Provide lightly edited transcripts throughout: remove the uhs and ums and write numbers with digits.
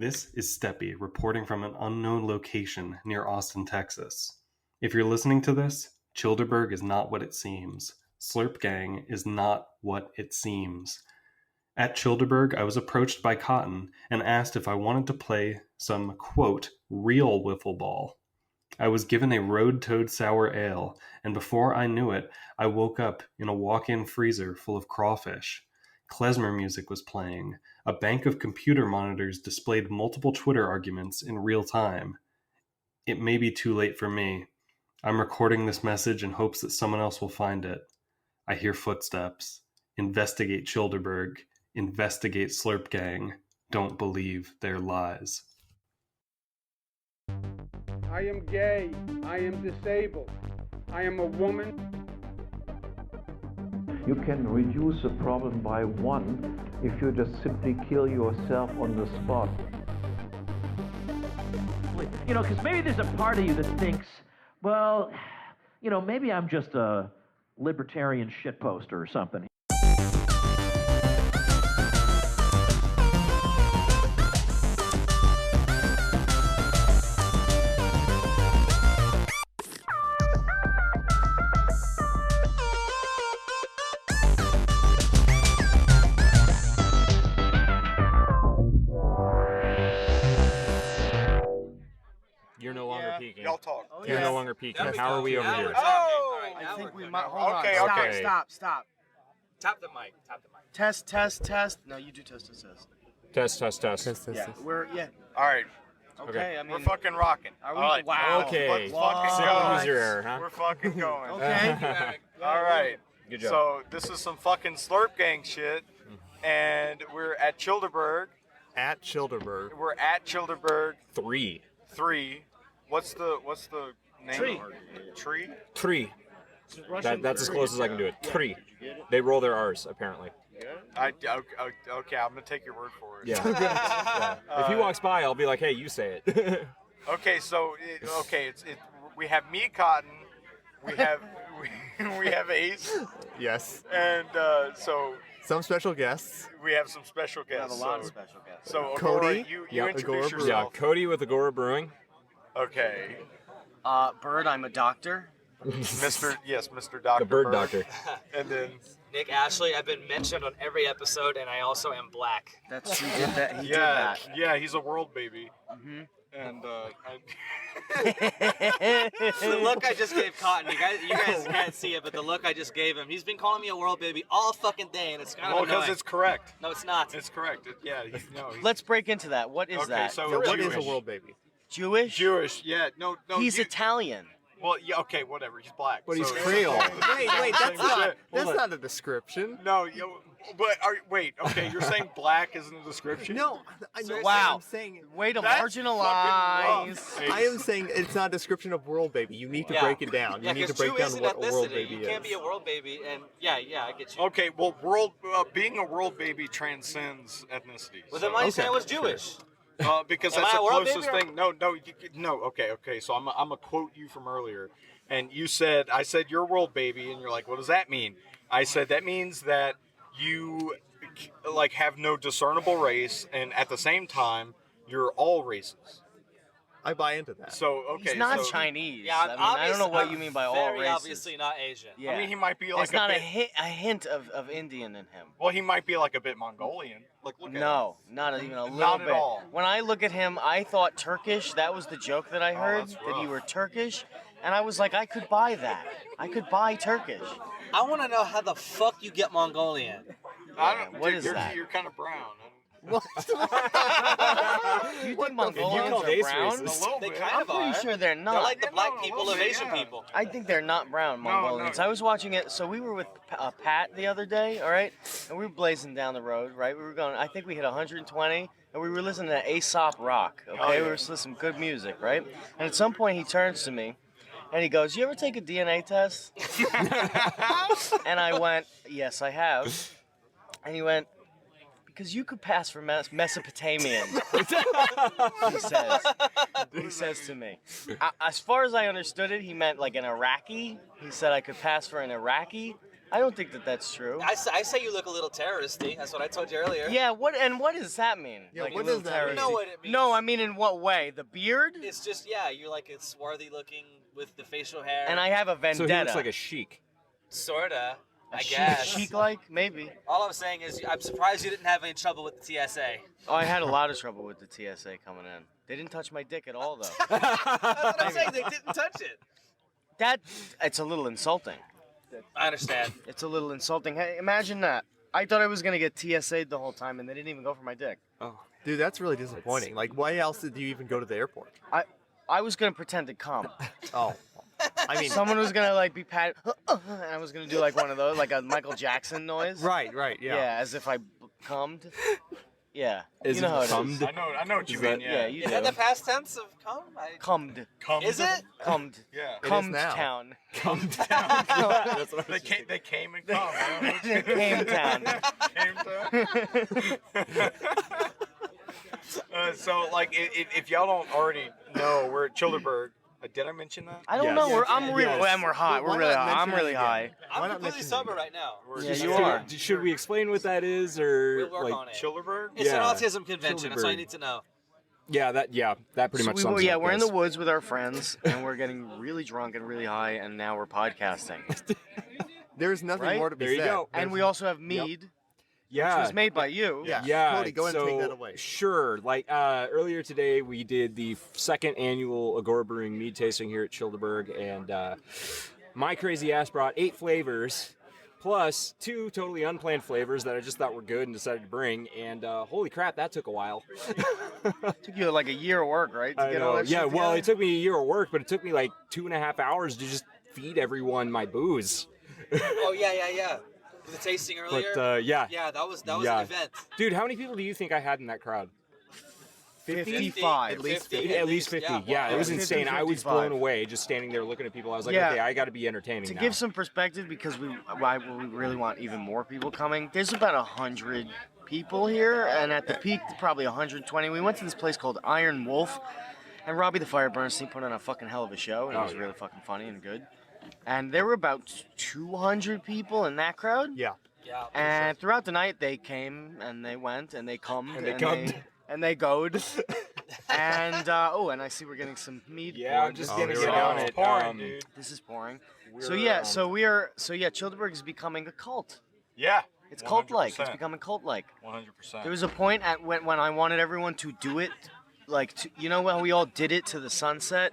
This is Steppy reporting from an unknown location near Austin, Texas. If you're listening to this, Chillderburg is not what it seems. Slurp Gang is not what it seems. At Chillderburg, I was approached by Cotton and asked if I wanted to play some, quote, real wiffle ball. I was given a road-toad sour ale, and before I knew it, I woke up in a walk-in freezer full of crawfish. Klezmer music was playing. A bank of computer monitors displayed multiple Twitter arguments in real time. It may be too late for me. I'm recording this message in hopes that someone else will find it. I hear footsteps. Investigate Chillderburg. Investigate Slurp Gang. Don't believe their lies. I am gay. I am disabled. I am a woman. You can reduce a problem by one if you just simply kill yourself on the spot. You know, because maybe there's a part of you that thinks, well, you know, maybe I'm just a libertarian shitposter or something. You're no longer peeking. Y'all talk. You're no longer peeking. How are we over here? Oh! I think we might. Hold on. Okay, Stop, okay. Stop. Tap the mic. Test. No, you do test. Test. Yeah, All right. Okay, I mean, We're fucking rocking. Are we? All right. Wow. Okay. Let's fucking Simple go. user error, huh? We're fucking going. Okay. All right. Good job. So this is some fucking Slurp Gang shit, and we're at Chillderburg. At Chillderburg. We're at Chillderburg 3. 3. What's the name? Tree. Tree. That's as close as I can do it. Tree. They roll their R's, apparently. Okay, I'm gonna take your word for it. Yeah. If he walks by, I'll be like, hey, you say it. Okay, so we have me, Cotton. We have we have Ace, Yes. and so Some special guests. we have some special we have guests. a lot of special guests. So Cody? Agora, you Yeah, introduce Agora. Yeah, yourself. Cody with Agora Brewing. Okay, Bird, I'm a doctor. Mr. Doctor. The Bird Doctor. And then Nick Ashley, I've been mentioned on every episode, and I also am black. That's true. He did that. He did yeah, that. yeah, he's a world baby. Mm-hmm. And The look I just gave Cotton, you guys can't see it, but the look I just gave him, he's been calling me a world baby all fucking day, and it's kind of because annoying. it's correct. No, it's not. It's correct. Let's break into that. What is Okay, that? so So what Jewish. is a world baby? Jewish? Jewish, yeah, no. He's Italian. Well, yeah, okay, whatever. He's black. But he's so- Creole. Wait, Same shit. that's not a description. No, wait. Okay, you're saying black isn't a description? No, I know. Wow. I'm saying. Way to That's marginalize. fucking rough. I am saying it's not a description of world baby. You need to Yeah. break it down. Yeah, You need to 'cause break Jew down is an what a world ethnicity. baby You is. can't be a world baby, and yeah, I get you. Okay, well, being a world baby transcends ethnicity. Well, then why you say I was sure. Jewish? Because Am that's I the a world closest baby or- thing. No. Okay. So I'm gonna quote you from earlier, and I said you're a world baby, and you're like, what does that mean? I said that means that you like have no discernible race, and at the same time you're all races. I buy into that. So okay, He's not so, Chinese. Yeah, I don't know what you mean by all very races. obviously not Asian. Yeah. I mean, he might be like it's not bit, a hint of Indian in him. Well, he might be like a bit Mongolian. Like, look at No, not even a little Not bit. at all. When I look at him, I thought Turkish. That was the joke that I heard, that's that you rough. were Turkish. And I was like, I could buy that. I could buy Turkish. I want to know how the fuck you get Mongolian. him. I don't. What dude, is you're, that? You're kind of brown. You think Mongolians called are Ace brown? racist. They bit. kind I'm of pretty are. sure they're not. They're like the Yeah, black no, a people little of bit, Asian yeah. people. I think they're not brown Mongolians. no. I was watching it. So we were with Pat the other day, all right? And we were blazing down the road, right? We were going, I think we hit 120, and we were listening to Aesop Rock, okay? Oh, yeah. We were listening to some good music, right? And at some point he turns to me, and he goes, you ever take a DNA test? And I went, yes, I have. And he went, because you could pass for Mesopotamian. He says to me. As far as I understood it, he meant like an Iraqi. He said I could pass for an Iraqi. I don't think that that's true. I say you look a little terroristy. That's what I told you earlier. Yeah, what does that mean? Yeah, like what a little does that mean? You know what it means. No, I mean in what way? The beard? It's just, yeah, you're like a swarthy looking with the facial hair. And I have a So vendetta. he looks like a sheik. Sorta, I Chic- guess. Chic-like? Maybe. All I'm saying is I'm surprised you didn't have any trouble with the TSA. Oh, I had a lot of trouble with the TSA coming in. They didn't touch my dick at all, though. That's what I'm saying. They didn't touch it. It's a little insulting. I understand. It's a little insulting. Hey, imagine that. I thought I was going to get TSA'd the whole time, and they didn't even go for my dick. Oh, Dude, that's really disappointing. Like, why else did you even go to the airport? I was going to pretend to come. Oh. I mean, Someone was going to, like, be patted, and I was going to do, like, one of those, like a Michael Jackson noise. right, Yeah, as if I cummed. Yeah. As you know if how it is. cummed? I know what you Is mean. that- Yeah. You Is do. that the past tense of come? Cummed. Is it? Cummed. Yeah. It is Cummed now. town. Come down. That's what I was They came and come. Came town. So, like, if y'all don't already know, we're at Chillderburg. Did I mention that? I don't Yes. know. Yes. I'm really, Yes. and we're high. Why We're really not high. I'm mention really it high. again? Why I'm not completely mention sober it? right now. Yeah, you are. Should we explain what that is, or We'll work on it. Chillderburg? It's Yeah. an autism convention. That's all you Chillderburg. need to know. that pretty much sums it up, we're in guys. the woods with our friends, and we're getting really drunk and really high, and now we're podcasting. There's nothing Right? more to be There you said. go. And we also have mead, Yeah. which was made by you. Yeah. Yeah, Cody, go ahead and take so, that away. Sure. Like earlier today, we did the second annual Agora Brewing mead tasting here at Chillderburg, and my crazy ass brought 8 flavors, plus 2 totally unplanned flavors that I just thought were good and decided to bring. And holy crap, that took a while. Took you like a year of work, right? To I get all know. that Yeah, shit well, together? it took me a year of work, but it took me like 2.5 hours to just feed everyone my booze. Oh yeah. The tasting earlier. But yeah, Yeah, that was Yeah. an event. dude, how many people do you think I had in that crowd? 55. At least 50. At least 50. Yeah, it was 50, insane. I was 55. blown away just standing there looking at people. I was like, Yeah. okay, I got to be entertaining To now. give some perspective, because we really want even more people coming, there's about 100 people here, and at the peak, probably 120. We went to this place called Iron Wolf, and Robbie the Fire Bernstein put on a fucking hell of a show, and it was really fucking funny and good. And there were about 200 people in that crowd. Yeah. Yeah. And throughout the night, they came and they went and they cummed And they cummed. and they goed. And and I see we're getting some mead. Yeah, I'm poured. just Oh, getting here it we go. on It's it. pouring, dude. This is pouring. We're, So Chillderburg is becoming a cult. Yeah. It's cult-like. It's 100%. becoming cult-like. 100%. There was a point at when I wanted everyone to do it, you know when we all did it to the sunset.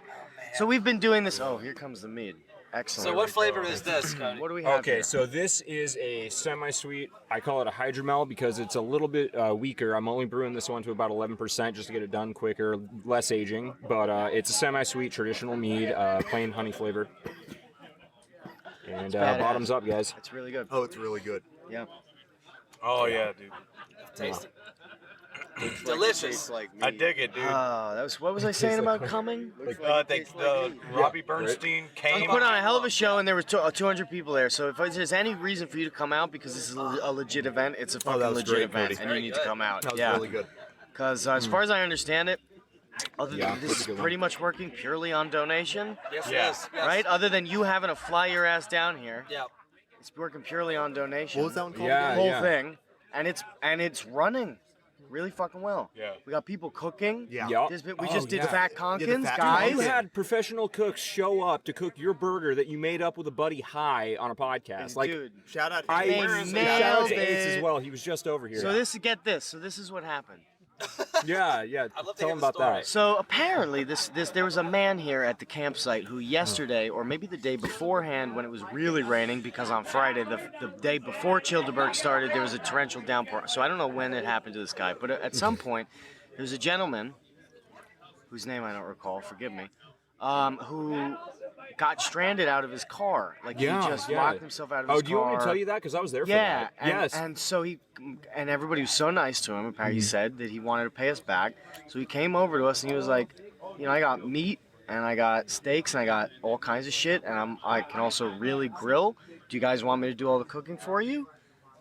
So we've been doing this. Oh, here comes the mead. Excellent. So what flavor is this, Cody? What do we have Okay, here? so this is a semi-sweet. I call it a hydromel because it's a little bit weaker. I'm only brewing this one to about 11% just to get it done quicker, less aging. But it's a semi-sweet traditional mead, plain honey flavor. And badass. bottoms up, guys. It's really good. Oh, it's really good. Yeah. Oh, yeah, dude. Tasty. Delicious. I dig it, dude. What was I saying about coming? Robbie Bernstein We came. put on a hell of a show, and there was 200 people there. So if there's any reason for you to come out, because this is a legit event, it's a fucking that was legit great, event, Cody. and you need to come out. That was yeah. really good. Because as far as I understand it, Yeah, this that's a is good one. pretty much working purely on donation, Yes, Yeah. yes, yes. right? Other than you having to fly your ass down here, Yeah. it's working purely on donation. What was that one called? Yeah, The whole yeah. thing, and it's running really fucking well. Yeah. We got people cooking. Yeah. Yup. We just did yeah. Fat Yeah, Conkins, the Fat guys. You had professional cooks show up to cook your burger that you made up with a buddy high on a podcast. Like, Dude. Shout out. I They shout out to nailed Ace it. as well. He was just over here. So this is what happened. yeah. I'd love to Tell hear him the about story. that. So apparently there was a man here at the campsite who yesterday, or maybe the day beforehand when it was really raining, because on Friday, the day before Chillderburg started, there was a torrential downpour. So I don't know when it happened to this guy, but at some point, there was a gentleman, whose name I don't recall, forgive me, who got stranded out of his car. Like he just locked himself out of his car. Oh, do you want me to tell you that? Because I was there for Yeah, that. and, Yes. and so and everybody was so nice to him. Apparently, he said that he wanted to pay us back. So he came over to us and he was like, I got meat and I got steaks and I got all kinds of shit, and I can also really grill. Do you guys want me to do all the cooking for you?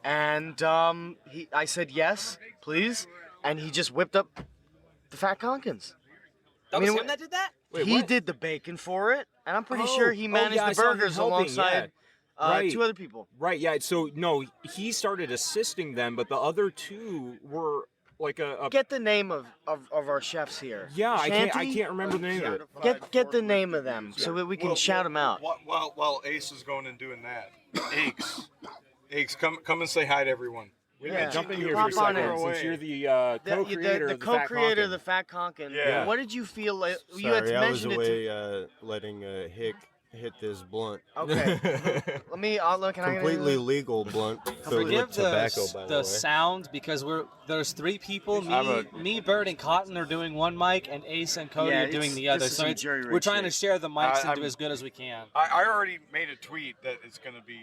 And I said yes, please, and he just whipped up the Fat Conkins. That was him that did that? He did the bacon for it, and I'm pretty sure he managed yeah, I the saw him burgers helping, alongside. yeah. Right. 2 other people. Right, yeah. So, no, he started assisting them, but the other 2 were like a Get the name of our chefs here. yeah, I can't Shanty? remember the name of it. Get the name of them so that we can shout them out. While Ace is going and doing that, Ace, come and say hi to everyone. Yeah, Jump in here hop for a on second, in. since you're the co-creator the of the Fat co-creator Conkin. of the Fat Conkin. Yeah. What did you feel like? Sorry, You had I was mentioned it. away letting Hick hit this blunt. Okay. Let me. Look. Can Completely legal blunt filled with tobacco, by the way. sound because there's 3 people. Me, Bird, and Cotton are doing one mic, and Ace and Cody are doing the other. So we're trying to share the mics and do as good as we can. I already made a tweet that it's gonna be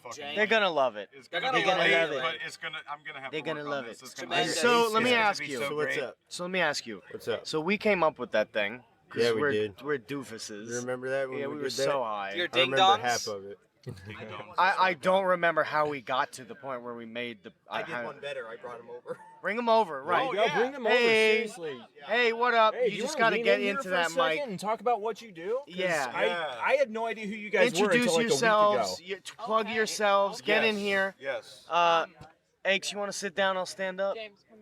fucking. They're gonna love it. It's They're gonna gonna be love late, it. but it's gonna. I'm gonna have. They're to gonna work on love this. it. It's gonna be So great. let me It's gonna ask be you. so So what's great. up? So let me ask you. What's up? So we came up with that thing. 'Cause Yeah, we we're, did. We're doofuses. You remember that when Yeah, we we did were that? so high. Your I ding remember dongs. half of it. I don't remember how we got to the point where we made the. I did one better. I brought him over. Bring them over, right? There you go, bring them over, Hey. seriously. Hey, what up? Hey, you just wanna gotta lean get in here into for that a second mic. and talk about what you do. 'Cause Yeah. I had no idea who you guys were Introduce until like yourselves. a week ago. Plug yourselves. Get in Yes. here. Yes. Aches, you want to sit down? I'll stand up.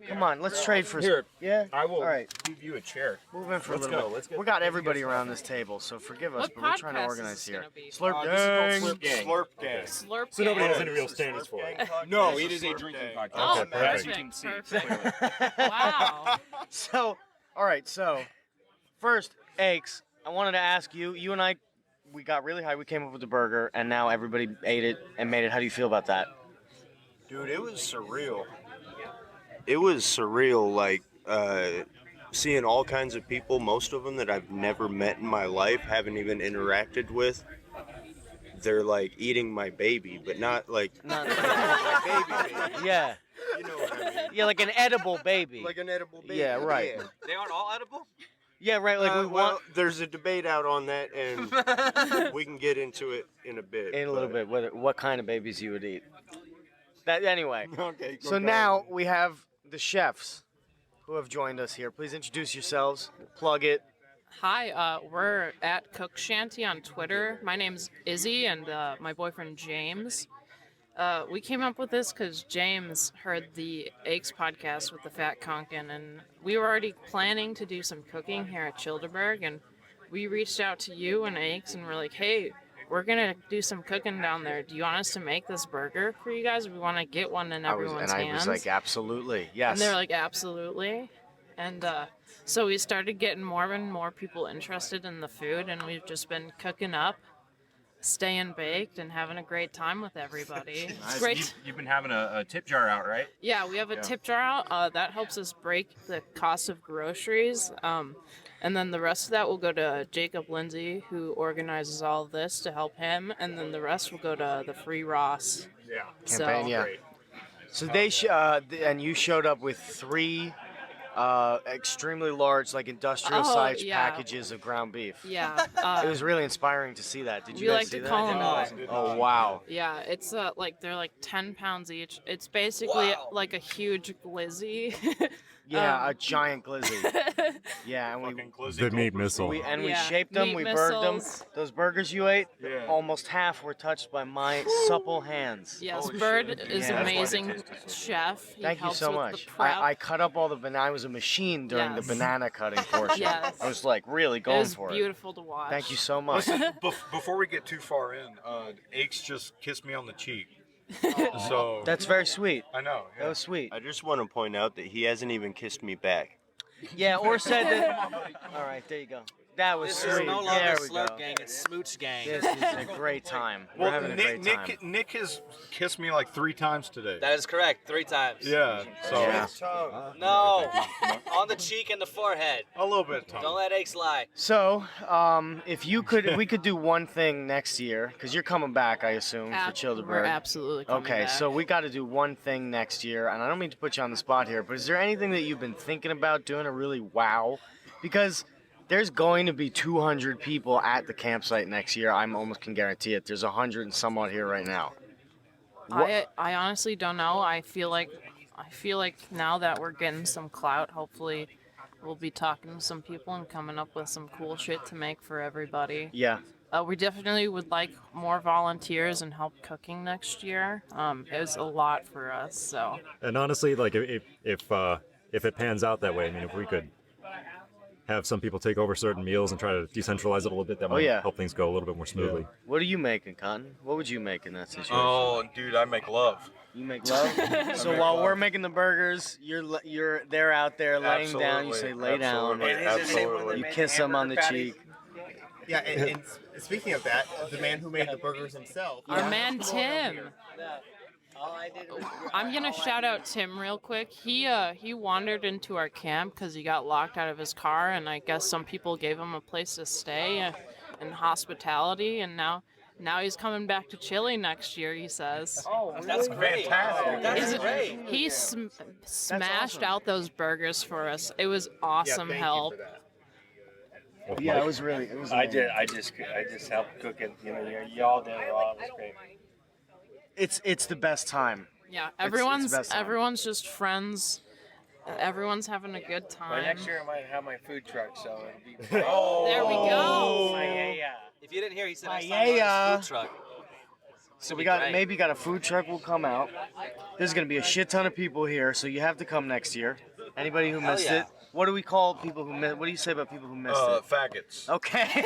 Come on, let's trade for. Here, Yeah. I will All right. give you a chair. Move in for a Let's little go, bit. let's get- We got everybody around this table, so forgive us, What but we're trying to podcast organize is this here. gonna be? Slurp This is gang. called Slurp Gang. Slurp gang. Slurp So nobody has gang. any real standards for it. Gang No, podcast. it is a Slurp drinking gang. podcast. Oh, Okay, As you perfect, can see. perfect. Wow. So, all right. So, first, Aches, I wanted to ask you. You and I, we got really high. We came up with the burger, and now everybody ate it and made it. How do you feel about that? Dude, it was surreal. It was surreal, like seeing all kinds of people, most of them that I've never met in my life, haven't even interacted with. They're like eating my baby, but not like Not- my baby. Yeah. You know what I mean? Yeah, like an edible baby. Like an edible baby. Yeah, right. Yeah. They aren't all edible? Yeah, right. Like we well, want there's a debate out on that, and we can get into it in a bit. in a little bit what kind of babies you would eat. That anyway. Okay. So now we have the chefs who have joined us here. Please introduce yourselves. Plug it. Hi, we're at Cook Shanty on Twitter. My name's Izzy and my boyfriend James. We came up with this because James heard the Aches podcast with the Fat Conkin, and we were already planning to do some cooking here at Chillderburg, and we reached out to you and Aches and we're like, hey, we're gonna do some cooking down there. Do you want us to make this burger for you guys? We want to get one in everyone's I hands. was like, absolutely, yes. And they're like, absolutely. And so we started getting more and more people interested in the food, and we've just been cooking up, staying baked, and having a great time with everybody. It's great. You've been having a tip jar out, right? Yeah, we have a tip jar out. That helps us break the cost of groceries. And then the rest of that will go to Jacob Lindsay, who organizes all of this to help him. And then the rest will go to the Free Ross. Yeah. Campaign, So, yeah. So they and you showed up with 3 extremely large, like industrial-sized yeah. packages of ground beef. Yeah. It was really inspiring to see that. Did you We guys like see to that? call them Oh wow. Yeah, it's like they're like 10 pounds each. It's basically like a huge glizzy. Yeah, a giant glizzy. Yeah, and Fucking glizzy The meat Goldberg. missile. we Yeah, shaped them, meat we burned them. missiles. Those burgers you ate, Yeah. almost half were touched by my supple hands. Yes, Holy Bird shit. is Yeah. an That's why they amazing taste good. chef. He Thank you helps so with much. The prep. I cut up all the banana. I was a machine during the Yes. banana cutting portion. Yes. I was like really It going was for beautiful to watch. it. Thank you so much. Listen, before we get too far in, Aches just kissed me on the cheek. So That's very sweet. I know. That was sweet. I just want to point out that he hasn't even kissed me back. Yeah, or said that. All right, there you go. That was This sweet. is no longer There we Slurp go. Gang, it's Smooch Gang. This is a great time. We're having a great time. Nick has kissed me like 3 times today. That is correct, 3 times. Yeah. So Yeah. No, on the cheek and the forehead. a little bit, Tom. Don't let Aches lie. So, if we could do one thing next year, because you're coming back, I assume, for We're Chillderburg. absolutely coming Okay, back. so we got to do one thing next year, and I don't mean to put you on the spot here, but is there anything that you've been thinking about doing to really wow? Because there's going to be 200 people at the campsite next year. I'm almost can guarantee it. There's 100 and somewhat here right now. I honestly don't know. I feel like now that we're getting some clout, hopefully we'll be talking to some people and coming up with some cool shit to make for everybody. Yeah. We definitely would like more volunteers and help cooking next year. It was a lot for us, so. And honestly, like if it pans out that way, I mean, if we could have some people take over certain meals and try to decentralize it a little bit, that might help things go a little bit more smoothly. Yeah. What are you making, Cotton? What would you make in that situation? Oh, dude, I make love. You make love? So while we're making the burgers, they're out there laying down. You say lay down. Absolutely. You kiss them on the cheek. Yeah, and speaking of that, the man who made the burgers himself. Our man Tim. I'm gonna shout out Tim real quick. He wandered into our camp because he got locked out of his car, and I guess some people gave him a place to stay and hospitality, and now he's coming back to Chile next year, he says. Oh, that's great. Fantastic. That's great. He smashed out those burgers for us. It was awesome help. Yeah, it was really. It was. I just helped cook it. You know, y'all did it all. It was great. It's the best time. Yeah, It's the best time. everyone's just friends. Everyone's having a good But time. next year I might have my food truck, so it'll be. There we go. If you didn't hear, he said next Yeah, time on yeah. his food truck. So we got maybe got a food truck will come out. There's gonna be a shit ton of people here, so you have to come next year. Anybody who missed yeah. it. What do we call people who miss? What do you say about people who missed it? Faggots. Okay.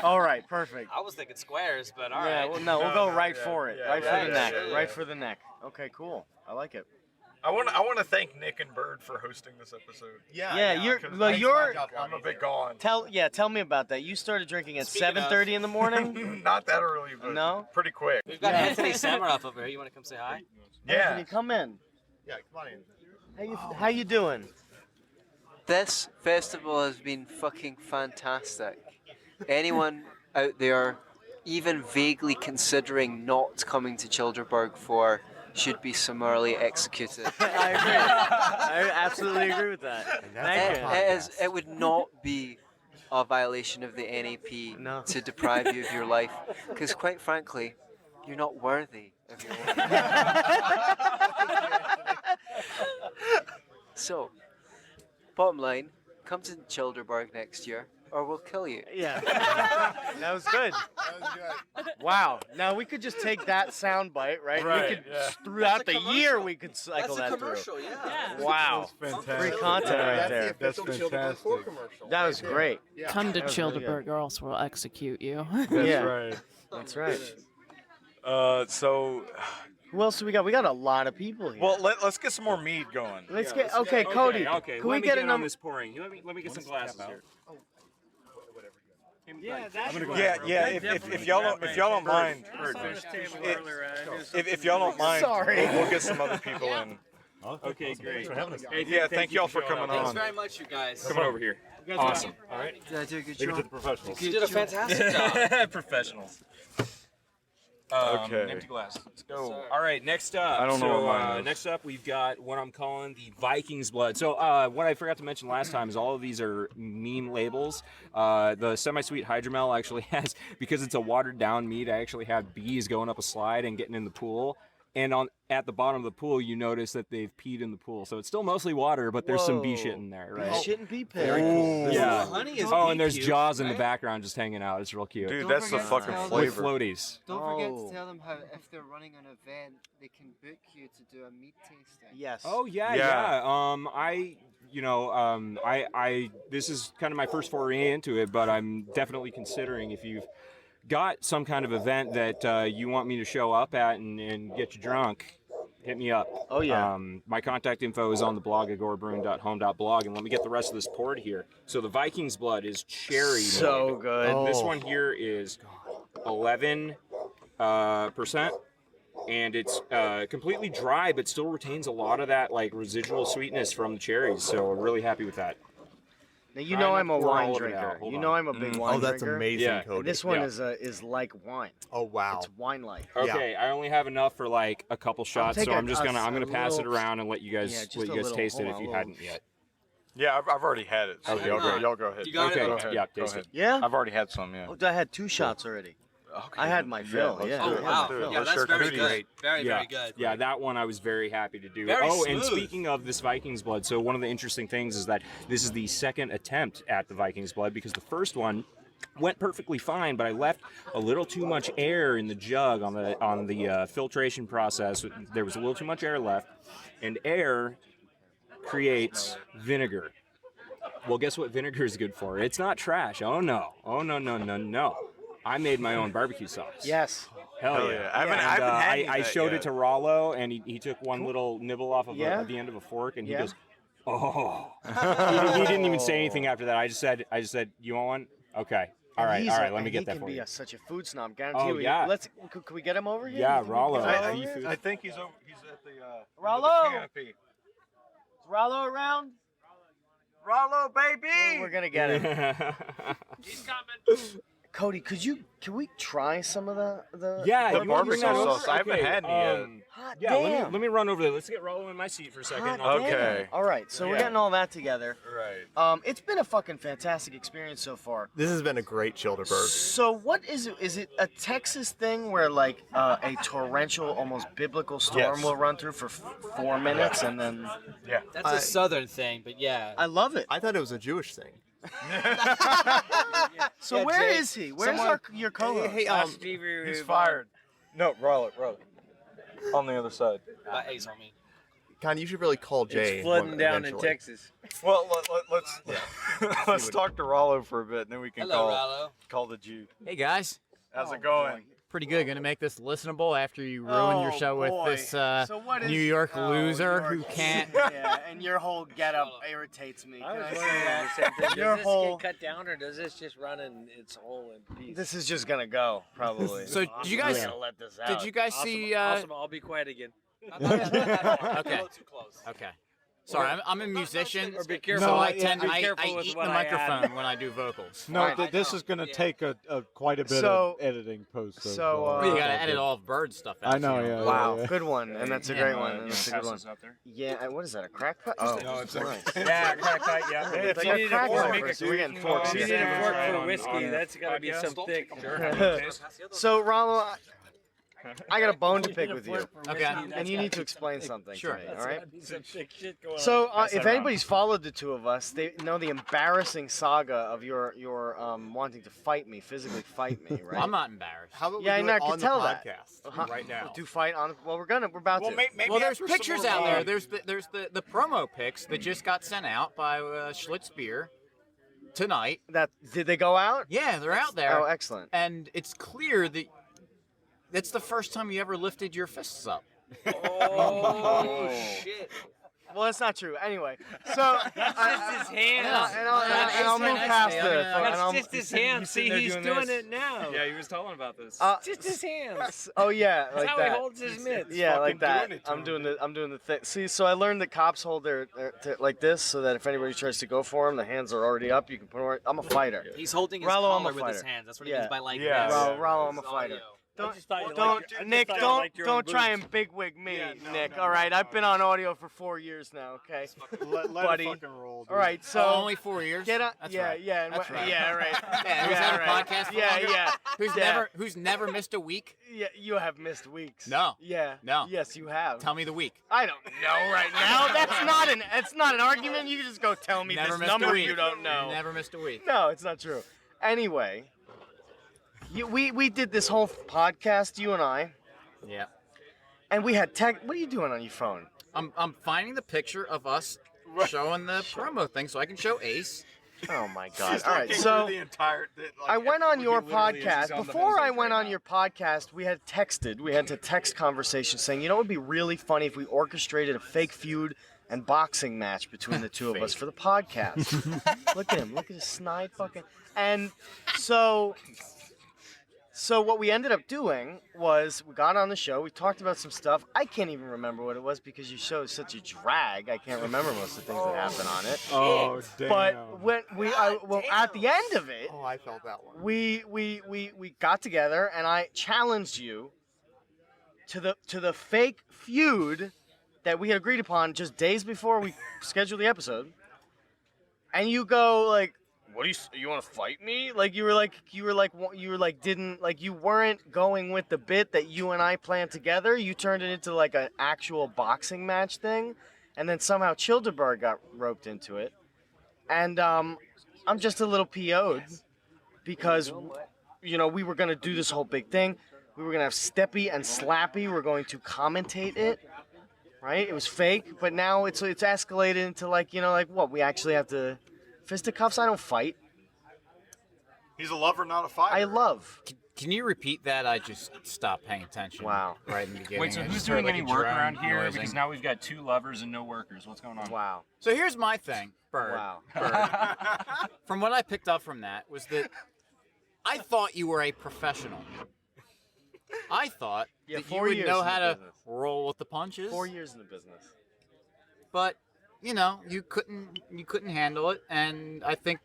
All right. Perfect. I was thinking squares, but all Yeah. right. Well, no, we'll go right for it. yeah, Right for yeah, the neck. yeah, yeah. Right for the neck. Okay. Cool. I like it. I want to thank Nick and Bird for hosting this episode. Yeah. You're. 'Cause Well, you're. I'm a bit gone. Tell me about that. You started drinking at Speaking of- 7:30 in the morning. Not that early, but No? pretty quick. We've got Anthony Samaroff over here. You want to come say hi? Yeah. Anthony, come in. Yeah, come on in. How you doing? This festival has been fucking fantastic. Anyone out there, even vaguely considering not coming to Chillderburg for, should be summarily executed. I agree. I absolutely agree with that. Thank you. It would not be a violation of the NAP to deprive you of your life, because quite frankly, you're not worthy of your life. So, bottom line, come to Chillderburg next year, or we'll kill you. Yeah. That was good. Wow. Now we could just take that sound bite, right? Right, We could yeah. throughout the year we could cycle That's a that commercial, through. yeah. Wow. Free content right there. That's fantastic. That was great. Come to That was really Chillderburg, or else we'll execute you. Yeah. right. That's right. So, Who else do we got? We got a lot of people here. well, let's get some more mead going. Let's get okay, Cody. Okay. Can Let we me get get a on number? this pouring. Let me get some glasses here. Yeah, that's Yeah. If y'all don't mind, if y'all don't mind, Sorry. we'll get some other people in. Okay, great. Yeah, thank y'all for coming Thanks on. very much, you guys. Coming over here. Awesome. All right. Did I do a good Leave it to job? the professionals. You did a fantastic job. Professionals. Okay. Empty glass. Let's go. All right, next up. I don't know what mine is. Next up, we've got what I'm calling the Vikings blood. So what I forgot to mention last time is all of these are meme labels. The semi-sweet hydromel actually has, because it's a watered down mead, I actually have bees going up a slide and getting in the pool. And at the bottom of the pool, you notice that they've peed in the pool. So it's still mostly water, but there's some bee shit in there, right? Bee shit and pee pit. Very cool. Yeah. The honey is Oh, and there's cute, Jaws in the right? background just hanging out. It's real cute. Dude, Don't that's the forget to fucking tell them- With flavor. floaties. Don't forget Oh. to tell them how if they're running an event, they can book you to do a meat tasting. Yes. Oh yeah. I this is kind of my first foray into it, but I'm definitely considering if you've got some kind of event that you want me to show up at and get you drunk, hit me up. Oh yeah. My contact info is on the blog at gorebrewing.home.blog, and let me get the rest of this poured here. So the Vikings blood is cherry. So made. good. This one here is 11%. And it's completely dry, but still retains a lot of that like residual sweetness from the cherries. So I'm really happy with that. Now you know I'm a pour wine all of it out. drinker. Hold You on. know I'm a big wine Oh, that's drinker. amazing, Yeah. Cody. And this one Yeah. is like wine. Oh wow. It's wine-like. Okay, I only have enough for like a couple shots, take so I'm just a gonna pass it little- around and let you guys Yeah, just a little- taste it hold if on, you a little- hadn't yet. Yeah, I've already had it. So Okay, y'all go ahead. You got it? Okay, Go ahead. yeah, Go taste ahead. it. Yeah? I've already had some. Yeah. Oh, I had 2 shots already. Okay. I had my fill. let's Yeah. do Oh it. wow. Let's do it. Yeah, Let's that's very charcuterie. good. Very, Yeah, very good. yeah, that one I was very happy to do. Very And smooth. speaking of this Vikings blood, so one of the interesting things is that this is the second attempt at the Vikings blood because the first one Went perfectly fine, but I left a little too much air in the jug on the filtration process. There was a little too much air left, and air creates vinegar. Well, guess what vinegar is good for? It's not trash. Oh no! Oh no! No! No! No! I made my own barbecue sauce. Yes. Hell yeah! I haven't had I showed it to Rollo, and he took one little nibble off of Yeah. at the end of a fork, and he goes, "Oh!" he didn't even say anything after that. I just said, "You want one? Okay." All right. Let me get that for you. He can be such a food snob. Guarantee you. Yeah. Can we get him over here? Yeah, Can we Rollo. get him over here? I think he's over. He's at the Rollo! the canopy. Is Rollo around? Rollo, baby! We're gonna get him. He's coming. Cody, can we try some of the Yeah, The you want to bring that barbecue over? sauce. I haven't had any yet. Hot Yeah, damn. let me run over there. Let's get Rollo in my seat for a second. Hot Okay. damn. All right, so we're Yeah. getting all that together. Right. It's been a fucking fantastic experience so far. This has been a great Chillderburg. So what is it? Is it a Texas thing where like a torrential, almost biblical storm Yes. will run through for 4 minutes and then? Yeah. That's a southern thing, but yeah. I love it. I thought it was a Jewish thing. So where is he? Where's your co-host? He's fired. No, Rollo. On the other side. Ace on me. Con, you should really call Jay. It's flooding one down eventually. in Texas. Well, let's talk to Rollo for a bit, and then we can Hello, Rollo. call the Jew. Hey guys, How's it going? pretty good. Gonna make this listenable after you ruined your show with this So what is New York loser New who York- can't. Yeah, and your whole getup irritates me. I Can was I say wondering that? the same thing. Your Does this whole. get cut down, or does this just run in its whole in peace? This is just gonna go probably. So did you guys? I'm gonna let this out. Did you guys Awesome, see? awesome. I'll be quiet again. Okay. Okay. Sorry, I'm a musician, Or be careful. so I Yeah, tend be I careful with eat the what I add. microphone when I do vocals. No, this is going to take a quite a bit So- of editing post. so, Well, you gotta edit all of Bird stuff out. I know, you yeah. Wow, good one, and that's a great one. And You that's a pass good one. this out there? Yeah, and what is that? A crack pipe? Oh, No, it's nice. yeah, crack pipe. Yeah. If you need a fork, we're getting forks If you here. need a fork for whiskey, that's got to be some thick. So, Rollo, I got a bone to pick with you. Okay. And you need to explain something Sure. to me, all right? Some thick shit going on. So, if anybody's followed the two of us, they know the embarrassing saga of your wanting to fight me, physically fight me, right? Well, I'm not embarrassed. How about Yeah, I we do know, I it can on tell the that. podcast right now? Do fight on? Well, we're about to. Maybe Well, there's after some pictures more out there. wine. There's the promo pics that just got sent out by Schlitz Beer tonight. That did they go out? Yeah, they're out there. Oh, excellent. And it's clear that that's the first time you ever lifted your fists up. Oh, shit. Well, that's not true. Anyway, so That's just his hand. and I'll move past the. That's just his hand. See, he's doing this. it now. Yeah, he was telling about this. Just his hands. Oh yeah, That's like how that. he holds his mitts. Yeah, like that. doing it to I'm him. doing the thing. See, so I learned that cops hold their like this, so that if anybody tries to go for them, the hands are already up. You can put them. I'm a fighter. He's holding his Rollo, I'm collar a with his fighter. hands. That's what he Yeah. means by like Yeah. this. Rollo, I'm a fighter. I just thought you Don't, liked your- Nick, just thought you liked your own don't try boobs. and bigwig me, Nick. All right, I've been on audio for 4 years now. Okay, Let buddy. it fucking roll. Dude. All right, so only 4 years. get up. That's yeah, right. yeah, and That's right. yeah, right. Yeah, who's had a right. podcast for Yeah, longer? yeah. Who's never missed a week? Yeah, you have missed weeks. No. Yeah. No. Yes, you have. Tell me the week. I don't know right now. That's not an argument. You can just go tell me Never this missed a number week. you don't know. Never missed a week. No, it's not true. Anyway, we did this whole podcast, you and I, Yeah. and we had tech. What are you doing on your phone? I'm finding the picture of us showing the promo thing so I can show Ace. Oh my God! She's All right, looking so through the entire. I went on your literally is podcast. on the Before I homepage went right on now. your podcast, we had to text conversation saying, you know, it would be really funny if we orchestrated a fake feud and boxing match between the two of us for the podcast. Look at him. Look at his snide fucking. And so what we ended up doing was we got on the show. We talked about some stuff. I can't even remember what it was because your show is such a drag. I can't remember most of the things that happened on it. Oh, damn. But when at the end of it, Oh, I felt that one. we got together and I challenged you to the fake feud that we had agreed upon just days before we scheduled the episode. And you go like, "What do you want to fight me?" Like you you weren't going with the bit that you and I planned together. You turned it into like an actual boxing match thing, and then somehow Chillderburg got roped into it. And I'm just a little PO'd because, you know, we were going to do this whole big thing. We were going to have Steppy and Slappy. We're going to commentate it, right? It was fake, but now it's escalated into like, you know, like what? We actually have to fisticuffs? I don't fight. He's a lover, not a fighter. I love. Can you repeat that? I just stopped paying attention. Wow. Right in the beginning. Wait, so I who's just doing heard, any like, a work drone around here? noising. Because now we've got 2 lovers and no workers. What's going on? Wow. So here's my thing, Bird. Wow. Bird. From what I picked up from that was that I thought you were a professional. I thought that you 4 would years know in how the to business. roll with the punches. 4 years in the business. But, you know, you couldn't handle it, and I think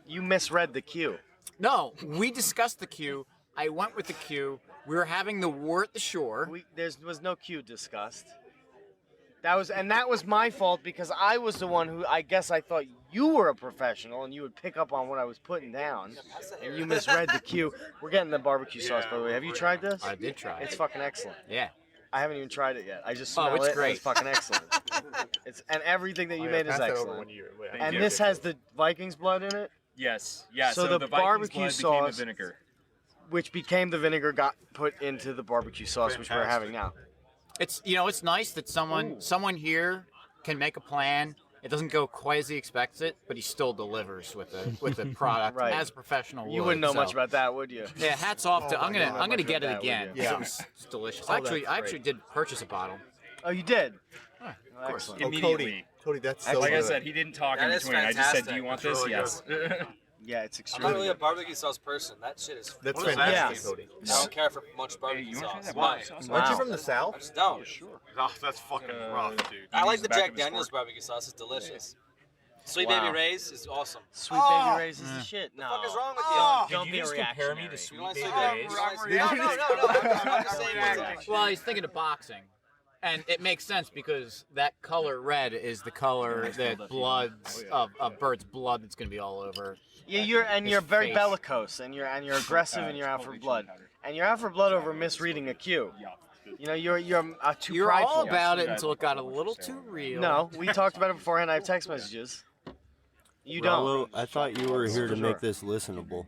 you misread the cue. No, we discussed the cue. I went with the cue. We were having the war at the shore. There was no cue discussed. That was my fault because I was the one who I guess I thought you were a professional and you would pick up on what I was putting down, and you misread the cue. We're getting the barbecue sauce, by the way. Have you tried this? I did try it. It's fucking excellent. Yeah. I haven't even tried it yet. I just Oh, smell it's it. great. And it's fucking excellent. And everything that you made is pass that over excellent. when you- And this has the Viking's blood in it. Yes. Yeah. So the Vikings barbecue blood sauce, became the vinegar. which became the vinegar, got put into the barbecue sauce, which we're having now. It's it's nice that someone here can make a plan. It doesn't go quite as he expects it, but he still delivers with the product Right. as a professional. You would, wouldn't know so. much about that, would you? Yeah, hats off to. Oh I'm my gonna God, I'm gonna much get it about that, again. would you? Yeah, it's delicious. Oh, I that's actually did purchase a bottle. Oh, you did? Of course. Immediately. Cody, that's Like so I good. said, he didn't talk That in is between. I just said, "Do fantastic. you want That's this?" really Yes. Yeah, it's I'm extremely not really a barbecue sauce person. That shit is. That's fucking fantastic, amazing. Cody. I don't care for much barbecue sauce. Why? Aren't you from the I South? just don't. Oh, that's fucking rough, dude. I like the Jack Daniels barbecue sauce. It's delicious. Sweet Wow. Baby Ray's is awesome. Sweet Baby Ray's is the shit. No. What the fuck is wrong with Oh. you? Did you just compare me to You Sweet wanna Baby say that? Ray's? No. I'm just saying it's Well, he's thinking of boxing, and it makes sense because that color red is the color that blood's of Bird's blood that's gonna be all over. Yeah, you're his very face. bellicose, and you're aggressive, and you're out for blood, and you're out for blood over misreading a cue. You know, you're too You're prideful. all about it until it got a little too real. No, we talked about it beforehand. I have text messages. You don't. Rollo, I thought you were here to make this listenable.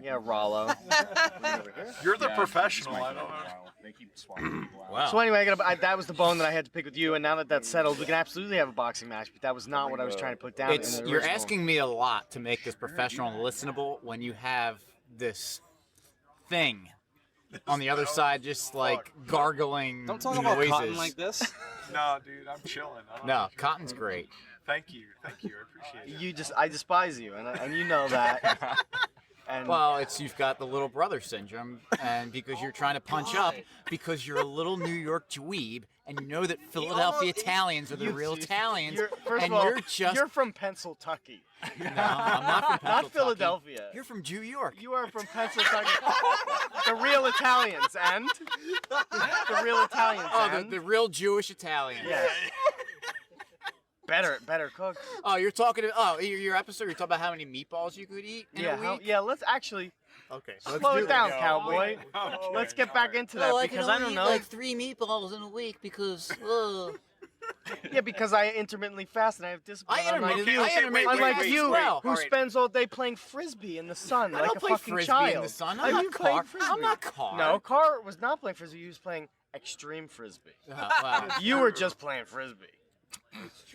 Yeah, Rollo. You're the professional. I don't know. They keep swapping people out. Wow. So anyway, that was the bone that I had to pick with you, and now that that's settled, we can absolutely have a boxing match. But that was not what I was trying to put down. It's in the you're original. asking me a lot to make this professional and listenable when you have this thing on the other side, just like gargling Don't talk noises. about cotton like this. No, dude, I'm chilling. No, cotton's great. Thank you. I appreciate it. I despise you, and you know that. And Well, you've got the little brother syndrome, and because you're trying to punch up, because you're a little New York dweeb, and you know that Philadelphia Italians are the real Italians, First and of all, you're just you're from Pennsylvania. no, I'm not from Not Pennsylvania. Philadelphia. You're from New York. You are from Pennsylvania. The real Italians, and the real Italians, Oh, and the real Jewish Italians. yes. Better cooked. Oh, you're talking. Your episode. You're talking about how many meatballs you could eat in a week. Let's actually. Okay. Slow it down, cowboy. Let's get back into that because I don't know. like 3 meatballs in a week because. Yeah, because I intermittently fast and I have discipline. Unlike you, well. who spends all day playing frisbee in the sun I like don't a play fucking frisbee child. in the sun. Are I'm you not playing Carr. frisbee? I'm not Carr. No, Carr was not playing frisbee. He was playing extreme frisbee. Wow. You were just playing frisbee.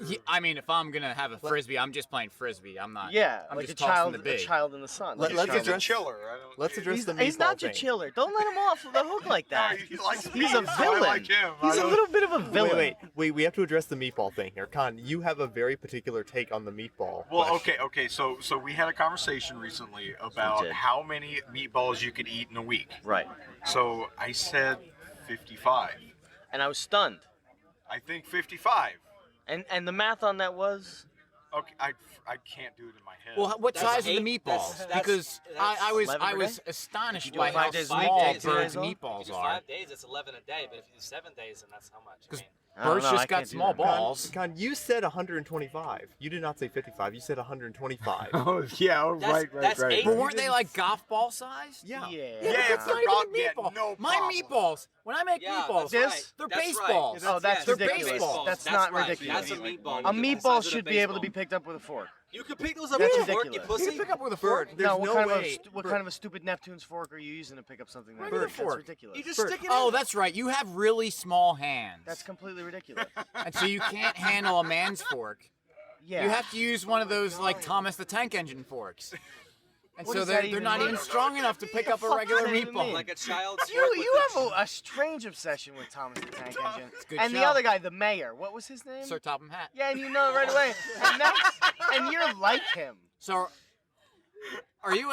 Yeah, I mean, if I'm gonna have a frisbee, I'm just playing frisbee. I'm not. Yeah, I'm like just a tossing the a big. child in the sun. Let's Like a address- chiller. Let's address the meatball He's not your thing. chiller. Don't let him off the hook like that. He likes He's me, a so I villain. like him. He's a little bit of a villain. Wait. We have to address the meatball thing here. Con, you have a very particular take on the meatball. Well, question. okay. So we had a conversation recently about did. how many meatballs you could eat in a week. Right. So I said 55. And I was stunned. I think 55. And the math on that was. Okay, I can't do it in my head. Well, what size are the meatballs? Because I was 11 per was day? astonished You do by it how 5 days a week, small 5 days Bird's a week? meatballs If you do are. 5 days, it's 11 a day. But if you do 7 days, then that's how much. I mean, Bird's I just got can't do small that. balls. Con, you said 125. You did not say 55. You said 125. Oh, yeah, that's right. eight. But weren't they like golf ball size? Yeah. Yeah, Yeah, but it's that's the not even rock- a yeah, meatball. no My problem. meatballs, when I make Yeah, meatballs, that's right. they're That's baseballs. Oh, that's They're ridiculous. baseballs. That's That's not right. ridiculous. That's a meatball. A You get the meatball size of should the be able to be baseball. picked up with a fork. You can pick those up That's with a fork, you ridiculous. pussy. You can pick up with a Bird. fork. There's no, what no kind way. What kind of a stupid Neptune's fork are you using to pick up something like that? Bird That's fork. ridiculous. You just stick it in. Oh, that's right. You have really small hands. That's completely ridiculous. And so you can't handle a man's fork. Yeah. You have to use one of those like Thomas the Tank Engine forks. And What so does that they're even not mean? even strong enough to pick up a fuck regular does that even meatball. mean? Like a child's fork You with have a strange obsession with Thomas the Tank Engine. good And the show. other guy, the mayor, what was his name? Sir Topham Hatt. Yeah, and you know it right away. And you're like him. So, are you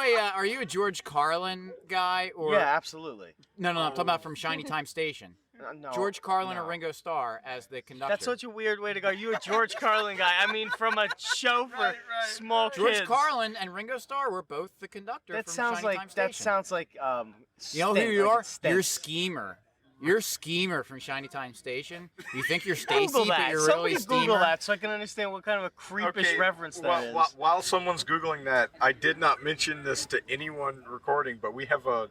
a George Carlin guy or? Yeah, absolutely. No, I'm talking about from Shiny Time Station. No, George Carlin no. or Ringo Starr as the conductor. That's such a weird way to go. You a George Carlin guy. I mean, from a show for small George kids. Carlin and Ringo Starr were both the conductor That from sounds Shiny like Time Station. that sounds like You know who stink, you like are? it stinks. You're Schemer. You're Schemer from Shiny Time Station. You think you're Stacy, Google but that. you're Somebody really Google Schemer. that so I can understand what kind of a creepish reference that is. While someone's Googling that, I did not mention this to anyone recording, but we have a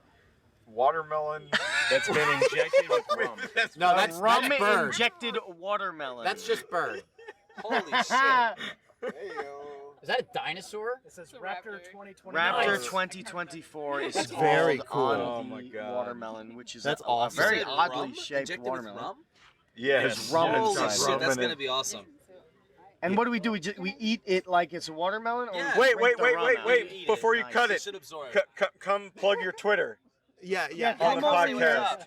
watermelon that's been injected with rum. No, that's rum bird. injected watermelon. That's just bird. Holy shit. Is that a dinosaur? It says Raptor 2024. Raptor 2024 is That's very called cool. on Oh my the God. watermelon, which is That's a awesome. very Is it oddly rum? shaped Injected with watermelon. rum? Yes. rum Holy inside. shit, that's in gonna it. be awesome. And what do? We eat it like it's a watermelon? Or Yeah. we Wait, drink wait, the rum wait, out? wait, You wait! eat Before it. you Nice. cut It it, should absorb. come plug your Twitter. Yeah, Yeah, on the come on, what's podcast. up?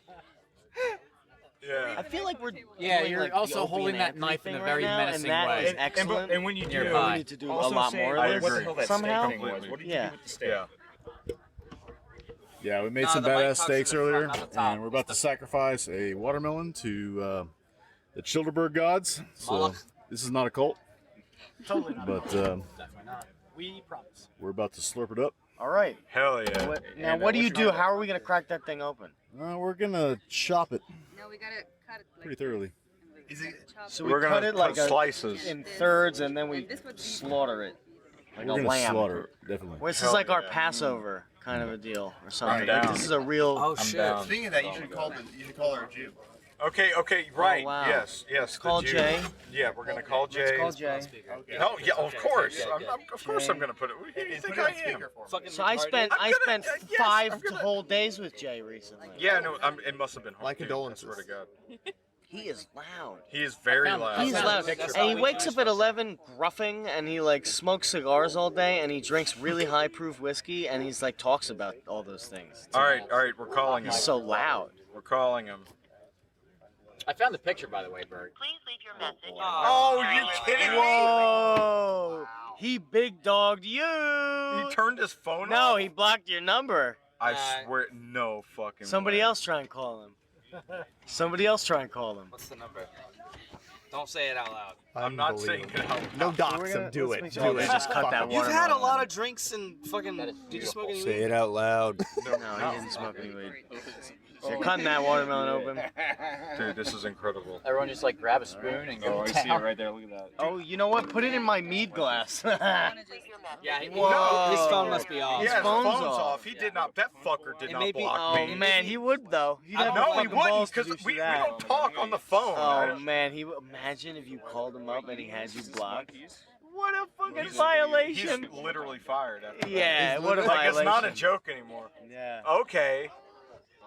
Yeah. I feel like we're Yeah, doing, you're like, also the Opie holding and that Anthony knife in thing a very right now, menacing and that way. is excellent. And when you do, Nearby. We need to do also a lot say, more I of agree. this What the hell that somehow. steak thing was. What did you Yeah. do with the steak? Yeah. Yeah, we made Nah, some the mic badass comes steaks in the front, earlier, not the top. and we're about to sacrifice a watermelon to the Chillderburg gods. So Moloch. this is not a cult, Totally not. but Definitely not. We promise. we're about to slurp it up. All right. Hell yeah. Now, And, what do you what's do? your- How are we gonna crack that thing open? We're gonna chop it No, we gotta cut it pretty thoroughly. So We're we gonna cut it like cut slices. in thirds, and then we slaughter it like We're a gonna lamb. slaughter it, definitely. Well, this is like our Passover kind of a deal, or something. down. Like, this is a real. Oh I'm shit. down. Speaking of that, you should call her a Jew. Okay, right. wow. Yes. Let's the call Jew. Jay. Yeah, we're gonna call Jay. Let's call Jay. No, yeah, of course. Okay, Of course, I'm gonna put it. Who do you think I am? Fucking So I retarded. spent I'm gonna- yes, 5 I'm gonna- whole days with Jay recently. Yeah, no, it must have been. My hard, dude. condolences. I swear to God. He is loud. He is very found- loud. I He's found loud, a picture. and he wakes up at 11 gruffing, and he like smokes cigars all day, and he drinks really high proof whiskey, and he's like talks about all those things. All right, we're calling him. He's so loud. We're calling him. I found the picture, by the way, Bert. Please leave your message. Oh, you kidding me? Whoa! He big dogged you. He turned his phone off. No, he blocked your number. I swear, no fucking. Somebody way. else try and call him. Somebody else try and call him. What's the number? Don't say it out loud. I'm not saying it out No loud. dox him. Do let's it. make sure Do we it. just cut that You've watermelon. had a lot of drinks and fucking. Did you smoke any Say weed? it out loud. No, he didn't smoke any weed. So you're cutting that watermelon open. Dude, this is incredible. Everyone just like grab a spoon and go I see it down. right there. Look at that. Oh, you know what? Put it in my mead glass. Yeah, Whoa. his phone must be off. Yeah, his phone's phone's off. off. He did not. That fucker did It not may be- block Oh me. man, he would though. He'd have the No, he fucking wouldn't, balls to because do we that. don't talk on the phone. Oh man, he would imagine if you called him up and he had you blocked. What a fucking He's violation! literally fired. After Yeah, that. what a Like, violation! it's not a joke anymore. Yeah. Okay.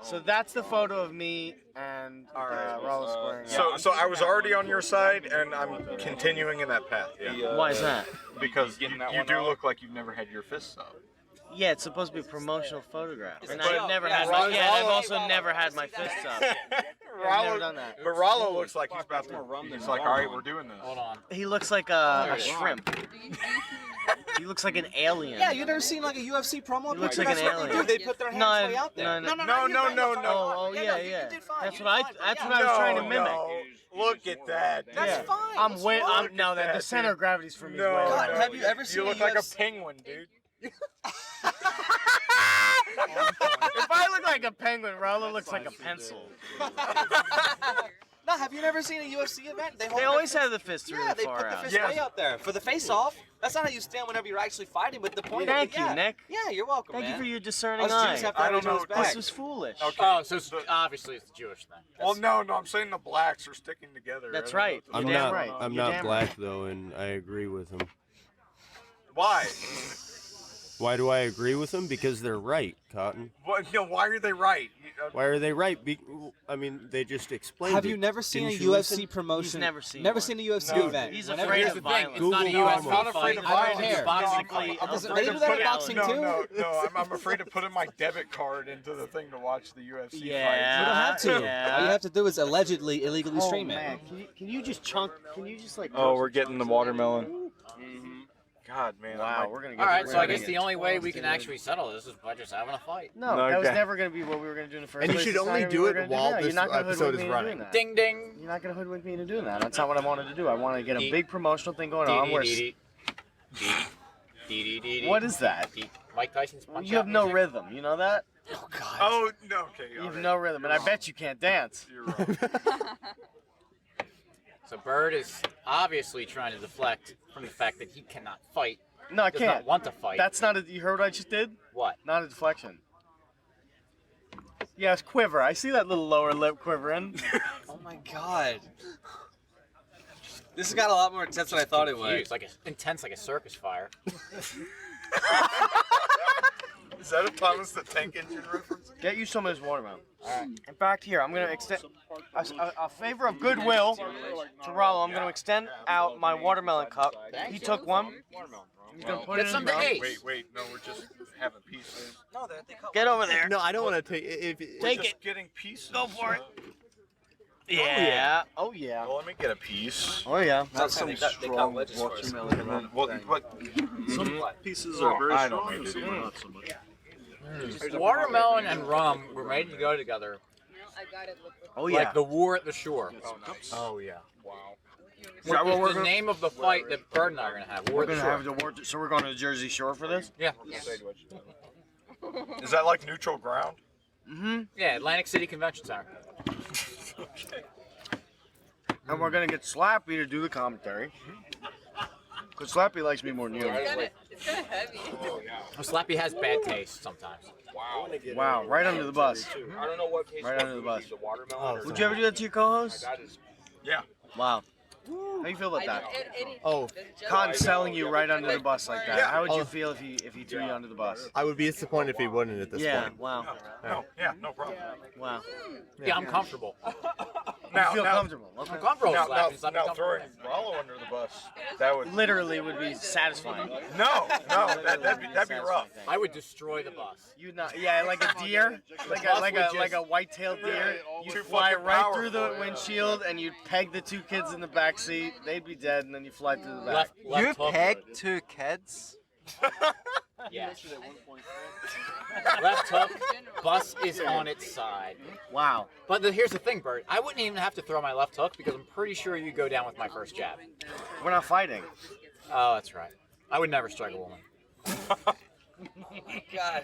So that's the photo of me and Raul squaring. So I was already on your side, and I'm continuing in that path. Yeah. Why is that? Because you do look like you've never had your fists up. Yeah, it's supposed to be a promotional photograph. And But- I've never yeah, had Rollo- my, yeah, and I've also never had my fists up. I've never done that. But Rollo looks like he's about to. He's like, all right, we're doing this. Hold on. He looks like a shrimp. He looks like an alien. Yeah, you never seen like a UFC promo? He looks picture? like an That's what they alien. do. They put their hands No, way out there. no. Oh, Yeah, yeah, no, you yeah. did fine. That's You what I. did fine. That's Yeah. what I was trying to mimic. No, look at that. That's Yeah. fine. I'm What's way. wrong? I'm no. That the center of gravity's for me. No, way God, lower. have you ever seen You a look like a UFC penguin, dude. If I look like a penguin, Raul looks like a pencil. No, have you never seen a UFC event? They always have the fists really Yeah, they far put the out. fist way out there for the face-off. That's not how you stand whenever you're actually fighting. But the point. Thank yeah. you, Nick. Yeah, you're welcome, Thank man. you for your discerning Us eye. Jews have to have each other's back. This was foolish. Okay. Oh, so it's, obviously it's the Jewish thing. Well, no, I'm saying the blacks are sticking together. That's I don't know right. what the- I'm You're damn not. right. I'm You're not damn black though, and I agree with him. Why? Why do I agree with them? Because they're right, Cotton. What? No, why are they right? Why are they right? I mean, they just explained Have it. you never seen Didn't a you UFC listen? promotion? He's never seen Never one. seen a UFC No, event. He's Whenever afraid there's of a thing, violence. it's not a Google UFC I'm not afraid fight. of I don't violence. care. Boxically, I'm I'm afraid They of do that in putting- boxing no, too. No, I'm afraid of putting my debit card into the thing to watch the UFC You don't have to. All you have to do is allegedly illegally stream it. Can you just chunk? Can you just like? Oh, we're getting the watermelon. God, man. Wow, we're gonna get. All right, we're so I gonna guess get the only way we 12, can dude. actually settle this is by just having a fight. No, that was never going to be what we were going to do in the first And you place. should It's not only gonna be do what it we're gonna while now. this You're not gonna episode hoodwink is me into running. doing that. Ding ding. You're not going to hoodwink me into doing that. That's not what I wanted to do. I want to get a big promotional thing going on. Where what is that? Mike Tyson's punch You have out no music. rhythm. You know that? Oh, God. Oh, no. Okay. You have no rhythm, and I bet you can't dance. You're right. So Bird is obviously trying to deflect from the fact that he cannot fight. No, I does can't. not want to fight. That's not a. You heard what I just did? What? Not a deflection. Yeah, it's quiver. I see that little lower lip quivering. Oh my god. This has got a lot more intense than I thought it would. It's like intense, like a circus fire. Is that a Thomas the Tank Engine reference? Get you some of this watermelon. All right. In fact, here, I'm going to extend a favor of goodwill to Rollo. I'm going to extend out my watermelon cup. He took one. He's going to put it in his mouth. Wait. No, we're just having pieces. No, Get over there. No, I don't want to take it. Take it. Getting pieces. Go for it. Yeah. Oh, yeah. Well, let me get a piece. Oh, yeah. That's some strong watermelon. Some pieces are very I strong, don't and need some to are do not so much. Watermelon and rum were made to go together. Oh, yeah. Like the war at the shore. Oh, yeah. Wow. Is that what Which we're is the gonna- name of the fight that Bird and I are going to have. War We're at the going to shore. have the war. So we're going to the Jersey Shore for this? Yeah. Is that like neutral ground? Mm-hmm. Yeah, Atlantic City Convention Center. And we're going to get Slappy to do the commentary. Because Slappy likes me more than you. It's kind of heavy. Oh, Slappy has bad taste sometimes. Wow, right under the bus. I don't know what case. Right under the bus. The watermelon. Would you ever do that to your co-host? Yeah. Wow. How do you feel about that? Oh, Con selling you right under the bus like that. Yeah. How would you feel if he threw you under the bus? I would be disappointed if he wouldn't at this Yeah, point. wow. No, yeah, no problem. Wow. Yeah, I'm comfortable. You feel comfortable. Okay. I'm comfortable with Slappy. Slappy's Now comfortable. throwing Rollo under the bus, that would Literally would be satisfying. no, that'd be rough. I would destroy the bus. You'd not, yeah, like a deer, like a white-tailed deer. You'd Too fly fucking right powerful, through the yeah. windshield, and you'd peg the two kids in the back seat. They'd be dead, and then you fly through the back. You pegged 2 kids? Yeah. Left hook, bus is on its side. Wow. But here's the thing, Bert. I wouldn't even have to throw my left hook because I'm pretty sure you go down with my first jab. We're not fighting. Oh, that's right. I would never strike a woman. God.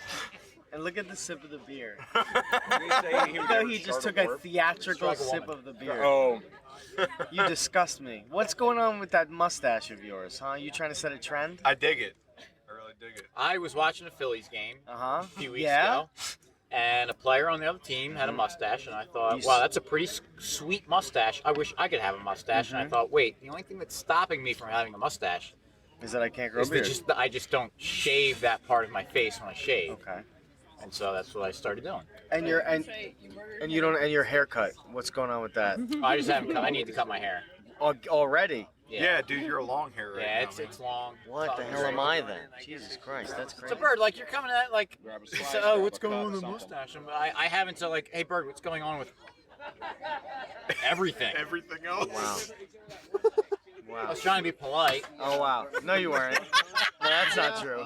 And look at the sip of the beer. Look how he just took a theatrical sip of the beer. Oh. You disgust me. What's going on with that mustache of yours, huh? You trying to set a trend? I dig it. I really dig it. I was watching a Phillies game Uh-huh. a few weeks Yeah? ago, and a player on the other team had a mustache, and I thought, wow, that's a pretty sweet mustache. I wish I could have a mustache. And I thought, wait, the only thing that's stopping me from having a mustache is that I can't grow a is beard. that I just don't shave that part of my face when I shave. Okay. And so that's what I started doing. And your your haircut. What's going on with that? I just haven't. I need to cut my hair. Already? Yeah, dude, you're a long hair right Yeah, now. it's long. What the hell am I then? Jesus Christ, that's crazy. So Bird, like you're coming at like, so, oh, what's going on with the mustache? And I haven't said like, hey Bird, what's going on with everything? Everything else. Wow. I was trying to be polite. Oh wow. No, you weren't. No, that's not true.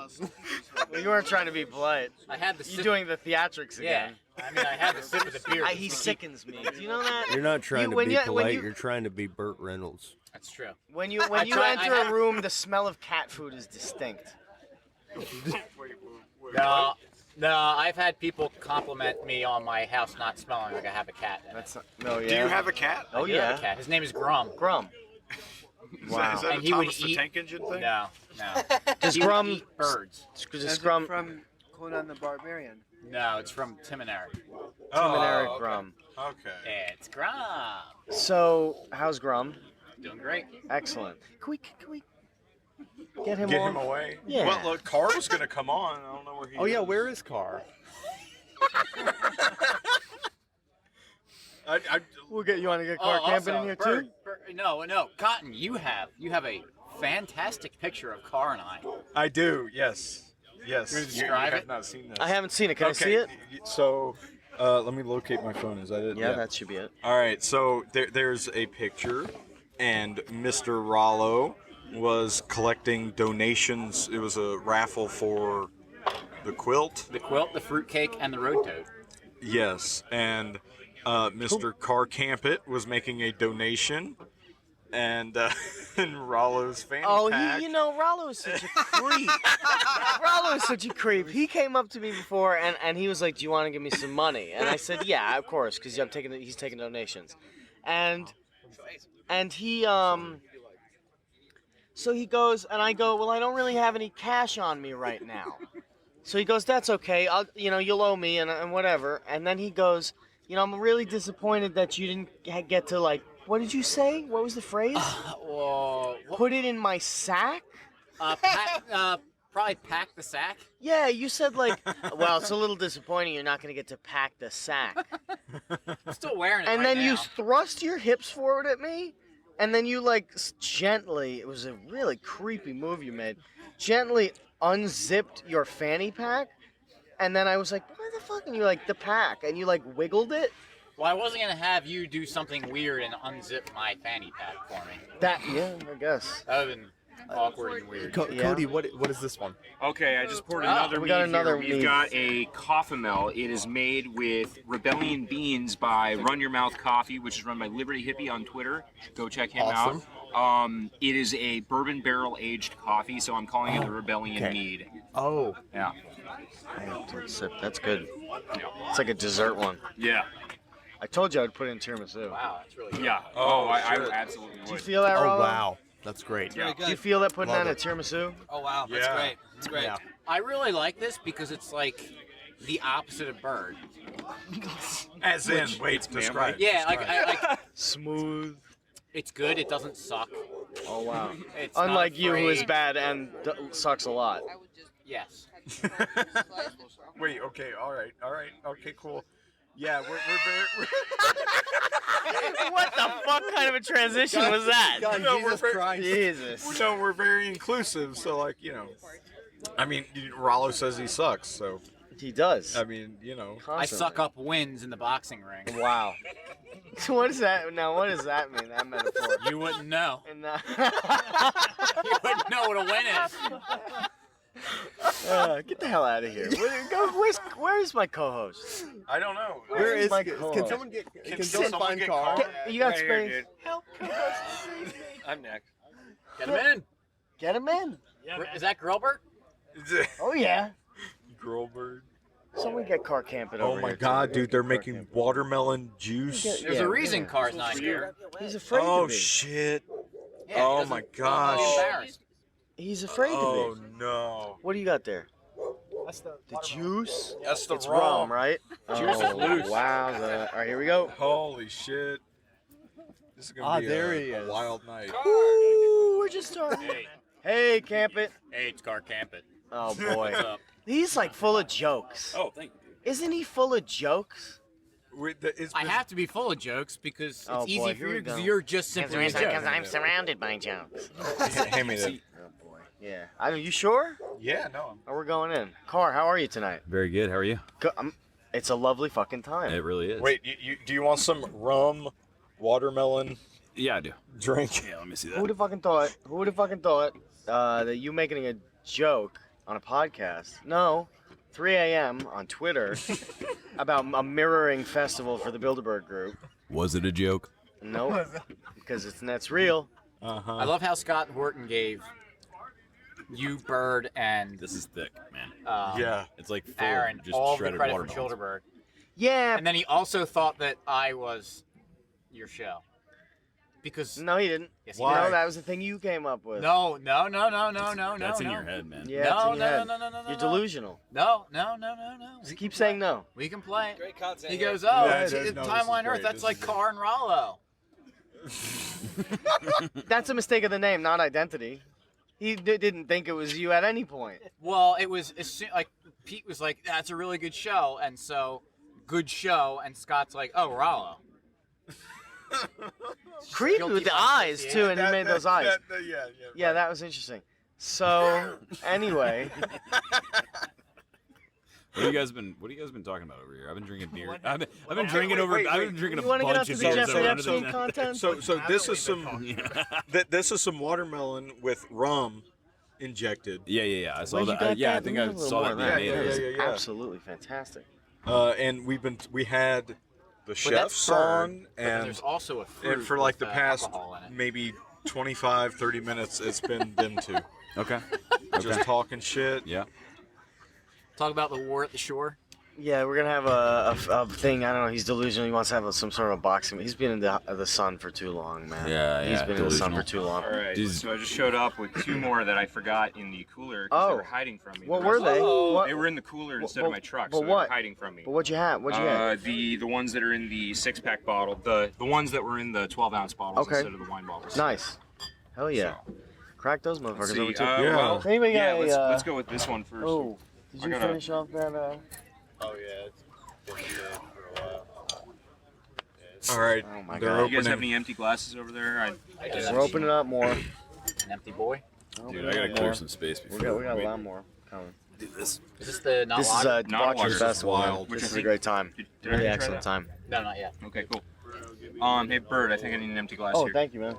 Well, you weren't trying to be polite. I had the. You're doing the theatrics again. Yeah. I mean, I had the sip of the beer. He sickens me. Do you know that? You're not trying to when be you- polite. when you- You're trying to be Burt Reynolds. That's true. When you I enter a room, the smell of cat food is distinct. No, I've had people compliment me on my house not smelling like I have a cat. That's not, no, yeah. Do you have a cat? Oh I do have yeah. a cat. His name is Grum. Grum. Wow. Is that And a he would Thomas the eat- Tank Engine thing? No. Does He would Grum eat birds? Does Grum from Conan the Barbarian. No, it's from Tim and Eric. Tim and Eric Grum? Okay. It's Grum. So how's Grum? Doing great. Excellent. Can we Get him Get on. him away. Yeah. Well, look, Carr was gonna come on. I don't know where he. Oh yeah, is. where is Carr? We'll get you on to get Carr camping in here too. No, Cotton, you have a fantastic picture of Carr and I. I do. Yes. Yes. You describe have it? not seen this. I haven't seen it. Can I see it? So, let me locate my phone. Is that it? Yeah, that should be it. All right. So there's a picture, and Mr. Rollo was collecting donations. It was a raffle for the quilt. The quilt, the fruitcake, and the road toad. Yes, and Mr. Carr Campit was making a donation, and and Rollo's fanny pack. Rollo is such a creep. Rollo is such a creep. He came up to me before, and he was like, "Do you want to give me some money?" And I said, "Yeah, of course," because he's taking donations, and he So he goes, and I go, "Well, I don't really have any cash on me right now." So he goes, "That's okay. You'll owe me and whatever." And then he goes, "I'm really disappointed that you didn't get to what did you say? What was the phrase? Put it in my sack." Probably pack the sack. Yeah, you said well, it's a little disappointing. You're not gonna get to pack the sack. I'm still wearing it. And right then you now. thrust your hips forward at me, and then you gently. It was a really creepy move you made. Gently unzipped your fanny pack, and then I was like, "What the fuck?" And you're like, "The pack," and you wiggled it. Well, I wasn't gonna have you do something weird and unzip my fanny pack for me. I guess. That would have been awkward and weird. Cody, what is this one? Okay, I just poured another we mead got here. another We've mead. got a Coffee-Mel. It is made with Rebellion Beans by Run Your Mouth Coffee, which is run by Liberty Hippie on Twitter. Go check him Awesome. out. It is a bourbon barrel aged coffee, so I'm calling it the Rebellion Mead. Oh. Yeah. That's good. It's like a dessert one. Yeah. I told you I would put it in tiramisu. Wow, that's really good. Yeah. I absolutely would. Do you feel that, Oh Rollo? wow, that's great. Yeah. Do you feel that putting Love that in it. a tiramisu? Oh wow, that's Yeah. great. That's great. Yeah. I really like this because it's like the opposite of bird. As in, wait, describe. Yeah, like Smooth. it's good. It doesn't suck. Oh wow. It's not Unlike you, who is afraid. bad and sucks a lot. Yes. Wait. Okay. All right. Okay. Cool. Yeah, we're very. What the fuck kind of a transition was that? God, No, Jesus we're- Christ. Jesus. No, we're very inclusive. So I mean, Rollo says he sucks. So He does. I mean, I suck up wins in the boxing ring. Wow. So what is that? Now, what does that mean? That metaphor. You wouldn't know. And, You wouldn't know what a win is. get the hell out of here. Where's my co-host? I don't know. Where is? my Can co-host? someone get? Can someone someone find get Carr? Carr? You got Right here, space? dude. Help. I'm next. Get him in. Get him in. Is that Grillbert? Oh yeah. Grillbird. Someone get Carr camping over Oh my here, God, too. dude! They're making watermelon juice. Yeah, There's a reason Carr's not here. He's afraid Oh to be. shit! Yeah, he Oh doesn't- my He's gosh! embarrassed. He's afraid Oh to be. no! What do you got there? The juice? That's the It's rum, right? Juice is loose. Wow. All right, here we go. Holy shit! This is gonna be there a he is. wild night. Ooh, we're just starting. Hey, Camp It. Hey, it's Car Campit. Oh boy. What's up? He's full of jokes. Oh, thank you. Isn't he full of jokes? I have to be full of jokes because it's Oh, easy boy, for here you we because go. you're just simply a joke. I'm surrounded by jokes. Hand me that. Oh boy. Yeah. Are you sure? Yeah, no. Oh, we're going in. Carr, how are you tonight? Very good. How are you? It's a lovely fucking time. It really is. Wait, do you want some rum, watermelon Yeah, I do. drink? Yeah, let me see Who would have fucking thought? Who would have fucking thought that you making a joke on a podcast? No, 3 a.m. on Twitter about a mirroring festival for the Bilderberg group. Was it a joke? No, because that's real. I love how Scott Horton gave you, Bird, and This is thick, man. Yeah. It's like full Aaron of just all the shredded credit for watermelons. Chillderburg. Yeah. And then he also thought that I was your show. Because No, he didn't. Yes, he No, did. that was the thing you came up with. No. That's in no. your head, man. Yeah, No, it's in your no, head. no, no, no, no, You're no. delusional. No. Just keep saying no. We can play it. Great content. He here. goes, oh, Yeah, it's no, this is Timeline Earth. great. That's This like is Carr and Rollo. That's a mistake of the name, not identity. He didn't think it was you at any point. Well, it was like Pete was like, "That's a really good show," and so good show, and Scott's like, "Oh, Rollo." Creepy with the eyes too, and he made those eyes. Yeah, that was interesting. So anyway, What have you guys been talking about over here? I've been drinking beer. I've been drinking a bunch of beers over under the content. So this is some this is some watermelon with rum injected. Yeah. I saw that. I think I saw that being made. Yeah. Absolutely fantastic. And we had the chefs on, and there's also a fruit and for like the with, past alcohol in it. maybe 25-30 minutes, it's been them two. Okay. Just talking shit. Yeah. Talk about the war at the shore. Yeah, we're gonna have a thing. I don't know. He's delusional. He wants to have some sort of boxing. He's been in the sun for too long, man. He's been in the sun for too long. All right. So I just showed up with 2 more that I forgot in the cooler because they were hiding from me. What were they? They were in the cooler instead of my truck, so they were hiding from me. But what'd you have? What'd you get? The ones that are in the 6-pack bottle, the ones that were in the 12-ounce bottles instead of the wine bottles. Nice. Hell yeah. Crack those motherfuckers over too. Well, Anybody got a, let's go with this one first. Oh, did you finish off that? Oh yeah, it's been dead for a while. All right. Oh my Do god. you guys have any empty glasses over there? We're opening up more. An empty boy. Dude, I gotta clear some space before. We got a lot more coming. Do this. Is this the not This is lager? Debaucher's Festival. wild. This is a great time. Did I Really try excellent that? time. No, not yet. Okay, cool. Hey Bird, I think I need an empty glass Oh, here. thank you, man.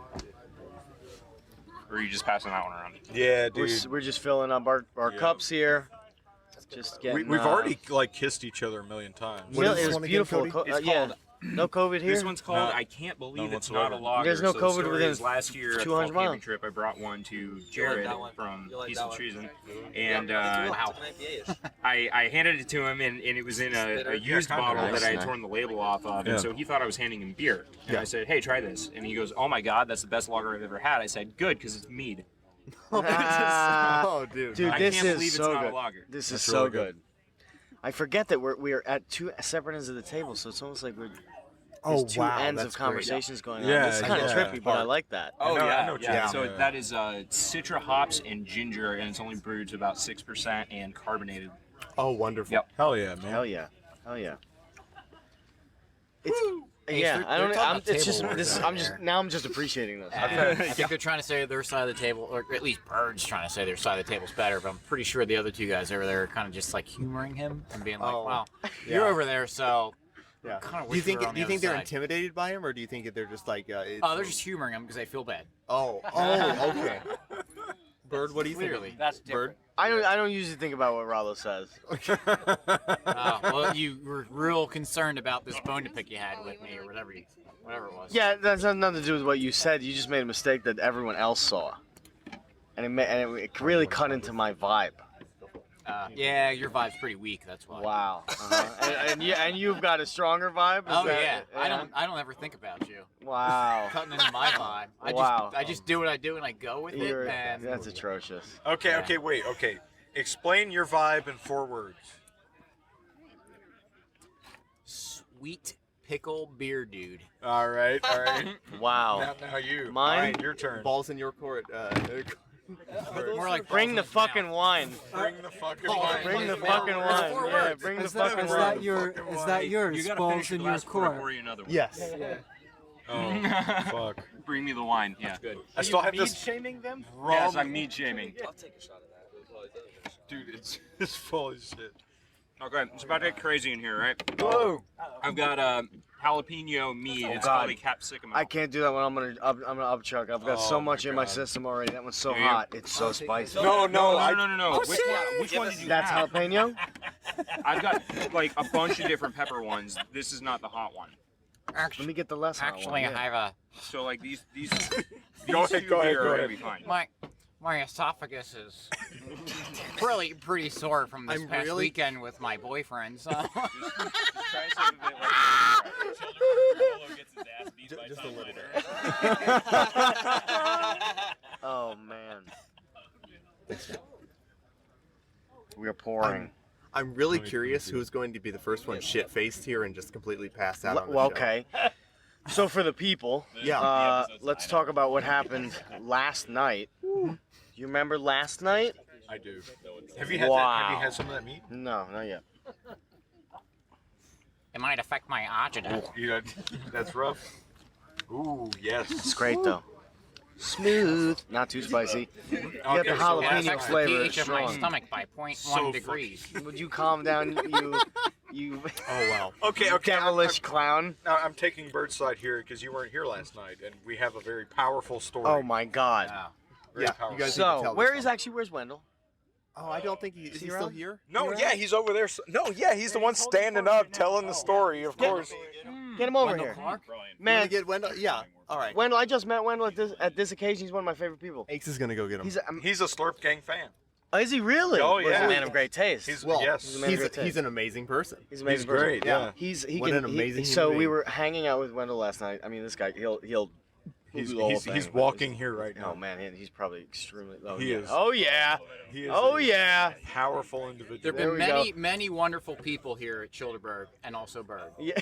Or are you just passing that one around? Yeah, dude. We're just filling up our cups here. Just getting. We've already like kissed each other a million times. You know, it was beautiful. It's Yeah. called- No COVID here. This one's called I Can't Believe None It's Not a whatsoever. Lager. There's no So the COVID story within is last year at the 200 fall miles. camping trip, I brought one to Jared from Peace and Treason, and I handed it to him, and it was in a used bottle that I had torn the label off of, and so he thought I was handing him beer. And I said, "Hey, try this," and he goes, "Oh my God, that's the best lager I've ever had." I said, "Good, because it's mead." Oh, dude. I this can't is believe it's so not a good. lager. This is That's so really good. I forget that we're at 2 separate ends of the table, so it's almost like there's two ends of conversations going on. Yeah, It's kind of trippy, but I like that. Oh I know what you yeah. mean. So Yeah. that is citra hops and ginger, and it's only brewed to about 6% and carbonated. Oh, wonderful. Yep. Hell yeah, man. Hell yeah. Hell yeah. Yeah, I don't. It's just this. I'm just appreciating this. I think they're trying to say their side of the table, or at least Bird's trying to say their side of the table's better. But I'm pretty sure the other 2 guys over there are kind of just like humoring him and being like, "Wow, you're over there, so." Yeah. Kind of Do you think on the other they're side. intimidated by him, or do you think that they're just like? Oh, they're just humoring him because they feel bad. Oh, okay. Bird, what do you Clearly, think? that's Bird. I don't usually think about what Rollo says. Well, you were real concerned about this bone to pick you had with me, or whatever it was. Yeah, that's nothing to do with what you said. You just made a mistake that everyone else saw, and it really cut into my vibe. Yeah, your vibe's pretty weak. That's why. Wow. And you've got a stronger vibe. Is Oh that, yeah. I don't ever think about you. Wow. Cutting into my vibe. I just do what I do and I go with it. And That's atrocious. Okay, wait. Okay. Explain your vibe in 4 words. Sweet pickle beer dude. All right. Wow. Now you. Mine? All right, your turn. Balls in your court. More like Bring the fucking wine. Bring the fucking wine. Bring the fucking wine. Yeah, bring the fucking wine. Is that yours? You gotta Balls finish your in your glass before I court. pour you another one. Yes. Oh, fuck. Bring me the wine. Yeah, good. I still have Mead this shaming them? Yes, I'm mead shaming. I'll take a shot of that. dude. It's full of shit. Okay, it's about to get crazy in here, right? Whoa. I've got jalapeno mead. It's God. probably capsicum. I can't do that when I'm gonna upchuck. I've got so much in my system already. That one's so Do you? hot. It's so spicy. No. Which one did you That's have? jalapeno? I've got like a bunch of different pepper ones. This is not the hot one. Let me get the less hot one. actually, yeah. I have a So like these Go ahead, go ahead. Gonna be fine. my esophagus is pretty sore from this past weekend with my boyfriend. So. Just a little bit. Oh man. We are pouring. I'm really curious who's going to be the first one shit-faced here and just completely passed out on the show. Okay. So for the people, let's talk about what happened last night. You remember last night? I do. Have you had that? Have you had some of that meat? No, not yet. It might affect my agita. Yeah, that's rough. Ooh, yes. It's great though. Smooth, not too spicy. You got the jalapeno flavor. pH of my strong. stomach by 0.1 So degrees. Would you calm down, you Oh wow. Okay. devilish clown? Now I'm taking bird's side here because you weren't here last night, and we have a very powerful story. Oh my God. Very Yeah, powerful. you guys need to So tell where's Wendell? Oh, I don't think is he still around? here? No, yeah, he's over there. No, yeah, he's the one standing up telling the story, of course. Get him over here. Man, Get Wendell? Yeah. All right. Wendell, I just met Wendell at this occasion. He's one of my favorite people. Aches is gonna go get him. He's a Slurp Gang fan. Is he really? Oh, Well, he's yeah. a man of great taste. He's well, yes. He's a man of great taste. he's an amazing person. He's an amazing He's person. great, yeah. He What can. an amazing So human we being. were hanging out with Wendell last night. I mean, this guy, he'll He's do the whole thing, but walking here right Oh now. man, he's probably extremely. Oh, He yeah. is. Oh yeah. He is Oh a yeah. powerful individual. There have There been we many wonderful people here at Chillderburg and also Berg. Yeah.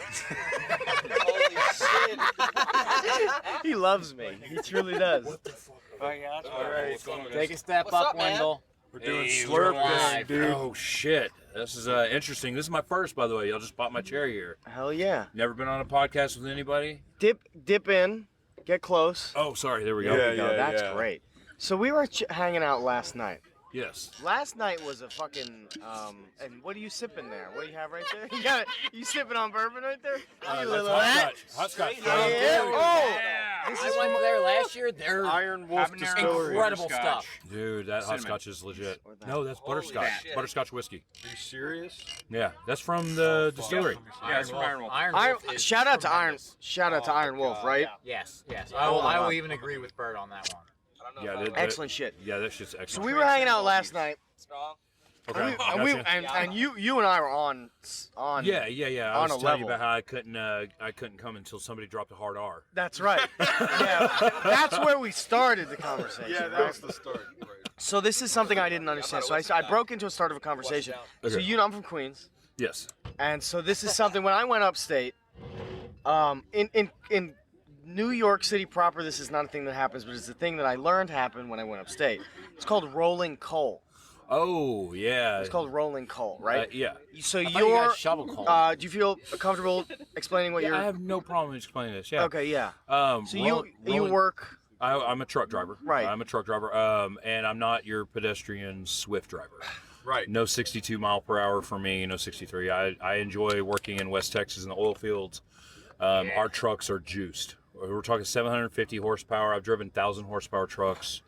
He loves me. He truly does. All right. Take a step up, Wendell. We're doing Hey, Slurp we're Gang, live. dude. Oh shit, this is interesting. This is my first, by the way. Y'all just bought my chair here. Hell yeah. Never been on a podcast with anybody. Dip in, get close. Oh, sorry. There we go. There we go. That's great. So we were hanging out last night. Yes. Last night was a fucking and what are you sipping there? What do you have right there? You sipping on bourbon right there? You That's little hot scotch. Yeah. Oh, This is I went there last year. They're Iron Wolf having their Distillery. incredible stuff. Dude, that hot scotch is legit. No, that's butterscotch. Butterscotch whiskey. Are you serious? Yeah, that's from the distillery. Yeah, it's from Iron Wolf. Shout out to Iron Wolf, right? Yes. I will even agree with Bird on that one. Yeah, Excellent shit. Yeah, that shit's excellent. So we were hanging out last night. Okay. And you and I were on. Yeah. I on was a telling level. you about how I couldn't come until somebody dropped a hard R. That's right. Yeah, that's where we started the conversation. Yeah, that was the start. Right. So this is something I didn't understand. So I broke into a start of a conversation. So Okay. you know I'm from Queens, Yes. and so this is something when I went upstate, in New York City proper, this is not a thing that happens, but it's a thing that I learned happened when I went upstate. It's called rolling coal. Oh yeah. It's called rolling coal, right? Yeah. So thought you you're guys shovel coal. do you feel comfortable explaining what Yeah, you're? I have no problem explaining this. Yeah. Okay, yeah. So you work. I'm a truck driver. Right. I'm a truck driver. And I'm not your pedestrian Swift driver. Right. No 62 mile per hour for me. No 63. I enjoy working in West Texas in the oil fields. Our trucks are juiced. We're talking 750 horsepower. I've driven 1,000 horsepower trucks.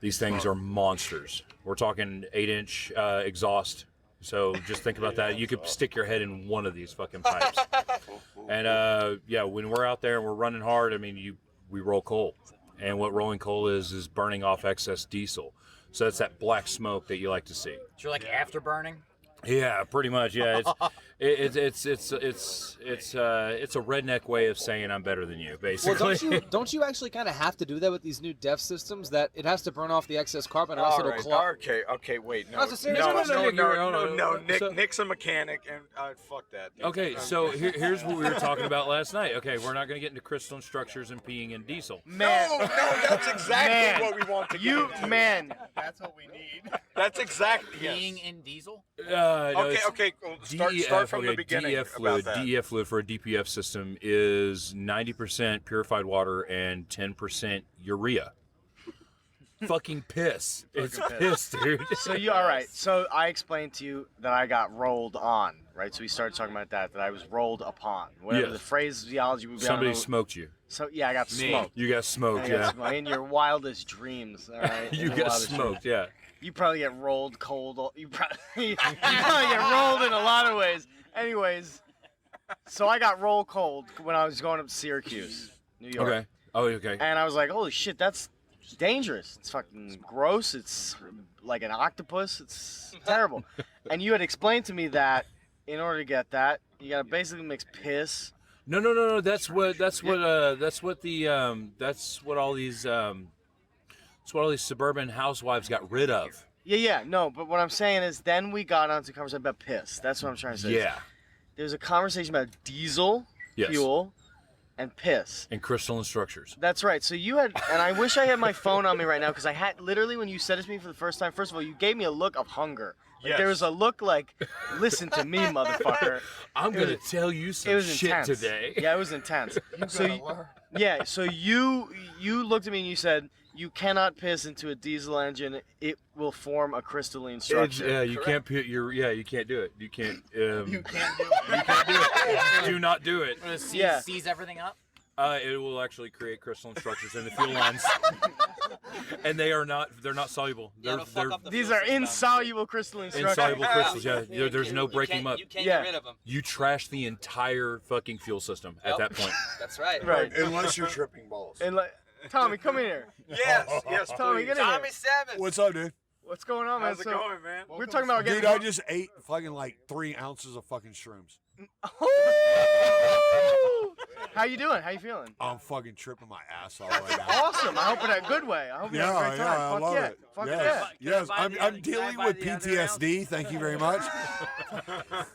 These things are monsters. We're talking 8-inch exhaust. So just think about that. You could stick your head in one of these fucking pipes. And yeah, when we're out there and we're running hard, I mean, we roll coal. And what rolling coal is burning off excess diesel. So that's that black smoke that you like to see. So you're like afterburning? Yeah, pretty much. Yeah, it's a redneck way of saying I'm better than you, basically. Well, don't you actually kind of have to do that with these new DEF systems? That it has to burn off the excess carbon, or else it'll clog. Okay, wait, no, That's a serious No, Nick's a mechanic, and fuck that. Okay, so here's what we were talking about last night. Okay, we're not going to get into crystalline structures and peeing in diesel. No, that's exactly what we want to You get into. man. That's what we need. That's exactly Being in diesel? No, okay. Well, start from the beginning DEF about fluid. that. DEF fluid for a DPF system is 90% purified water and 10% urea. Fucking piss. It's piss, dude. So you all right? So I explained to you that I got rolled on, right? So we started talking about that I was rolled upon. Whatever Yes. the phraseology would be. Somebody smoked you. So yeah, I got smoked. You got smoked, I got yeah. smoked. In your wildest dreams, all right? You In your got wildest smoked, dreams. yeah. You probably get rolled cold. You probably get rolled in a lot of ways. Anyways, so I got rolled cold when I was going up to Syracuse, New York. Okay. Oh, okay. And I was like, holy shit, that's dangerous. It's fucking gross. It's like an octopus. It's terrible. And you had explained to me that in order to get that, you gotta basically mix piss. No. That's what all these suburban housewives got rid of. Yeah, no, but what I'm saying is then we got onto a conversation about piss. That's what I'm trying to say. Yeah. There's a conversation about diesel Yes. fuel and piss. And crystalline structures. That's right. So you had, and I wish I had my phone on me right now because I had literally when you said it to me for the first time. First of all, you gave me a look of hunger. Like, there was a look like, listen to me, motherfucker. I'm gonna tell you some shit intense. today. Yeah, it was intense. So you looked at me and you said, you cannot piss into a diesel engine. It will form a crystalline structure. Yeah, you can't. You can't do it. You can't. You can't do it. You can't do it. Do not do it. Seize everything up. It will actually create crystalline structures in the fuel lines, and they're not soluble. These are insoluble crystalline structures. Insoluble crystals. Yeah, there's no breaking them up. You can't get rid of them. You trash the entire fucking fuel system at that point. That's right. Right. Unless you're tripping balls. And Tommy, come in here. Yes, Tommy, get in here. Tommy7. What's up, dude? What's going on, man? How's it going, man? We're talking about getting. Dude, I just ate fucking like 3 ounces of fucking shrooms. How you doing? How you feeling? I'm fucking tripping my ass off right now. Awesome. I hope in a good way. I hope you have a great time. I Fuck love yeah. it. Fuck yes, yeah. yes. I'm dealing with PTSD. Thank you very much.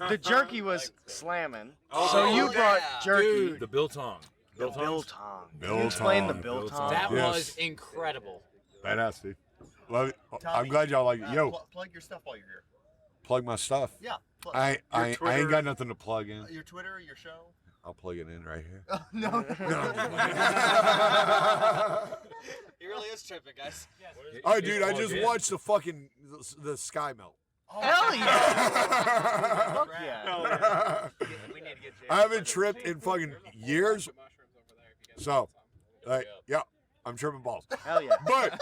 The jerky was slamming. So you brought jerky. Dude, the biltong. The biltong. Biltong. You explain the biltong. That Yes. was incredible. Badass, dude. Love it. I'm glad y'all like it. Yo, Plug your stuff while you're here. plug my stuff. Yeah. I ain't got nothing to plug in. Your Twitter, your show. I'll plug it in right here. No. He really is tripping, guys. All right, dude. I just watched the fucking the sky melt. Hell yeah! Fuck yeah. I haven't tripped in fucking years. So, yeah, I'm tripping balls. Hell yeah. But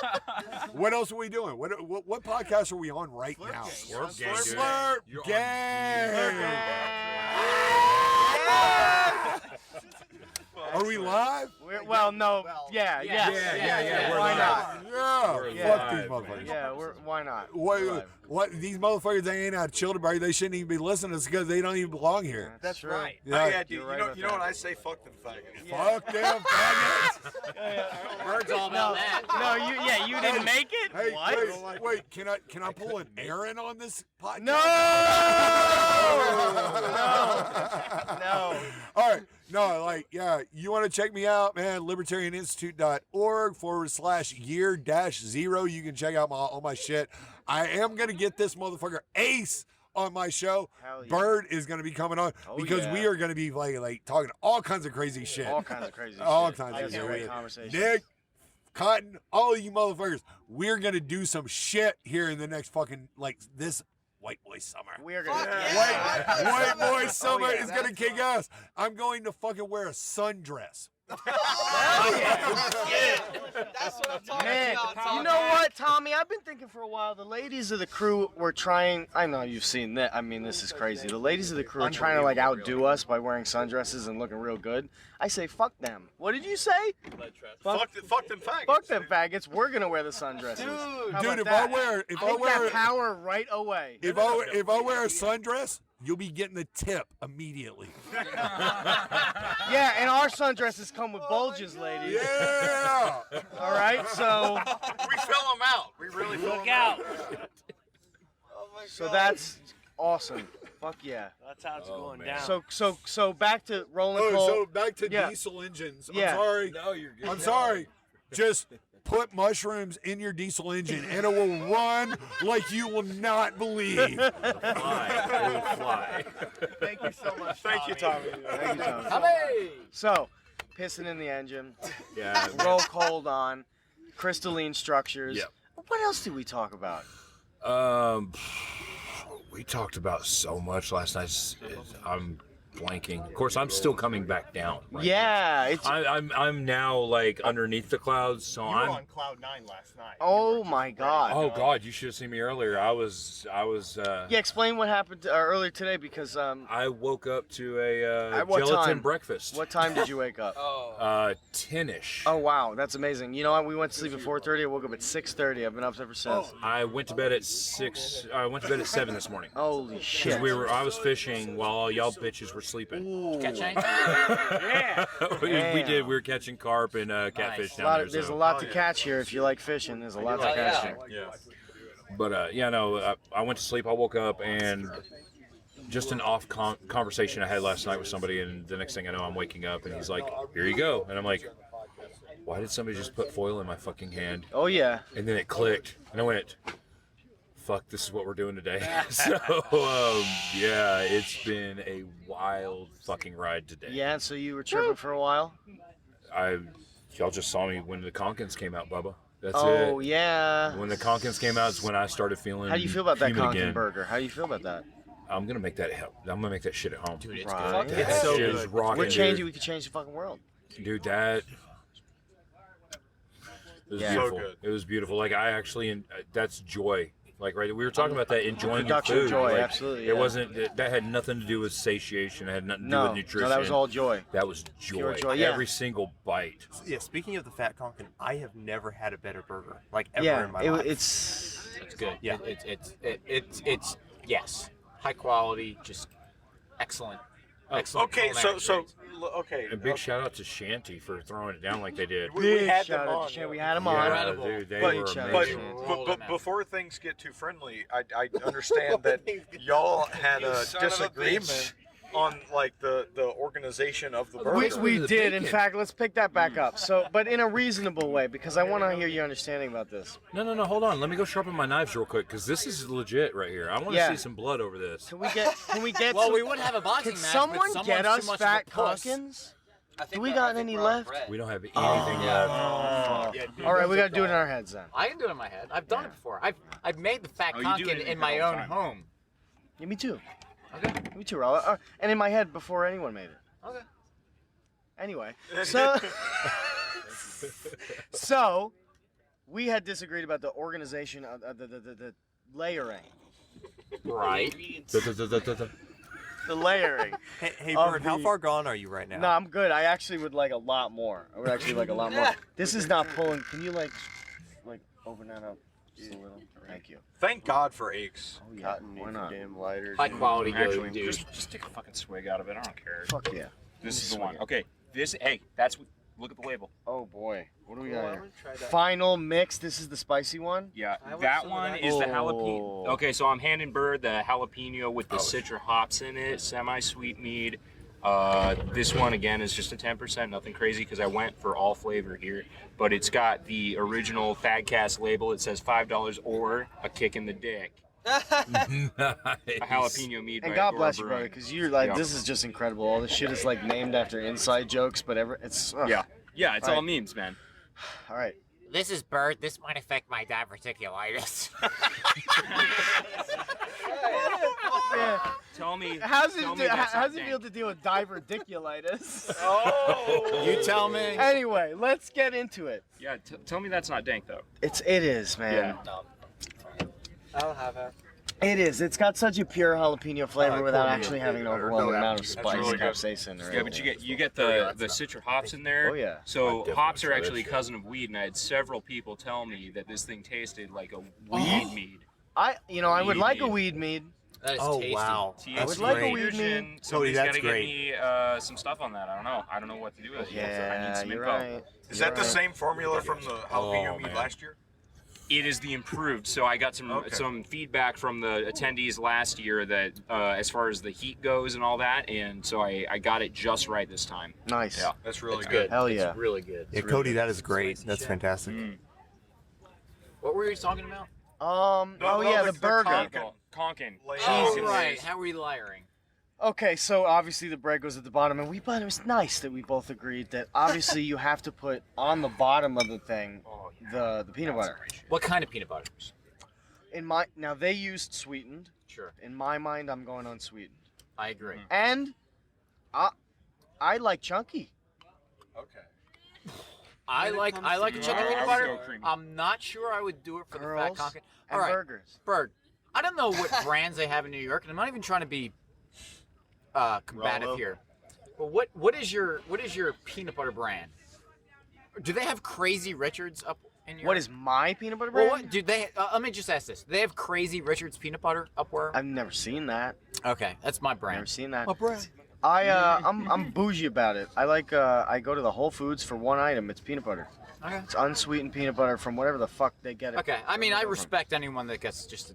what else are we doing? What podcast are we on right now? Slurp Gang. Slurp You're Gang. Are we live? Well, no. Yeah. Why not? Yeah. Fuck these motherfuckers. Yeah, why not? What? These motherfuckers, they ain't out of Chillderburg. They shouldn't even be listening to us because they don't even belong here. That's right. Yeah, dude. You know what I say? Fuck them faggots. Fuck them faggots. Bird's all about that. No, you didn't make it? Hey, What? wait, can I pull an Aaron on this podcast? No! All right. No, you want to check me out, man, libertarianinstitute.org/year-0. You can check out all my shit. I am going to get this motherfucker Ace on my show. Hell yeah. Bird is going to be coming on because we are going to be like talking all kinds of crazy shit. All kinds of crazy shit. Nick, Cotton, all of you motherfuckers, we're going to do some shit here in the next fucking, this White Boy Summer. We are gonna White Boy Summer is going to kick ass. I'm going to fucking wear a sundress. That's what I'm talking Man, about, Tommy. you know what, Tommy? I've been thinking for a while. The ladies of the crew were trying. I know you've seen that. I mean, this is crazy. The ladies of the crew are trying to outdo us by wearing sundresses and looking real good. I say, fuck them. What did you say? Fuck them faggots. Fuck them faggots. We're gonna wear the sundresses. Dude, if I wear that power right away. If I wear a sundress, you'll be getting the tip immediately. Yeah, and our sundresses come with bulges, ladies. Yeah. All right, so we fill them out. We really fill them out. So that's awesome. Fuck yeah. That's how it's going down. So back to rolling coal. So back to diesel engines. I'm sorry. No, you're good. I'm sorry. Just put mushrooms in your diesel engine and it will run like you will not believe. It will fly. Thank you so much. Thank you, Tommy. Thank you, Tommy. So, pissing in the engine. Yeah. Roll cold on. Crystalline structures. Yep. What else did we talk about? We talked about so much last night. I'm blanking. Of course, I'm still coming back down. Yeah, I'm now underneath the clouds, so You I'm were on cloud 9 last night. Oh my God. Oh God, you should have seen me earlier. I was. Yeah, explain what happened earlier today because I woke up to a At what gelatin time? breakfast. What time did you wake up? 10ish. Oh wow, that's amazing. You know what? We went to sleep at 4:30. I woke up at 6:30. I've been up ever since. I went to bed at 6. I went to bed at 7 this morning. Holy shit. I was fishing while all y'all bitches were sleeping. Ooh. Catch any? Yeah. we Damn. did. We were catching carp and catfish down there. There's so. a lot to catch here if you like fishing. There's a lot to catch here. Yeah. But I went to sleep. I woke up and just an off conversation I had last night with somebody, and the next thing I know, I'm waking up, and he's like, "Here you go," and I'm like, "Why did somebody just put foil in my fucking hand?" Oh yeah. And then it clicked, and I went, "Fuck, this is what we're doing today." So yeah, it's been a wild fucking ride today. Yeah, so you were tripping for a while? Y'all just saw me when the Konkins came out, Bubba. That's it. Oh yeah. When the Konkins came out is when I started feeling. How do you feel about that human Konkin again. burger? How do you feel about that? I'm gonna make that. I'm gonna make that shit at home. Dude, it's Right. good. That It's so shit good. is rocking, We're changing. dude. We could change the fucking world. Dude, that. It was Yeah. So beautiful. good. It was beautiful. Like I actually, that's joy. Like we were talking about that, enjoying your Production food. joy, Like, absolutely, It yeah. wasn't. That had nothing to do with satiation. It had nothing to do No, with nutrition. no, that was all joy. That was joy. Pure joy, yeah. Every single bite. Yeah, speaking of the Fat Konkin, I have never had a better burger, like ever Yeah, in my life. it's good. Yeah. It's yes, high quality, just excellent. Excellent. Okay, culinary traits. okay. A big shout out to Shanty for throwing it down like they did. We had shout them out on. to Shanty. We had them on. Yeah, dude, they were amazing. But before things get too friendly, I understand that y'all had a disagreement on like the organization of the burger. We did. In fact, let's pick that back up. So, but in a reasonable way, because I want to hear your understanding about this. No, hold on. Let me go sharpen my knives real quick, because this is legit right here. I want to Yeah. see some blood over this. Can we get? Well, some, we would have a boxing Can match, someone but someone's get too us much Fat of a puss. Konkins? Do we got any left? We don't have anything Oh. left. All right, we got to do it in our heads then. I can do it in my head. I've done it before. I've made the Fat Oh, you do it Konkin in in my your own time. home. Yeah, me too. Okay. Me too, Raul. And in my head before anyone made it. Okay. Anyway, so so we had disagreed about the organization of the layering. Right. The layering. Hey of Bird, how the- far gone are you right now? No, I'm good. I actually would like a lot more. I would actually like a lot more. This is not pulling. Can you like open that up just a little? Thank you. Thank God for aches. Oh, yeah. Why not? Damn lighters. High quality good, Actually, dude. just take a fucking swig out of it. I don't care. Fuck yeah. This is the one. Okay, that's. Look at the label. Oh boy, what do we Oh, I got here? wanna try that. Final mix. This is the spicy one. Yeah, that one is the jalapeno. Okay, so I'm handing Bird the jalapeno with the citra hops in it, semi-sweet mead. This one again is just a 10%, nothing crazy because I went for all flavor here. But it's got the original Fadcast label. It says $5 or a kick in the dick. Nice. A jalapeno mead. And by God Agora bless you, brother, Brewing. because you're like, Yeah. this is just incredible. All this shit is like named after inside jokes, but it's ugh. Yeah, it's All all right. memes, man. All right. This is Bird. This might affect my diverticulitis. Yeah. Tell me. How's it tell me that's not feel to deal with diverticulitis? Oh. You tell me. Anyway, let's get into it. Yeah, tell me that's not dank though. It is, man. I'll have it. It is. It's got such a pure jalapeno flavor without cool. actually having an overwhelming amount of That's spice, really good. capsaicin, or Yeah, but you get the citra hops in there. Oh, yeah. So hops are actually a cousin of weed, and I had several people tell me that this thing tasted like a weed mead. I would Weed like a mead. weed mead. That is Oh, tasty. wow. I would like a weed Fusion. mead. Somebody's that's got to get great. me some stuff on that. I don't know what to do with it yet, so I need Yeah, some you're info. right. Is that the same formula from the jalapeno meat last year? It is the improved. So I got some feedback from the attendees last year that as far as the heat goes and all that, and so I got it just right this time. Nice. Yeah, that's really It's good. Hell yeah. It's really good. Yeah, Cody, that is great. That's fantastic. What were you talking about? The burger. Konkin. Oh, right. How are we layering? Okay, so obviously the bread goes at the bottom, and but it was nice that we both agreed that obviously you have to put on the bottom of the thing the peanut butter. What kind of peanut butter? Now they used sweetened. Sure. In my mind, I'm going unsweetened. I agree. And I like chunky. Okay. I like a chunky peanut butter. I'm not sure I would do it for Girls the Fat Konkin. and All right, burgers. Bird. I don't know what brands they have in New York, and I'm not even trying to be combative Rollo. here. But what is your peanut butter brand? Do they have Crazy Richards up in your? What is my peanut butter Well, brand? what do they? Let me just ask this: do they have Crazy Richards peanut butter up where? I've never seen that. Okay, that's my brand. Never seen that. My brand. I'm bougie about it. I like I go to the Whole Foods for one item. It's peanut butter. Okay. It's unsweetened peanut butter from whatever the fuck they get it. Okay, I mean I respect anyone that gets just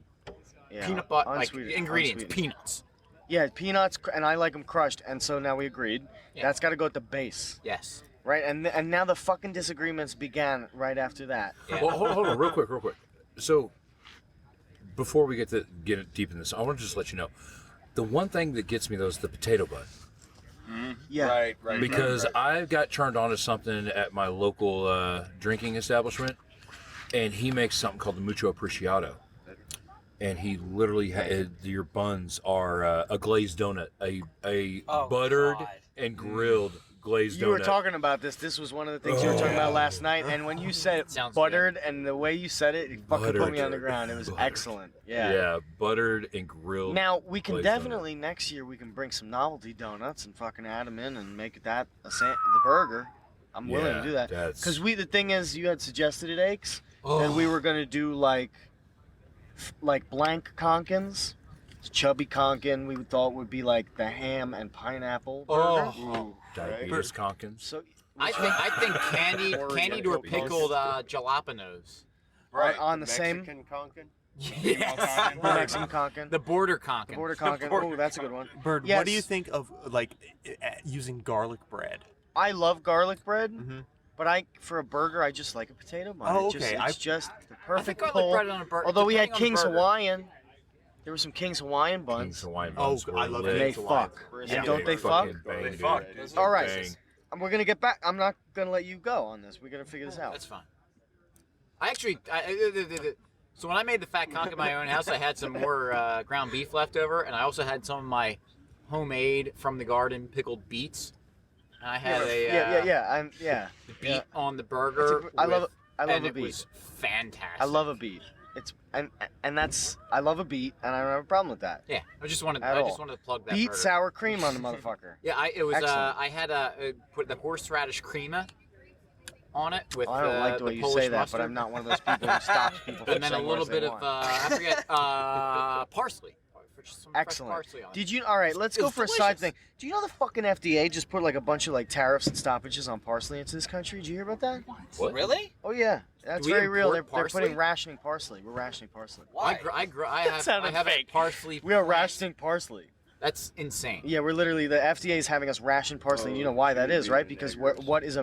Yeah, peanut butter like unsweetened, ingredients, unsweetened. peanuts. Yeah, peanuts, and I like them crushed, and so now we agreed. Yeah. That's got to go at the base. Yes. Right, and now the fucking disagreements began right after that. Yeah. Well, hold on, real quick. So, before we get deep in this, I want to just let you know, the one thing that gets me though is the potato bun. Yeah. Right. Because I got turned on to something at my local drinking establishment, and he makes something called the Mucho Apreciado. And he literally your buns are a glazed donut, a buttered and grilled glazed donut. You were talking about this. This was one of the things you were talking about last night. And when you said it buttered and the way you said it, it fucking put me on the ground. It was excellent. Yeah. Yeah, buttered and grilled. Now, we can glazed definitely, next year, we can bring some novelty donuts and fucking add them in and make that the burger. I'm willing to do that. Because the thing is, you had suggested it, Aches, and we were going to do like blank Conkins. Chubby Conkin, we thought would be like the ham and pineapple burger. Diabetes Conkins. So I think candied or pickled jalapenos. Right on the same. Mexican Conkin. Yes. The Mexican Conkin. The border Conkin. The border Conkin. Oh, that's a good one. Bird, Yes. what do you think of using garlic bread? I love garlic bread, but for a burger, I just like a potato bun. Oh, It's okay. just the I perfect think garlic pull. bread on a burger. Although we had depending on the King's burger. Hawaiian. There were some King's Hawaiian buns. King's Hawaiian Oh, buns I love were And lit. they fuck. Yeah. And don't they fuck? They fuck. All right. Bang. And we're going to get back. I'm not going to let you go on this. We're going to figure this out. That's fine. I actually, so when I made the fat conch in my own house, I had some more ground beef left over, and I also had some of my homemade from the garden pickled beets. And I had Yeah. the beet on the burger. I love and a it beet. was fantastic. I love a beet. I love a beet, and I don't have a problem with that. Yeah, I just wanted At all. to plug that. Beet burger. sour cream on the motherfucker. Yeah, it was. Excellent. I had put the horseradish crema on it with I don't like the way you Polish say that, mustard. but I'm not one of those people who stops people from And then a saying little words they bit of want. I forget parsley. Some fresh Excellent. parsley on it. Did you? All right, let's go It's for a side delicious. thing. Do you know the fucking FDA just put like a bunch of like tariffs and stoppages on parsley into this country? Did you hear about that? What? Really? Oh yeah, that's we very real. They're import parsley? putting rationing parsley. We're rationing parsley. I have a parsley. We are plant. rationing parsley. That's insane. Yeah, we're literally the FDA is having us ration parsley. And you know why that is, right? Because what is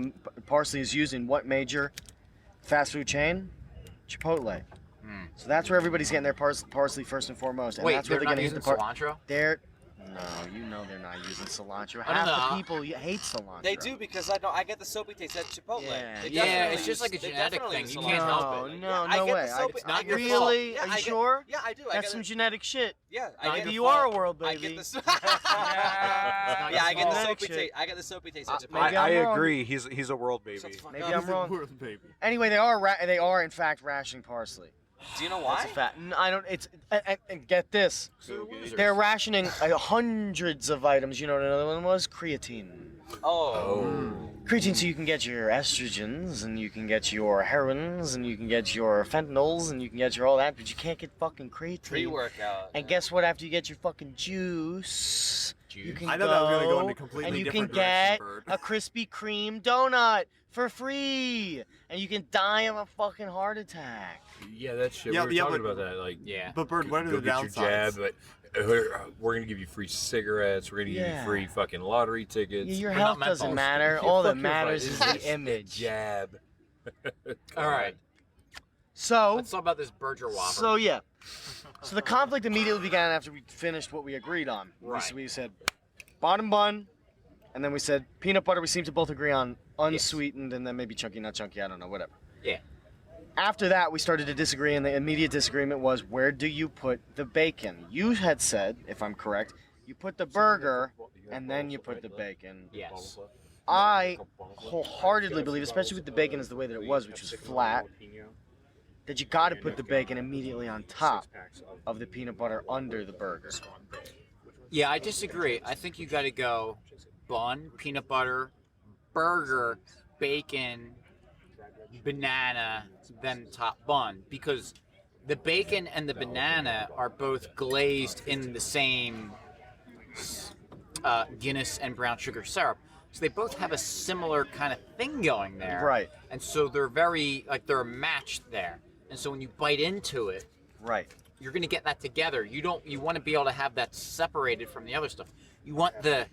parsley is used in what major fast food chain? Chipotle. So that's where everybody's getting their parsley first and foremost, and Wait, that's where they're they're not getting using the cilantro? No, you know they're not using cilantro. I don't Half the know. people hate cilantro. They do because I get the soapy taste at Chipotle. They Yeah, definitely it's just like a they genetic definitely thing. use You cilantro. can't help it. No, Yeah, no I get way. the soapy, It's not your Really? Yeah, Are you I get- sure? Yeah, I do. I That's get some it. genetic shit. Yeah, Maybe you are a world I baby. get the yeah, I get the Genetic soapy shit. taste. I get the soapy taste at Chipotle. Maybe I I'm wrong. agree. He's a world baby. Maybe I'm wrong. Anyway, they are in fact rationing parsley. Do you know That's why? a fact. I don't. It's and get this. They're rationing hundreds of items. You know what another one was? Creatine. Creatine, so you can get your estrogens, and you can get your heroines, and you can get your fentanyls, and you can get your all that, but you can't get fucking creatine. Pre-workout. And guess what? After you get your fucking juice, you can I thought that was gonna go in a go completely and you different can get direction, Bird. a Krispy Kreme donut for free, and you can die of a fucking heart attack. Yeah, that shit. Yeah, we were yeah, talking but- about that. Like, But Bird, what are go the get your jab, downsides? but we're gonna give you free cigarettes. We're gonna give Yeah. you free fucking lottery tickets. Yeah, your But health not doesn't menthols. matter. Yeah, All fuck that your matters fight. is the image. Jab. All right. So Let's talk about this Burger Whopper. So yeah. So the conflict immediately began after we finished what we agreed on. Right. We said bottom bun, and then we said peanut butter. We seemed to both agree on unsweetened, and then maybe chunky, not chunky. I don't know, whatever. Yeah. After that, we started to disagree, and the immediate disagreement was where do you put the bacon? You had said, if I'm correct, you put the burger and then you put the bacon. Yes. I wholeheartedly believe, especially with the bacon as the way that it was, which was flat, that you got to put the bacon immediately on top of the peanut butter under the burger. Yeah, I disagree. I think you got to go bun, peanut butter, burger, bacon, banana, then top bun, because the bacon and the banana are both glazed in the same Guinness and brown sugar syrup. So they both have a similar kind of thing going there. Right. And so they're very, they're matched there. And so when you bite into it, right, you're going to get that together. You want to be able to have that separated from the other stuff. You want the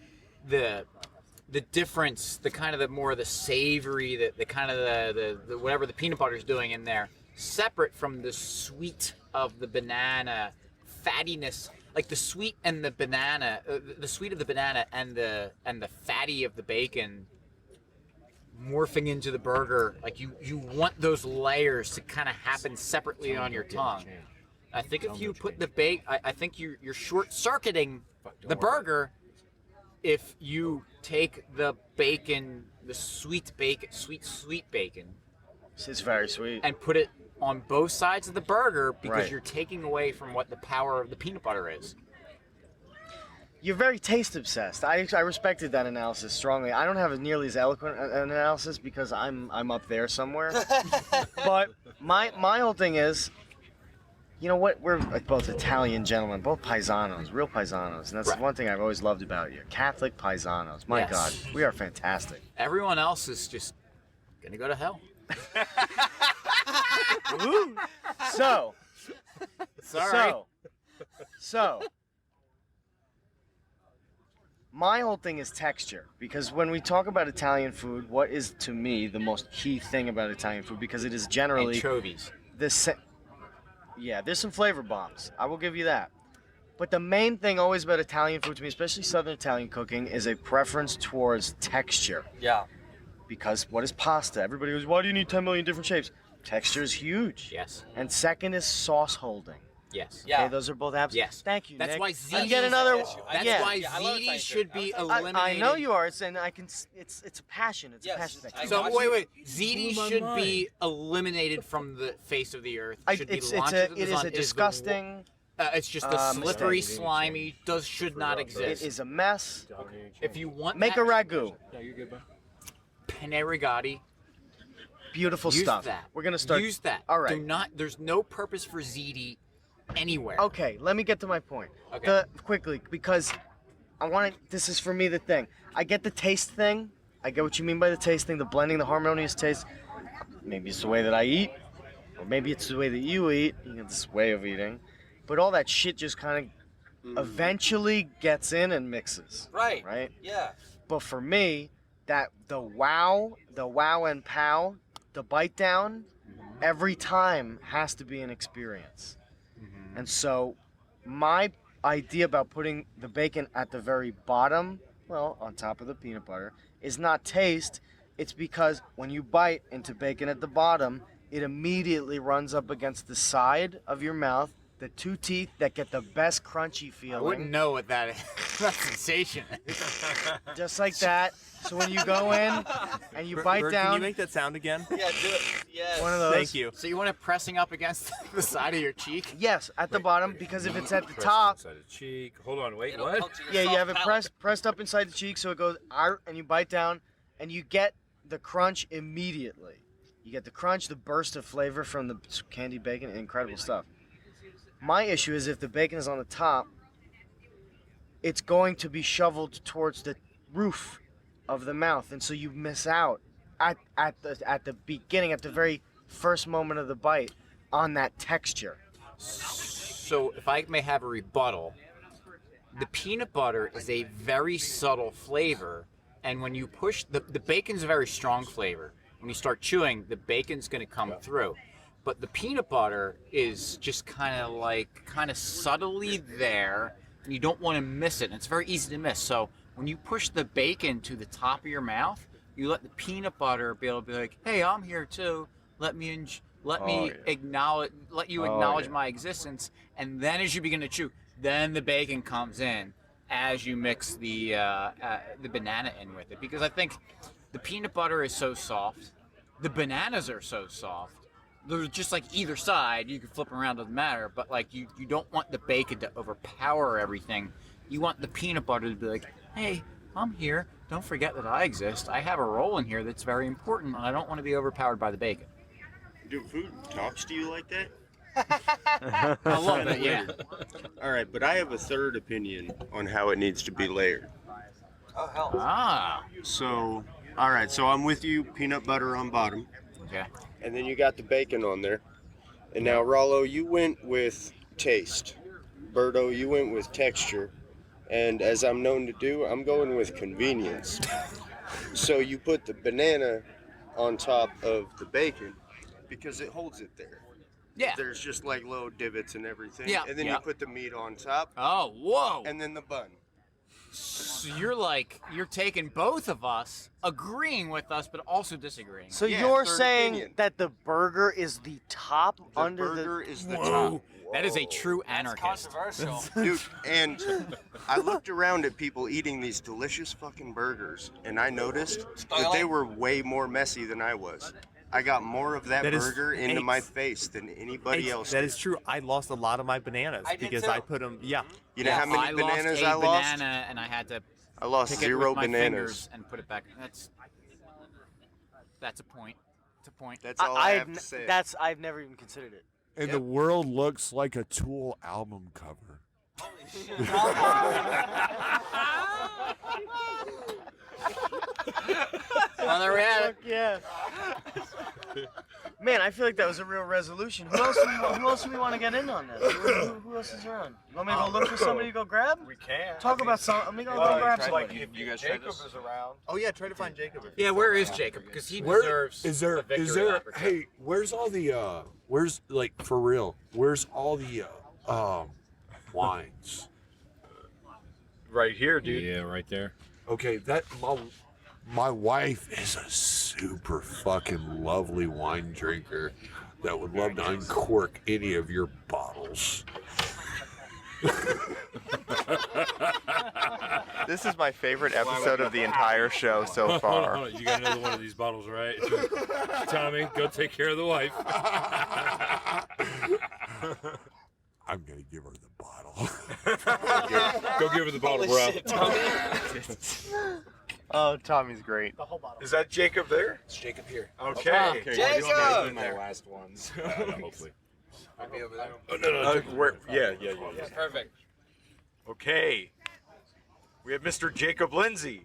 difference, the kind of the more the savory, the kind of the whatever the peanut butter is doing in there, separate from the sweet of the banana, fattiness, like the sweet and the banana, the sweet of the banana and the fatty of the bacon morphing into the burger. Like you want those layers to kind of happen separately on your tongue. I think if you put the I think you're short-circuiting the burger if you take the bacon, the sweet bacon, sweet bacon. It's very sweet. And put it on both sides of the burger because Right. you're taking away from what the power of the peanut butter is. You're very taste obsessed. I respected that analysis strongly. I don't have nearly as eloquent an analysis because I'm up there somewhere. But my whole thing is, you know what? We're like both Italian gentlemen, both paisanos, real paisanos, and that's Right. one thing I've always loved about you. Catholic paisanos. My Yes. God, we are fantastic. Everyone else is just gonna go to hell. Ooh. So, Sorry. So, my whole thing is texture, because when we talk about Italian food, what is to me the most key thing about Italian food, because it is generally Anchovies. Yeah, there's some flavor bombs. I will give you that. But the main thing always about Italian food to me, especially Southern Italian cooking, is a preference towards texture. Yeah. Because what is pasta? Everybody goes, why do you need 10 million different shapes? Texture is huge. Yes. And second is sauce holding. Yes. Okay, those are both absolutely. Yes. Thank you, That's Nick. why I ziti. get another. That's yeah. why ziti should be eliminated. I know you are. It's a passion. It's a passion thing. So wait. Ziti should be eliminated from the face of the earth. Should be launched into the it is sun. a disgusting. It's just a slippery, slimy. Should not exist. It is a mess. If you want, Make a ragu. Yeah, you're good, bud. Penne rigati. Beautiful Use stuff. That. We're gonna start. Use that. All right. Do not. There's no purpose for ziti anywhere. Okay, let me get to my point. Okay. Quickly, because I want to. This is for me the thing. I get the taste thing. I get what you mean by the taste thing, the blending, the harmonious taste. Maybe it's the way that I eat, or maybe it's the way that you eat. You get this way of eating, but all that shit just kind of eventually gets in and mixes. Right. Right. Yeah. But for me, that the wow and pow, the bite down, every time has to be an experience. And so my idea about putting the bacon at the very bottom, well, on top of the peanut butter, is not taste. It's because when you bite into bacon at the bottom, it immediately runs up against the side of your mouth, the two teeth that get the best crunchy feeling. I wouldn't know what that that sensation is. Just like that. So when you go in and you bite Bird, down. Can you make that sound again? Yeah, do it. Yes. One of those. Thank you. So you want it pressing up against the side of your cheek? Yes, at the bottom, because if it's at the Press top, inside the cheek. Hold on, wait, what? yeah, you have it pressed up inside the cheek, so it goes out, and you bite down, and you get the crunch immediately. You get the crunch, the burst of flavor from the candied bacon, incredible stuff. My issue is if the bacon is on the top, it's going to be shoveled towards the roof of the mouth, and so you miss out at the beginning, at the very first moment of the bite, on that texture. So if I may have a rebuttal, the peanut butter is a very subtle flavor, and when you push, the bacon's a very strong flavor. When you start chewing, the bacon's going to come through. But the peanut butter is just kind of subtly there, and you don't want to miss it. And it's very easy to miss. So when you push the bacon to the top of your mouth, you let the peanut butter be able to be like, "Hey, I'm here too. Let me acknowledge my existence." And then as you begin to chew, then the bacon comes in as you mix the banana in with it. Because I think the peanut butter is so soft, the bananas are so soft. They're just like either side. You can flip around, doesn't matter. But like you don't want the bacon to overpower everything. You want the peanut butter to be like, "Hey, I'm here. Don't forget that I exist. I have a role in here that's very important, and I don't want to be overpowered by the bacon." Do food talks to you like that? A little bit, yeah. All right, but I have a third opinion on how it needs to be layered. Oh, hell. Ah. So, all right, so I'm with you, peanut butter on bottom. Okay. And then you got the bacon on there. And now, Rollo, you went with taste. Berto, you went with texture. And as I'm known to do, I'm going with convenience. So you put the banana on top of the bacon because it holds it there. Yeah. There's just like little divots and everything. Yeah. And then Yeah. you put the meat on top. Oh, whoa. And then the bun. So you're taking both of us, agreeing with us, but also disagreeing. So you're saying that the burger is the top under the... burger is the Whoa. top. That is a true anarchist. Controversial. Dude, and I looked around at people eating these delicious fucking burgers, and I noticed that they were way more messy than I was. I got more of that burger into my face than anybody else That did. is true. I lost a lot of my bananas because I put them. Yeah. You know how many bananas I lost? Banana, and I had to. I lost pick 0 it with my bananas. fingers and put it back. That's a point. It's a point. That's all I have to say. I've never even considered it. And the world looks like a Tool album cover. Well, there we have it. Yeah. Man, I feel like that was a real resolution. Who else do we want to get in on this? Who else is around? You want me to go look for somebody to go grab? We can. Talk about some. Let me go grab somebody. You guys Jacob is around. Oh yeah, try to find Jacob. Yeah, where is Jacob? Because he deserves Is there? a victory Is there? lap or two. Hey, where's all the? Where's like for real? Where's all the wines? Right here, dude. Yeah, right there. Okay, that my wife is a super fucking lovely wine drinker that would love to uncork any of your bottles. This is my favorite episode of the entire show so Hold far. on. You got another one of these bottles, right? Tommy, go take care of the wife. I'm gonna give her the bottle. Go give her the bottle, bro. Oh, Tommy's great. Is that Jacob there? It's Jacob here. Okay. Jacob! My last ones. Hopefully. I'll be over there. Oh, no. Yeah. Perfect. Okay. We have Mr. Jacob Lindsay,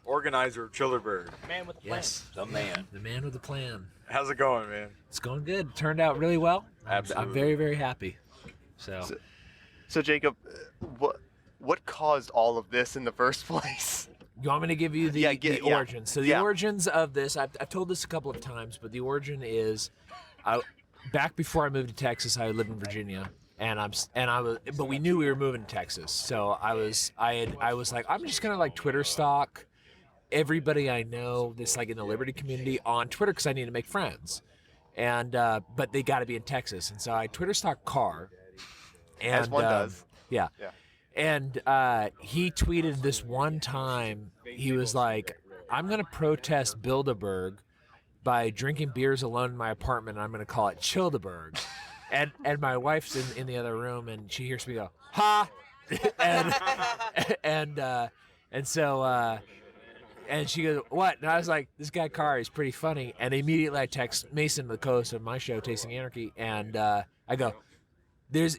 organizer of Chillderburg. Man with the plan. Yes, the man with the plan. How's it going, man? It's going good. Turned out really well. Absolutely. I'm very, very happy. So Jacob, what caused all of this in the first place? You want me to give you the origin? So the origins of this, I've told this a couple of times, but the origin is, back before I moved to Texas, I lived in Virginia, but we knew we were moving to Texas. So I was like, I'm just gonna like Twitter stalk everybody I know that's like in the Liberty community on Twitter because I need to make friends, and but they got to be in Texas, and so I Twitter stalked Carr, and As one does. Yeah. And he tweeted this one time, he was like, I'm going to protest Bilderberg by drinking beers alone in my apartment, and I'm going to call it Chillderburg. and my wife's in the other room, and she hears me go, ha! and she goes, what? And I was like, this guy Carr is pretty funny. And immediately I text Mason, the co-host of my show, Tasting Anarchy, and I go,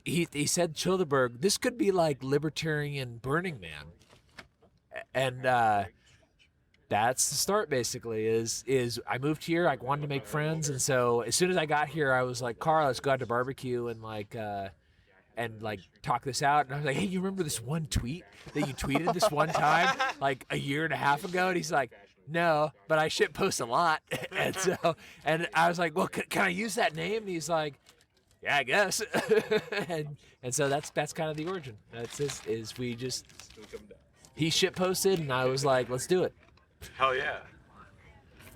he said Chillderburg, this could be like libertarian Burning Man. And that's the start basically is I moved here, I wanted to make friends, and so as soon as I got here I was like, Carl, let's go out to barbecue and talk this out. And I was like, hey, you remember this one tweet that you tweeted this one time like a year and a half ago? And he's like, no, but I shit post a lot. and I was like, well, can I use that name? And he's like, yeah, I guess. and so that's kind of the origin. He shit posted and I was like, let's do it. Hell yeah.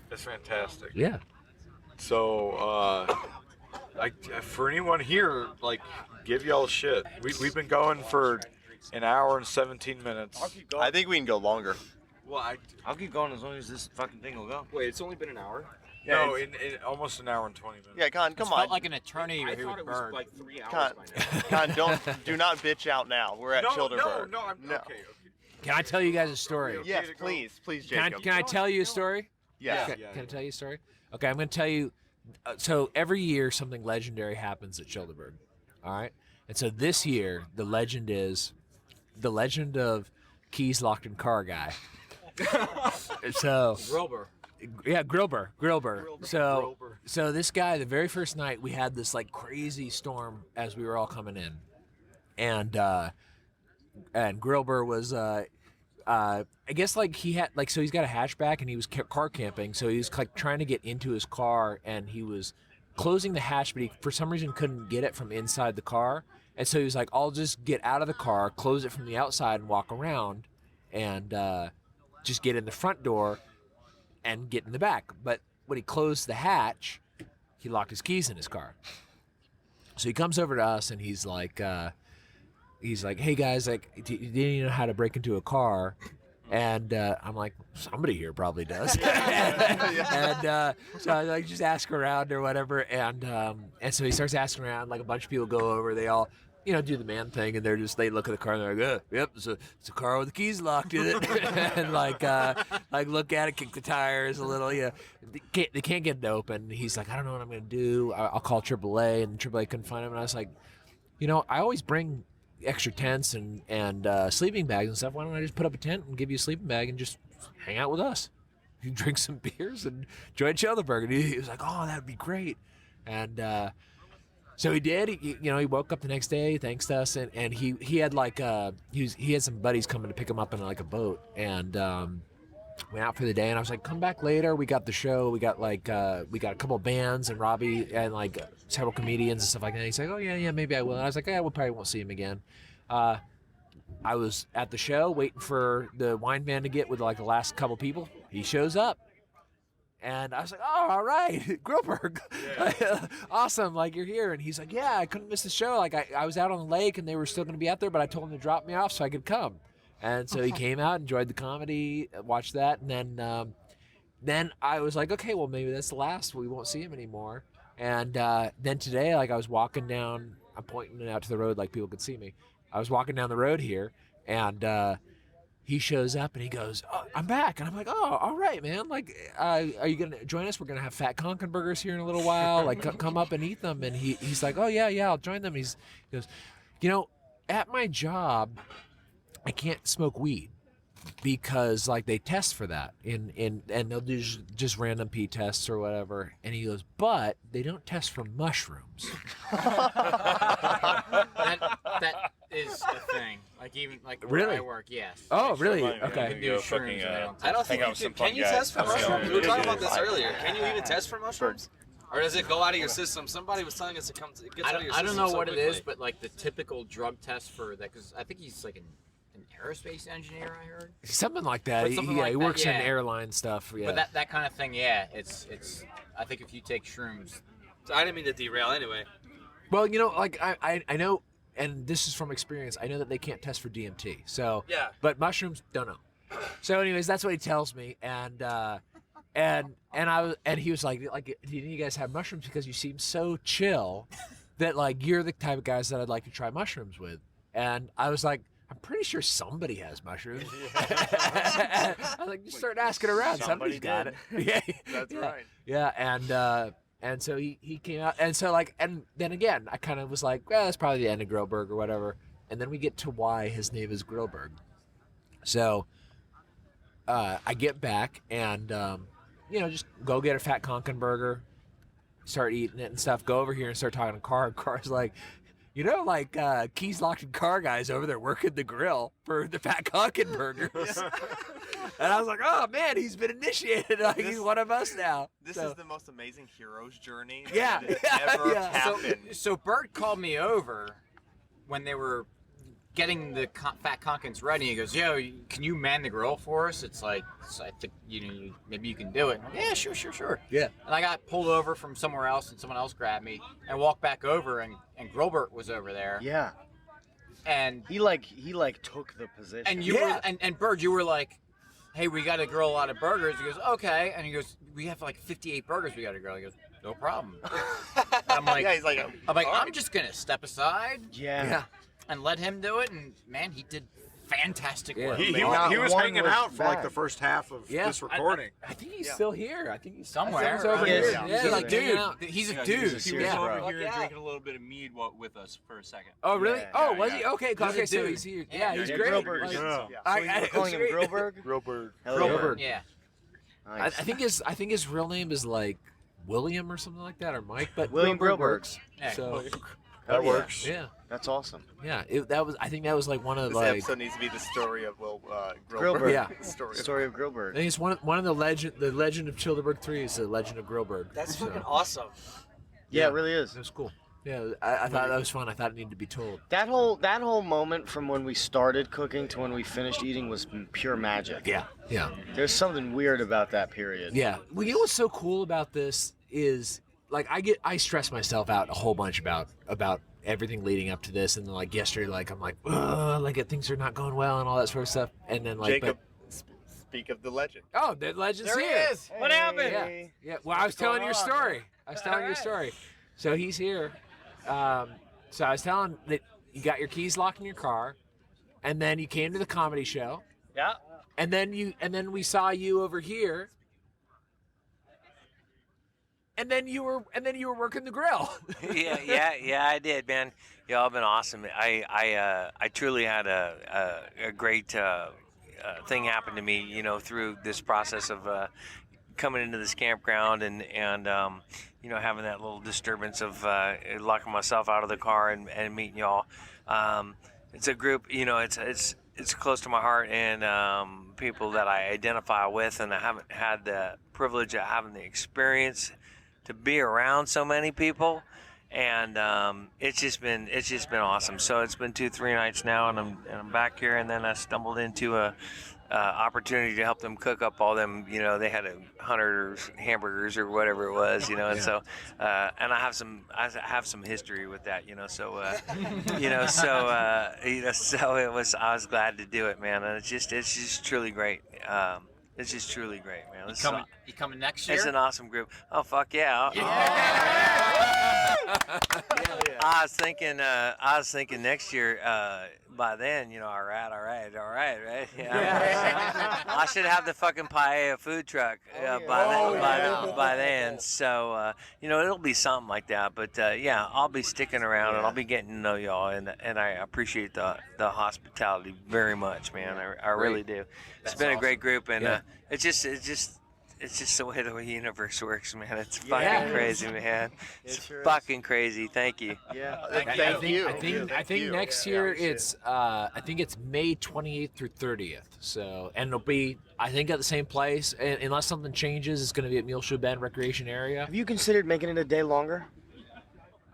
That's fantastic. Yeah. So, for anyone here, like, give y'all shit. We've been going for an hour and 17 minutes. I think we can go longer. Well, I'll keep going as long as this fucking thing will go. Wait, it's only been an hour? Yeah, no, in almost an hour and 20 minutes. Yeah, Con, come It on. felt like an eternity I here thought with it was Bird. like 3 hours Con, by now. do not bitch out now. We're at Chillderburg. Okay. Can I tell you guys a story? Yes, please, Jacob. Can I tell you a story? Yeah. Can I tell you a story? Okay, I'm going to tell you. So every year something legendary happens at Chillderburg. All right, and so this year the legend of keys locked in car guy. So Wilbur. Yeah, Grillburg. So this guy, the very first night, we had this like crazy storm as we were all coming in, and Grillburg was I guess like he had like, so he's got a hatchback and he was car camping, so he was like trying to get into his car and he was closing the hatch, but he for some reason couldn't get it from inside the car, and so he was like, I'll just get out of the car, close it from the outside, and walk around, and just get in the front door and get in the back. But when he closed the hatch, he locked his keys in his car. So he comes over to us and he's like, hey guys, like, do you know how to break into a car? And I'm like, somebody here probably does. And so I like just ask around or whatever. And so he starts asking around, like a bunch of people go over, they all, do the man thing, and they look at the car and they're like, yep, it's a car with the keys locked in it. And like look at it, kick the tires a little, they can't get it open. He's like, I don't know what I'm gonna do. I'll call AAA, and AAA couldn't find him. And I was like, I always bring extra tents and sleeping bags and stuff. Why don't I just put up a tent and give you a sleeping bag and just hang out with us? You drink some beers and join Chillderburg. And he was like, oh, that'd be great. And so he did. He woke up the next day, thanks to us, and he had like he had some buddies coming to pick him up in like a boat, and went out for the day. And I was like, come back later. We got the show. We got a couple of bands and Robbie and like several comedians and stuff like that. And he's like, oh yeah, maybe I will. And I was like, yeah, we probably won't see him again. I was at the show waiting for the wine man to get with like the last couple people. He shows up. And I was like, oh, all right, Grillburg. Yeah. Awesome, like you're here. And he's like, yeah, I couldn't miss the show. Like I was out on the lake and they were still going to be out there, but I told them to drop me off so I could come. And so he came out, enjoyed the comedy, watched that. And then I was like, okay, well, maybe that's the last. We won't see him anymore. And then today, like I was walking down, I'm pointing out to the road like people could see me. I was walking down the road here, and he shows up and he goes, oh, I'm back. And I'm like, oh, all right, man. Like, are you going to join us? We're going to have fat Conkin burgers here in a little while. Like, come up and eat them. And he's like, oh, yeah, I'll join them. He goes, at my job, I can't smoke weed because, like, they test for that. And they'll do just random pee tests or whatever. And he goes, but they don't test for mushrooms. That is a thing. Like, even like really? Where I work, yes. Oh, really? Okay. You I don't think you can you test for mushrooms? We were talking about this earlier. Can you even test for mushrooms? Or does it go out of your system? Somebody was telling us it gets out of your system. I don't know what it is, but like the typical drug test for that, because I think he's like an aerospace engineer, I heard. Something like that. He works in airline stuff. Yeah. But that kind of thing, yeah. It's. I think if you take shrooms. So I didn't mean to derail anyway. Well, like I know, and this is from experience. I know that they can't test for DMT. So yeah. But mushrooms, don't know. So, anyways, that's what he tells me, and he was like, do you guys have mushrooms because you seem so chill that like you're the type of guys that I'd like to try mushrooms with. And I was like, I'm pretty sure somebody has mushrooms. I was like, just start asking around. Somebody's got it. Yeah, That's right. Yeah, and so he came out, and so like, and then again, I kind of was like, well, that's probably the end of Grillburg or whatever. And then we get to why his name is Grillburg. So I get back and just go get a fat Conkin burger, start eating it and stuff. Go over here and start talking to Carr. Carr's like, keys locked in car guys over there working the grill for the fat Conkin burgers. And I was like, oh man, he's been initiated. Like he's one of us now. This is the most amazing hero's journey that has ever happened. So Bert called me over when they were getting the fat Conkins ready. He goes, yo, can you man the grill for us? It's like, I think maybe you can do it. Like, yeah, sure. Yeah. And I got pulled over from somewhere else, and someone else grabbed me and walked back over, and Grillbert was over there. Yeah. And he took the position. And you were and Bird, you were like, hey, we got to grill a lot of burgers. He goes, okay. And he goes, we have like 58 burgers we got to grill. He goes, no problem. I'm like, yeah, he's like, I'm just gonna step aside. Yeah. And let him do it, and man, he did fantastic work. He was hanging out for like the first half of this recording. I think he's still here. I think he's somewhere. He's over here. Yeah, he's like, dude, he's a dude. He was over here drinking a little bit of mead with us for a second. Oh, really? Was he? Okay, so he's here. Yeah, he's great. Grillburg. I calling him Grillburg? Grillburg. Grillburg. Yeah. Nice. I think his real name is like William or something like that, or Mike. But William Grillberg Grillberg. works. So That yeah. works. Yeah, that's awesome. Yeah, I think that was like one of This like. episode needs to be the story of Grillberg. Yeah, story of Grillberg. I think it's one of the legend of Chillderburg 3 is the Legend of Grillberg. That's fucking awesome. Yeah, it really is. It was cool. Yeah, I thought that was fun. I thought it needed to be told. That whole moment from when we started cooking to when we finished eating was pure magic. Yeah, yeah. There's something weird about that period. Yeah. Well, you know what's so cool about this is like I stress myself out a whole bunch about everything leading up to this, and then like yesterday, like I'm like, like things are not going well and all that sort of stuff, and then like Jacob, speak of the legend. Oh, the legend's There he here. is. What happened? Yeah. Well, I was telling your story. So he's here. So I was telling that you got your keys locked in your car, and then you came to the comedy show. Yeah. And then we saw you over here. And then you were working the grill. yeah, I did, man. Y'all been awesome. I truly had a great thing happen to me, you know, through this process of coming into this campground and you know, having that little disturbance of locking myself out of the car and meeting y'all. It's a group, you know, it's close to my heart, and people that I identify with, and I haven't had the privilege of having the experience to be around so many people, and it's just been awesome. So it's been 2-3 nights now, and I'm back here, and then I stumbled into a opportunity to help them cook up all them, you know, they had 100 hamburgers or whatever it was, you know, and so and I have some history with that, you know, so so it was, I was glad to do it, man, and it's just truly great. It's just truly great, man. You coming next year? It's an awesome group. Oh, fuck yeah. I was thinking next year, by then, you know, all right, right? Yeah. I should have the fucking paella food truck by then. So, you know, it'll be something like that. But, yeah, I'll be sticking around, and I'll be getting to know y'all, and I appreciate the hospitality very much, man. I really do. It's been a great group, and it's just the way the universe works, man. It's fucking crazy, man. It's fucking crazy. Thank you. Yeah. I think next year it's I think it's May 28th through 30th. So, and it'll be, I think, at the same place, and unless something changes, it's going to be at Muleshoe Bend Recreation Area. Have you considered making it a day longer?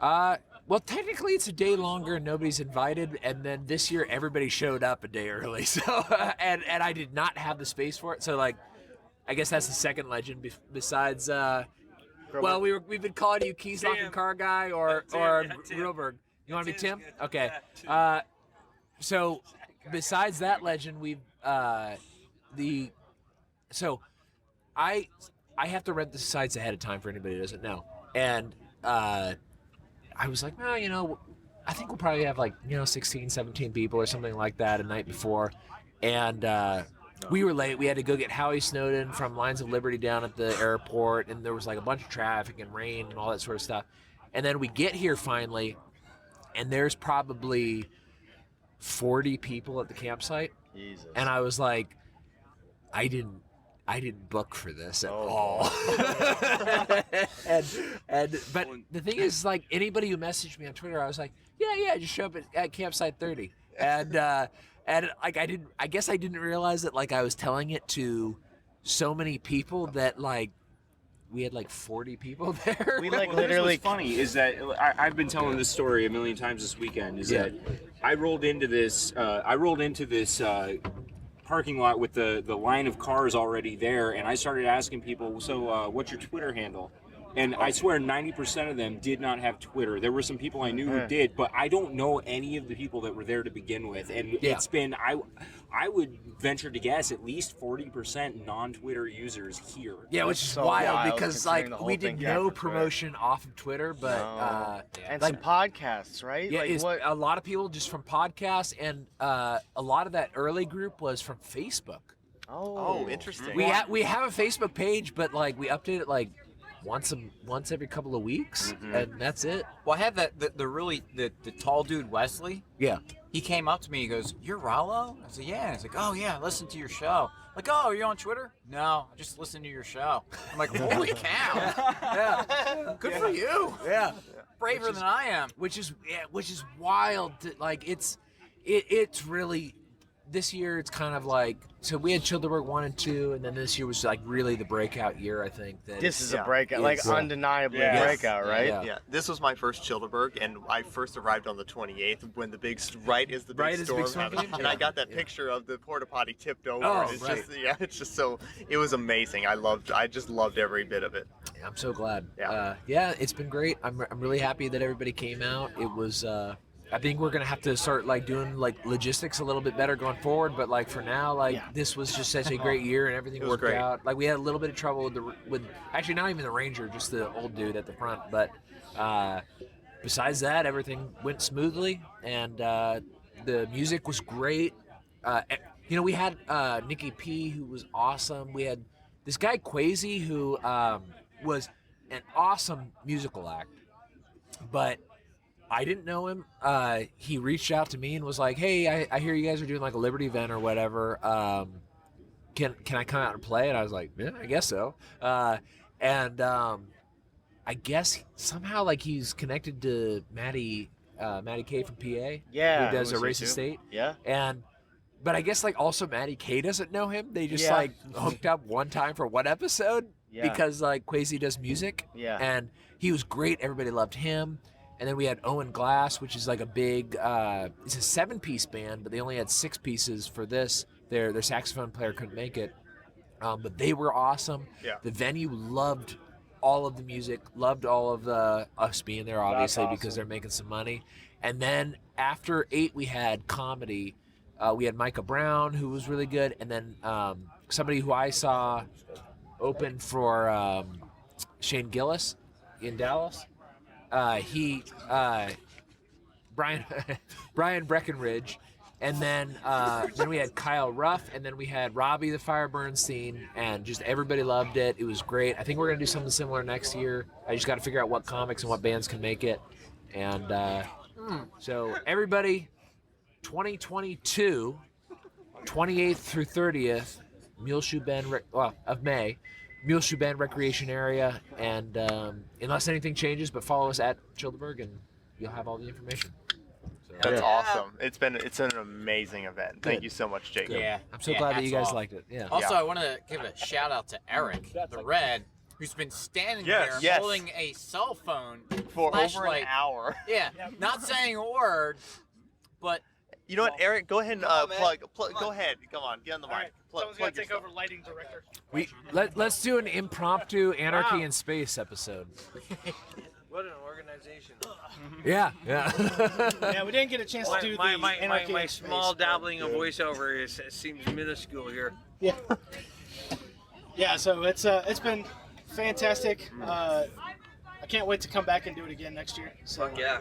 Well, technically it's a day longer and nobody's invited, and then this year everybody showed up a day early. So and I did not have the space for it. So like, I guess that's the second legend besides. Well, we've been calling you Keys Locking Car Guy or Grillberg. You want to be Tim? Okay. So besides that legend, we've so I have to rent the sites ahead of time for anybody who doesn't know, and I was like, well, you know, I think we'll probably have like, you know, 16, 17 people or something like that a night before, and we were late. We had to go get Howie Snowden from Lines of Liberty down at the airport, and there was like a bunch of traffic and rain and all that sort of stuff. And then we get here finally, and there's probably 40 people at the campsite. Jesus. And I was like, I didn't book for this at all. But the thing is, like, anybody who messaged me on Twitter, I was like, yeah, just show up at campsite 30. And like I guess I didn't realize that, like, I was telling it to so many people that, like, we had like 40 people there. We like literally. What's funny is that I've been telling this story a million times this weekend. Is that I rolled into this parking lot with the line of cars already there, and I started asking people, so what's your Twitter handle? And I swear 90% of them did not have Twitter. There were some people I knew who did, but I don't know any of the people that were there to begin with. And it's been, I would venture to guess, at least 40% non-Twitter users here. Yeah, which is so wild because, like, we did no promotion off of Twitter, but and like, some podcasts, right? Yeah, like a lot of people just from podcasts, and a lot of that early group was from Facebook. Oh, interesting. We have a Facebook page, but like we update it like once every couple of weeks, and that's it. Well, I had the tall dude Wesley. Yeah. He came up to me. He goes, "You're Rollo?" I said, "Yeah." He's like, "Oh yeah, I listen to your show." Like, "Oh, are you on Twitter?" "No, I just listen to your show." I'm like, "Holy cow!" Yeah. Good for you. Yeah. Braver than I am. Which is wild. Like it's really. This year, it's kind of like, so we had Chillderburg 1 and 2, and then this year was like really the breakout year, I think. This is a breakout, like undeniably a breakout, right? Yeah. This was my first Chillderburg, and I first arrived on the 28th when the big storm happened. And I got that picture of the porta potty tipped over. Oh, it's right. just so, it was amazing. I just loved every bit of it. Yeah, I'm so glad. Yeah. It's been great. I'm really happy that everybody came out. It was, I think we're gonna have to start like doing like logistics a little bit better going forward. But like for now, this was just such a great year and everything worked out. Like we had a little bit of trouble with actually not even the Ranger, just the old dude at the front. But besides that, everything went smoothly and the music was great. We had Nikki P, who was awesome. We had this guy Quasi, who was an awesome musical act, but I didn't know him. He reached out to me and was like, "Hey, I hear you guys are doing like a Liberty event or whatever. Can I come out and play?" And I was like, "Yeah, I guess so." I guess somehow like he's connected to Maddie K from PA. Yeah, who does I a would Race say too. Estate. Yeah. But I guess like also Maddie K doesn't know him. They just Yeah. like hooked up one time for one episode Yeah. because like Quasi does music. Yeah. And he was great. Everybody loved him. And then we had Owen Glass, which is like a big, it's a 7-piece band, but they only had 6 pieces for this. Their saxophone player couldn't make it. But they were awesome. Yeah. The venue loved all of the music, loved all of us being there, obviously, because they're making some money. And then after 8, we had comedy. We had Micah Brown, who was really good. And then somebody who I saw open for Shane Gillis in Dallas. Brian Breckenridge, and then we had Kyle Ruff, and then we had Robbie the Fire Bernstein, and just everybody loved it. It was great. I think we're gonna do something similar next year. I just got to figure out what comics and what bands can make it, and so everybody, 2022, 28th through 30th, Muleshoe Bend of May. Muleshoe Bend Recreation Area, and unless anything changes, but follow us at Chillderburg, and you'll have all the information. So, That's awesome. It's an amazing event. Thank you so much, Jacob. Yeah, I'm so glad that you guys liked it. Yeah. Also, I want to give a shout out to Eric, the Red, who's been standing there holding a cell phone for over an flashlight. hour. Yeah, not saying a word, but You know what, Eric? Go ahead and plug. Go ahead. Come on, get on the mic. Someone's got to take over lighting director. Let's do an impromptu Anarchy in Space episode. What an organization. Yeah. Yeah, we didn't get a chance to do my small dabbling of voiceover seems minuscule here. Yeah. Yeah, so it's been fantastic. I can't wait to come back and do it again next year. So yeah.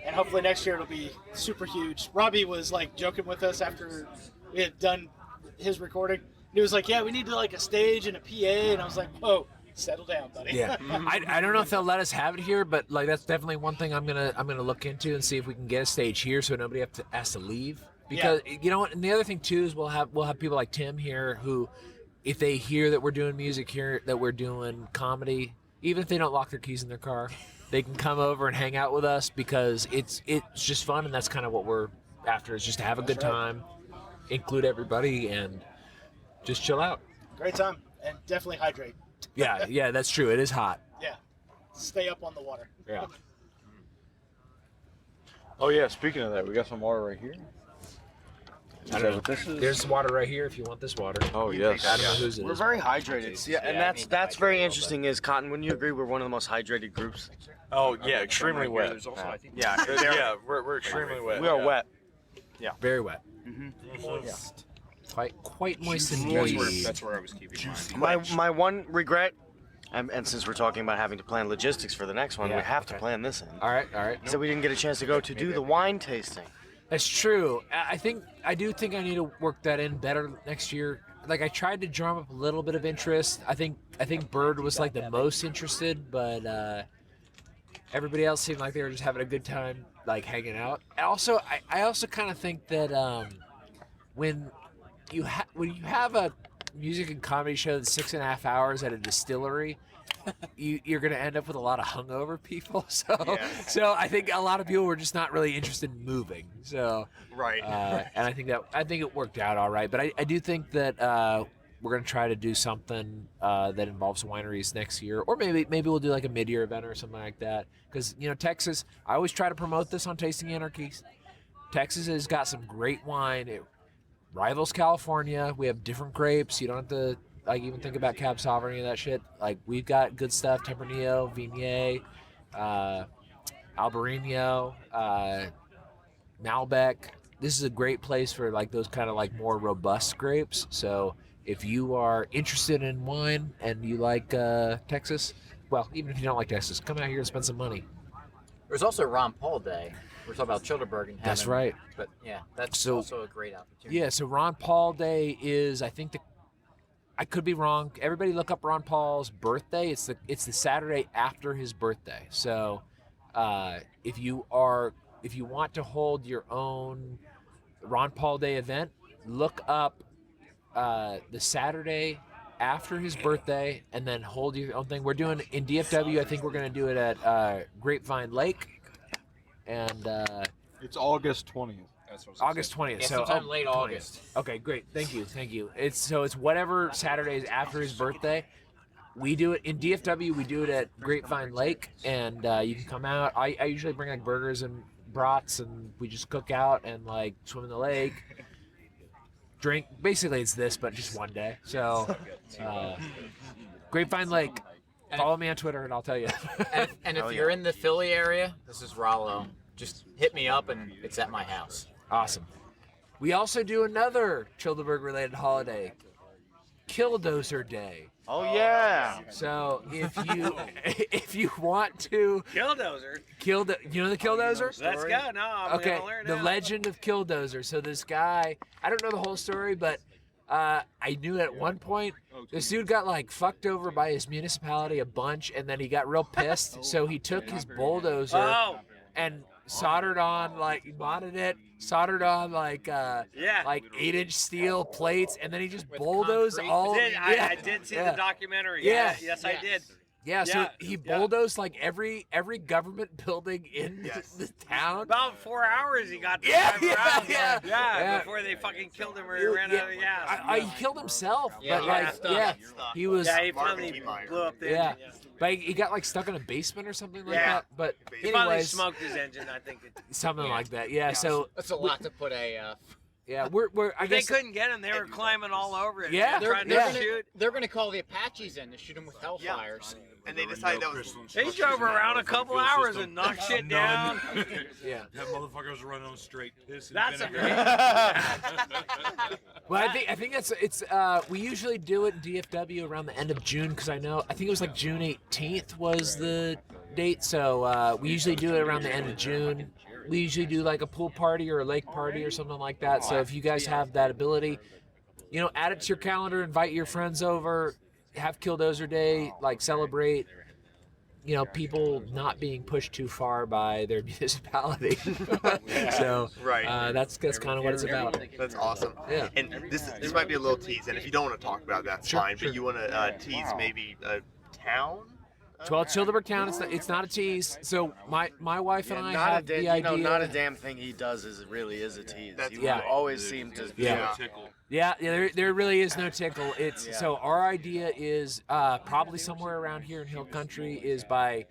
And hopefully next year it'll be super huge. Robbie was like joking with us after we had done his recording. He was like, "Yeah, we need to like a stage and a PA," and I was like, "Whoa, settle down, buddy." Yeah. I don't know if they'll let us have it here, but like that's definitely one thing I'm gonna look into and see if we can get a stage here so nobody has to leave. Because you know what, and the other thing too is we'll have people like Tim here who, if they hear that we're doing music here, that we're doing comedy, even if they don't lock their keys in their car, they can come over and hang out with us because it's just fun, and that's kind of what we're after, is just to have a good time, include everybody, and just chill out. Great time, and definitely hydrate. Yeah, that's true. It is hot. Yeah, stay up on the water. Yeah. Oh yeah, speaking of that, we got some water right here. I don't know what this is. There's water right here if you want this water. Oh yes. I don't know whose it We're is. very hydrated. Yeah, and that's very interesting. Is Cotton? Wouldn't you agree we're one of the most hydrated groups? Oh yeah, extremely wet. There's also, I think, Yeah, we're extremely wet. We are wet. Yeah. Very wet. Moist. Quite moist and That's where I was keeping mine. My one regret, and since we're talking about having to plan logistics for the next one, we have to plan this in. All right. So we didn't get a chance to go to do the wine tasting. That's true. I do think I need to work that in better next year. like I tried to drum up a little bit of interest. I think Bird was like the most interested, but everybody else seemed like they were just having a good time, like hanging out. And also, I also kind of think that when you have a music and comedy show that's 6.5 hours at a distillery, you're going to end up with a lot of hungover people. So I think a lot of people were just not really interested in moving. So right. And I think it worked out all right. But I do think that we're going to try to do something that involves wineries next year, or maybe we'll do like a mid-year event or something like that. Because Texas, I always try to promote this on Tasting Anarchy. Texas has got some great wine. It rivals California. We have different grapes. You don't have to like even think about Cab Sauv or any of that shit. Like we've got good stuff: Tempranillo, Viognier, Albarino, Malbec. This is a great place for like those kind of like more robust grapes. So if you are interested in wine and you like Texas, well, even if you don't like Texas, come out here and spend some money. There's also Ron Paul Day. We're talking about Chillderburg and That's right. But yeah, that's So- also a great opportunity. Yeah, so Ron Paul Day is, I think I could be wrong. Everybody look up Ron Paul's birthday. It's the Saturday after his birthday. So if you want to hold your own Ron Paul Day event, look up the Saturday after his birthday and then hold your own thing. We're doing in DFW. I think we're going to do it at Grapevine Lake. And it's August 20th. August 20th. Yeah, so sometime late 20th. August. Okay, great. Thank you. It's whatever Saturdays after his birthday. We do it in DFW. We do it at Grapevine Lake, and you can come out. I usually bring like burgers and brats, and we just cook out and like swim in the lake, drink. Basically, it's this, but just one day. So, Grapevine Lake. Follow me on Twitter, and I'll tell you. And if you're in the Philly area, this is Rollo. Just hit me up, and it's at my house. Awesome. We also do another Chillderburg related holiday, Killdozer Day. Oh yeah. So if you want to Killdozer. You know the Killdozer? Let's go. No, I'm Okay, gonna learn the now. legend of Killdozer. So this guy, I don't know the whole story, but I knew at one point this dude got like fucked over by his municipality a bunch, and then he got real pissed. So he took his bulldozer and soldered on like he modded it, soldered on like 8-inch steel plates, and then he just bulldozed all. I did see the documentary. Yeah. Yes, I did. Yeah, so he bulldozed like every government building in the town. About 4 hours he got to drive around. Before they fucking killed him or he ran out of gas. He killed himself. Yeah, but he was. Yeah, he finally blew up the engine. But he got like stuck in a basement or something like that. But he finally anyways, smoked his engine, I think. Something like that. Yeah. So that's a lot to put a. Yeah, we're. I they guess couldn't get him. They were climbing all over it. Yeah, trying to shoot. They're gonna call the Apaches in to shoot him with hellfires. And they decided that was. They drove around a couple hours and knocked shit down. Yeah, that motherfucker was running on straight piss. That's Well, I think it's we usually do it in DFW around the end of June because I think it was like June 18th was the date. So we usually do it around the end of June. We usually do like a pool party or a lake party or something like that. So if you guys have that ability, add it to your calendar, invite your friends over, have Killdozer Day, like celebrate, people not being pushed too far by their municipality. So that's kind of what it's about. That's awesome. Yeah. And this might be a little tease, and if you don't want to talk about it, that's fine. But you want to tease maybe a town? Well, Chillderburg Town, it's not a tease. So my wife and I have the idea. Not a damn thing he does really is a tease. He will Yeah. always seem to. Yeah, there really is no tickle. So our idea is probably somewhere around here in Hill Country is by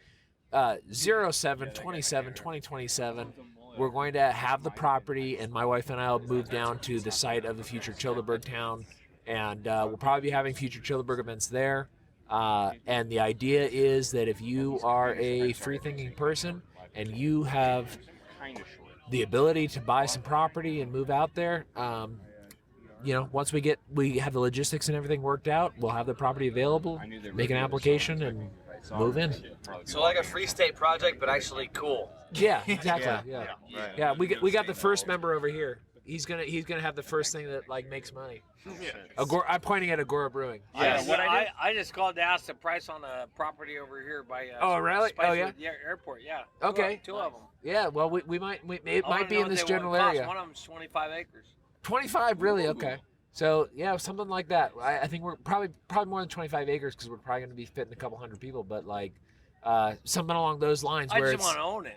07/27/2027. We're going to have the property, and my wife and I will move down to the site of the future Chillderburg Town, and we'll probably be having future Chillderburg events there. And the idea is that if you are a free-thinking person and you have the ability to buy some property and move out there, once we have the logistics and everything worked out, we'll have the property available, make an application, and move in. So like a Free State project, but actually cool. Yeah, exactly. Yeah. We got the first member over here. he's gonna have the first thing that like makes money. Yeah. I'm pointing at Agora Brewing. Yeah, I just called to ask the price on a property over here by Oh, really? Oh, yeah? Airport. Yeah. Okay. Two of them. Yeah. Well, it might be in this general area. One of them's 25 acres. 25, really? Okay. So yeah, something like that. I think we're probably more than 25 acres because we're probably going to be fitting a couple hundred people. But like something along those lines. I where just want to own it.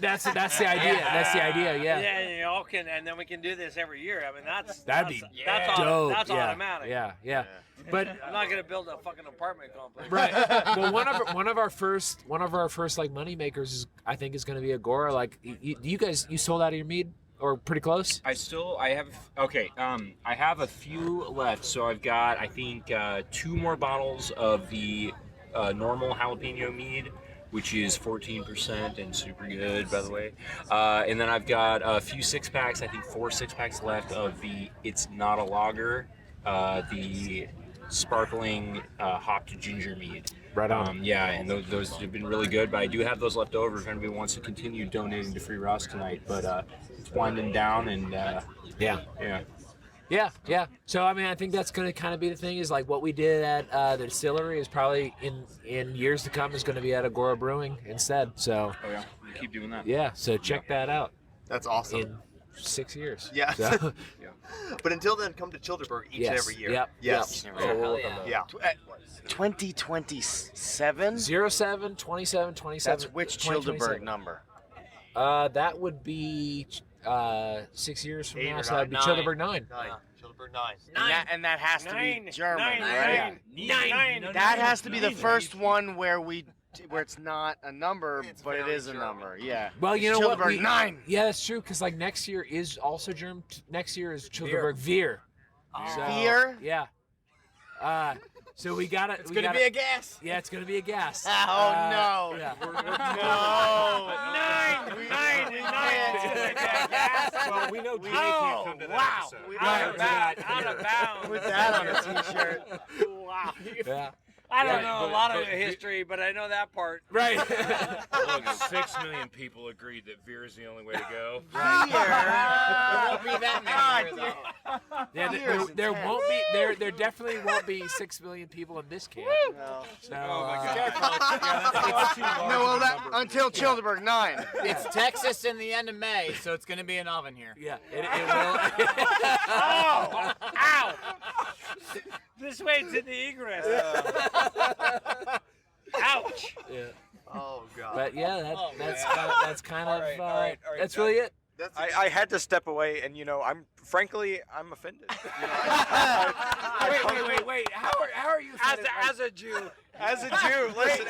That's the idea. That's the idea. Yeah. Yeah, you all can, and then we can do this every year. I mean, that's dope. That's yeah. automatic. Yeah. But I'm not gonna build a fucking apartment complex. Right. Well, one of our first like money makers is I think is going to be Agora. Like you guys, you sold out of your mead or pretty close. I have a few left. So I've got I think 2 more bottles of the normal jalapeno mead, which is 14% and super good, by the way. And then I've got a few 6-packs, I think 4 6-packs left of the It's Not a Lager, the sparkling hopped ginger mead. Right on. Yeah, and those have been really good, but I do have those left over if anybody wants to continue donating to Free Ross tonight. But it's winding down, and Yeah. So I mean, I think that's going to kind of be the thing. Is like what we did at the distillery is probably in years to come is going to be at Agora Brewing instead. So. Oh yeah, we keep doing that. Yeah. So check that out. That's awesome. In 6 years. Yeah. So. But until then, come to Chillderburg each and every year. Yep. Yes. Yep. So we'll yeah. 2027? 07, 27, 27. That's which Chillderburg number? That would be 6 years from 8 now. or So that'd be 9. Chillderburg 9. Chillderburg 9. And that has to be German, right? Nine. That has to be the first one where it's not a number, but it is a number. Yeah. Well, you know what? Chillderburg 9. Yeah, that's true. Because like next year is also German. Next year is Chillderburg Veer. So, Veer? Yeah. So we got it. It's gonna be a gas. Yeah, it's gonna be a gas. Oh no! Yeah. Nine. Well, we know Jay can't come to that episode. Out of bounds. Put that on a t-shirt. Wow. Yeah. I don't know a lot of history, but I know that part. Right. Look, 6 million people agreed that Veer is the only way to go. There won't be that many here, though. Yeah, there won't be. There definitely won't be 6 million people in this camp. No. So, Oh my God. No, well, until Chillderburg 9. It's Texas in the end of May, so it's gonna be an oven here. Yeah, it will. Oh! Ow! This way to the egress. Ouch! Yeah. Oh God. But yeah, that's kind of all right, that's really it. I had to step away, and I'm offended. Wait. How are you? As a Jew. As a Jew, listen.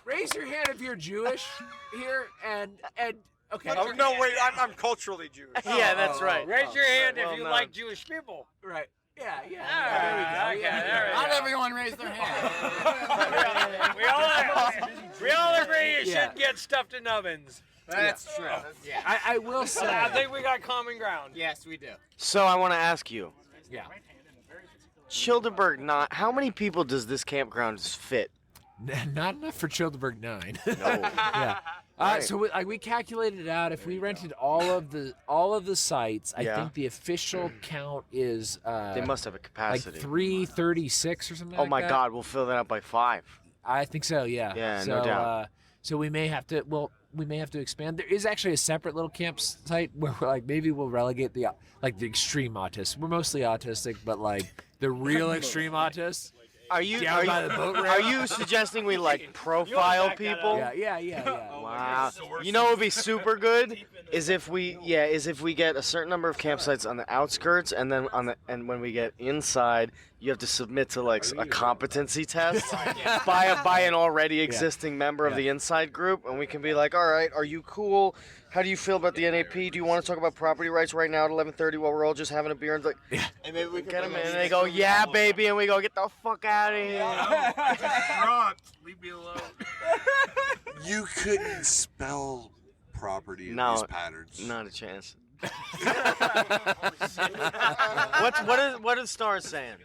Raise your hand if you're Jewish here, and okay. Oh, no, wait, I'm culturally Jewish. Yeah, that's right. Raise your hand if you like Jewish people. Right. Yeah. There we go. Not everyone raised their hand. We all agree you should get stuffed in ovens. That's true. Yeah. I will say. I think we got common ground. Yes, we do. So I want to ask you, Yeah. Chillderburg 9. How many people does this campground fit? Not enough for Chillderburg 9. No. Yeah. Right. So we calculated it out. If we rented all of the sites, I think the official count is They must have a capacity. like 336 or something. Oh like my that. God, we'll fill that up by 5. I think so. Yeah. Yeah, so, no doubt. So we may have to. Well, we may have to expand. There is actually a separate little campsite where we're like maybe we'll relegate the extreme autists. We're mostly autistic, but like the real extreme autists. Are you down by the boat ramp? Are you suggesting we like profile people? Yeah. Wow. You know what would be super good is if we get a certain number of campsites on the outskirts, and then when we get inside, you have to submit to like a competency test by an already existing member of the inside group, and we can be like, all right, are you cool? How do you feel about the NAP? Do you want to talk about property rights right now at 11:30 while we're all just having a beer? And like, And maybe we can get them in, and they go, yeah, baby, and we go, get the fuck out of here. Drunk. Leave me alone. You couldn't spell property in these patterns. Not a chance. What are the stars saying?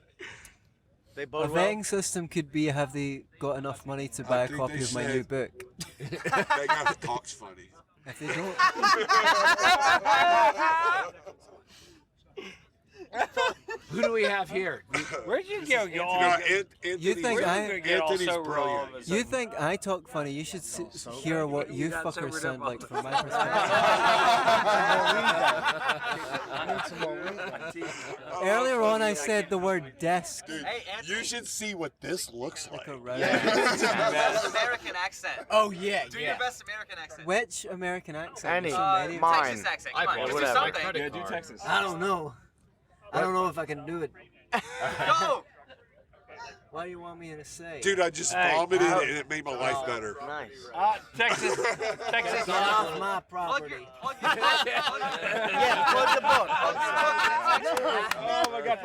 They A both vetting system could be, have they got enough money to buy a think copy they of my said- new book? That guy that talks funny. If they don't, Who do we have here? Where'd you go, y'all? You think Anthony's brilliant. You think I talk funny? You should hear what you fuckers sound like from my perspective. Earlier on, I said the word desk. Dude, you should see what this looks like. Best American accent. Oh yeah, Do your best American accent. Which American accent? Any. Mine. Texas accent. Come on, just do something. Yeah, do Texas. I don't know. I don't know if I can do it. Go. What do you want me to say? Dude, I just vomited and it made my life better. Nice. Texas. Get off my property. Yeah, plug the book. Oh my God!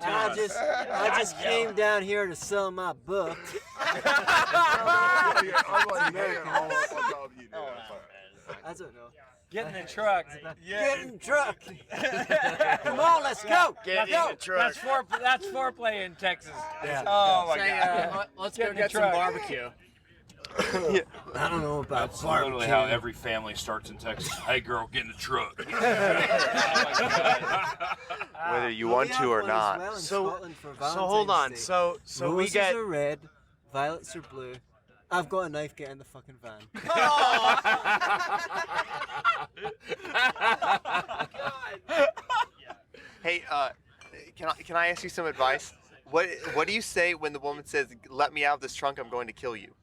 I just came down here to sell my book. I don't know. Get in the truck. Get in the truck. Come on, let's go. Get in the truck. That's foreplay in Texas. Yeah. Oh my God. Let's go get some barbecue. I don't know about That's barbecue. literally how every family starts in Texas. Hey, girl, get in the truck. Whether you want to or not. So hold on. So Roses we get. are red, violets are blue. I've got a knife. Get in the fucking van. Hey, can I ask you some advice? What do you say when the woman says, "Let me out of this trunk, I'm going to kill you"?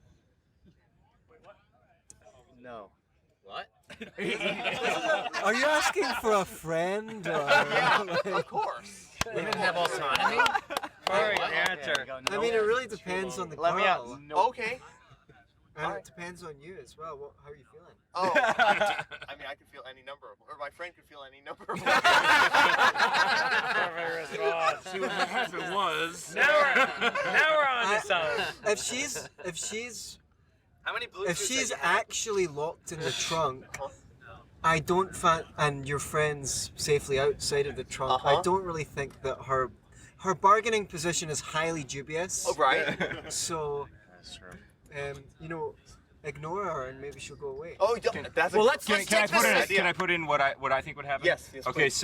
No. What? Are you asking for a friend? Or... Yeah, of course. Women have autonomy. Perfect answer. I mean, it really depends on the girl. Let me out. Okay. And it depends on you as well. How are you feeling? Oh, I mean, I could feel any number of, or my friend could feel any number of. See what happened was. Now we're on to something. If she's actually locked in the trunk, I don't find, and your friend's safely outside of the trunk, I don't really think that her bargaining position is highly dubious. Oh, right. So, That's true. Ignore her and maybe she'll go away. Oh, that's well. let's Can I put in what I think would happen? Yes. Okay. Please.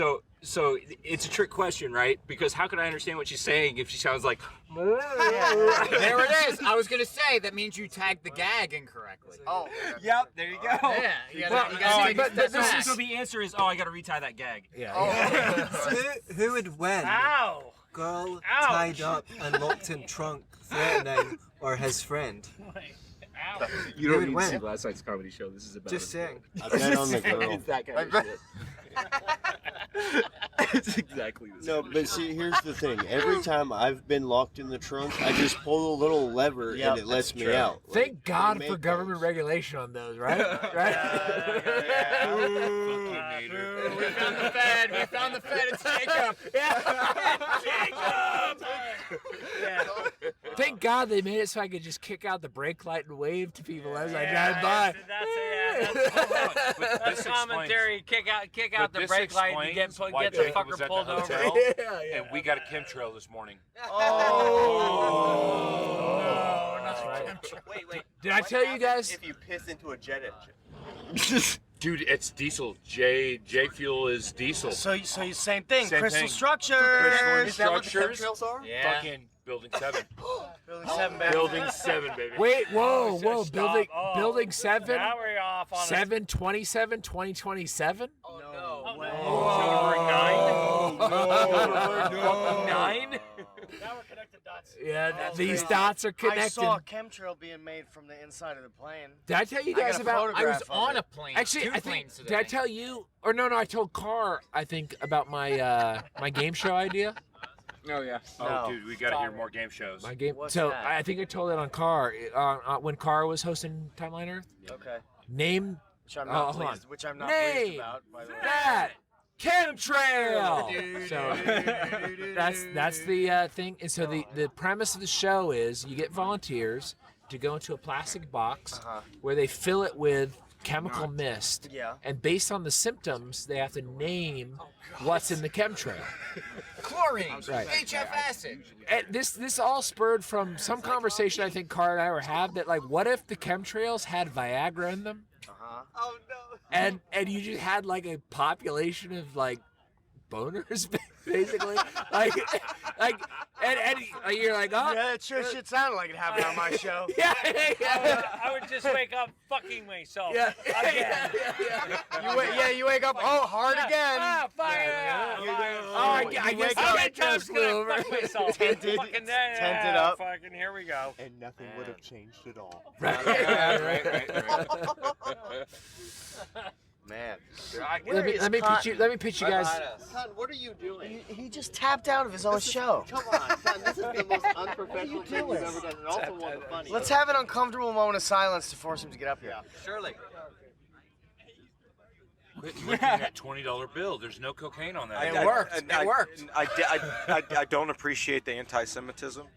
So it's a trick question, right? Because how could I understand what she's saying if she sounds like? There it is. I was gonna say that means you tagged the gag incorrectly. Oh. Yep. There you go. Yeah. You gotta But so the answer is, I got to retie that gag. Yeah. Who would win? Ow. Girl Ouch. tied up and locked in trunk, threatening, or his friend? You don't need to see last night's comedy show. This is about. Just saying. I bet on the girl. It's that kind of shit. It's exactly the same. No, but see, here's the thing. Every time I've been locked in the trunk, I just pull a little lever and it lets me out. Thank God for government regulation on those, right? Right? We found the Fed. We found the Fed. It's Jacob. Jacob! Yeah. Thank God they made it so I could just kick out the brake light and wave to people as I drive by. That's commentary. Kick out the brake light and get the fucker pulled over. And we got a chemtrail this morning. Oh, no, that's right. Wait. Did I tell you guys? If you piss into a jet engine. Dude, it's diesel. J fuel is diesel. So same thing. Same Crystal thing. structures. Crystal Is that what the structures. chemtrails are? Yeah. Fucking building 7. Building 7, baby. Building 7, baby. Wait, whoa, Stop. building Oh. building 7? Now we're off on 7/27, 2027? Oh, no. Oh, 9? Now we're connected dots. Yeah, these dots are connected. I saw a chemtrail being made from the inside of the plane. Did I tell you I got guys a about? photograph I was of on it. a plane. Actually, Two I think. planes today. Did I tell you? Or no, I told Carr. I think about my my game show idea. Oh yeah. Oh, dude, we got to hear more game shows. My game. What's so that? I think I told it on Carr when Carr was hosting Timeline Earth. Okay. Name. Which I'm not hold on. pleased. Which I'm not Name pleased about. By the way. that chemtrail. So that's the thing. And so the premise of the show is you get volunteers to go into a plastic box where they fill it with chemical mist. Yeah. And based on the symptoms, they have to name what's in the chemtrail. Chlorine. Right. HF acid. And this all spurred from some conversation I think Carl and I were having that like, what if the chemtrails had Viagra in them? Oh no. And you just had like a population of like boners basically. like, and you're like, oh. Yeah, it sure shit sounded like it happened on my show. Yeah. I would just wake up fucking myself. Yeah. Again. You wake up, oh, hard again. I guess I guess gonna fuck myself. Tented up. Fucking here we go. And nothing would have changed at all. Right. Man. Let me pitch you guys. Con, what are you doing? He just tapped out of his own show. Come on, Con, this is the most unprofessional thing you've ever done, and also one of the funniest. Let's have an uncomfortable moment of silence to force him to get up here. Surely. Quit looking at $20 bill. There's no cocaine on that. It worked. It worked. I don't appreciate the anti-Semitism,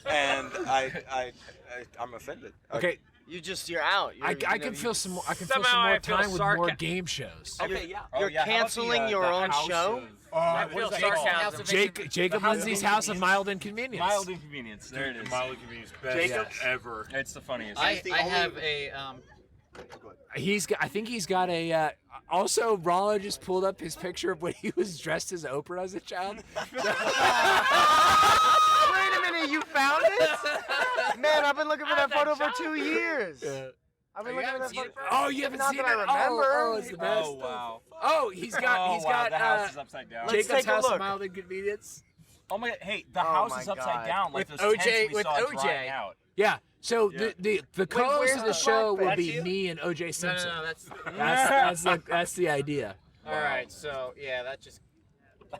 and I'm offended. Okay. You're out. I can feel some more. I can feel some more time with more game shows. Okay, yeah. You're canceling your own show. Jacob Lindsay's House of Mild Inconvenience. Mild Inconvenience. There it is. Mild Inconvenience. Best Jacob ever. It's the funniest. I have a. I think he's got a. Also, Rollo just pulled up his picture of when he was dressed as Oprah as a child. Wait a minute, you found it? Man, I've been looking for that photo for 2 years. I've been looking for that photo. Oh, you haven't Not seen it? that I remember. Oh, it's the best. Oh wow. Oh, he's got the house is upside down. Let's Jacob's take a House look. of Mild Inconvenience. Oh my god! Hey, the house is upside down, like With those tents OJ we with saw OJ. drying out. Yeah. So the co-host where's of the the show will black be bag? me and OJ Simpson. No, That's the idea. All right, so yeah, that just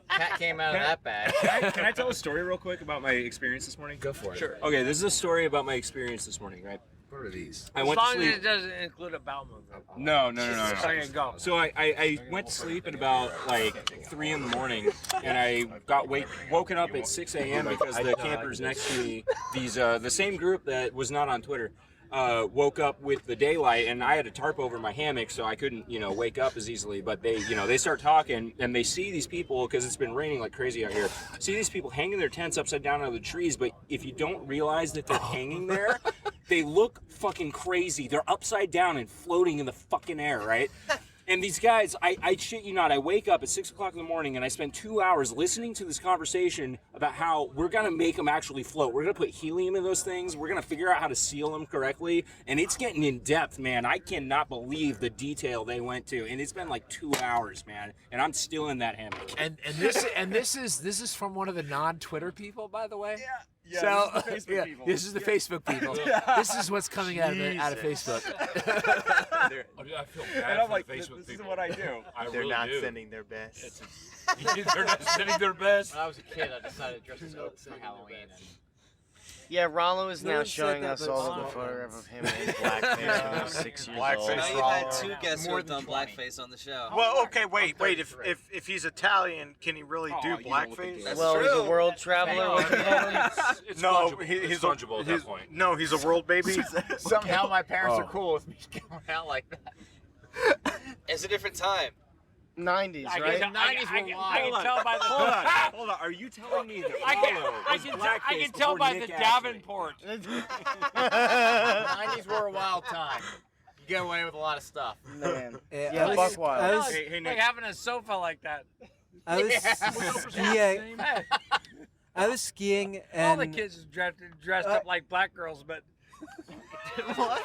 cat came out of that bag. Can I tell a story real quick about my experience this morning? Go for it. Sure. Okay, this is a story about my experience this morning, right? What are these? I As went long to as sleep. it doesn't include a bowel movement. No. Okay, go. So I went to sleep at about like 3 in the morning, and I got woken up at 6 a.m. because the campers next to me, the same group that was not on Twitter, woke up with the daylight, and I had a tarp over my hammock, so I couldn't, wake up as easily. But they start talking, and they see these people, because it's been raining like crazy out here. See these people hanging their tents upside down out of the trees, but if you don't realize that they're hanging there, they look fucking crazy. They're upside down and floating in the fucking air, right? And these guys, I shit you not, I wake up at 6 o'clock in the morning and I spend 2 hours listening to this conversation about how we're going to make them actually float. We're going to put helium in those things. We're going to figure out how to seal them correctly. And it's getting in depth, man. I cannot believe the detail they went to. And it's been like 2 hours, man. And I'm still in that hammock. And this is from one of the non-Twitter people, by the way. Yeah, So this is the Facebook people. this is the Facebook people. This is what's coming out of Facebook. I feel bad And I'm for like, the this Facebook is people. what I do. They're really not do. sending their best. They're not sending their best. When I was a kid, I decided to dress as Oak for Halloween. Yeah, Rollo is No now one said showing that, us but all of the it's photograph of him in blackface when he was 6 years old. Now you've had 2 guests who have done blackface on the show. Well, okay, wait. If he's Italian, can he really do blackface? Well, he's a world traveler. No, He's fungible at that point. No, he's a world baby. Somehow my parents are cool with me going out like that. It's a different time. 90s, I right? can- I can tell by the Hold on. Are you telling me that I can tell by the Davenport. 90s were a wild time. You get away with a lot stuff. Man. Yeah, I was- Buckwild. I was- Hey, like having a sofa like that. I was skiing. I was skiing and All the kids is dressed up like black girls, but what?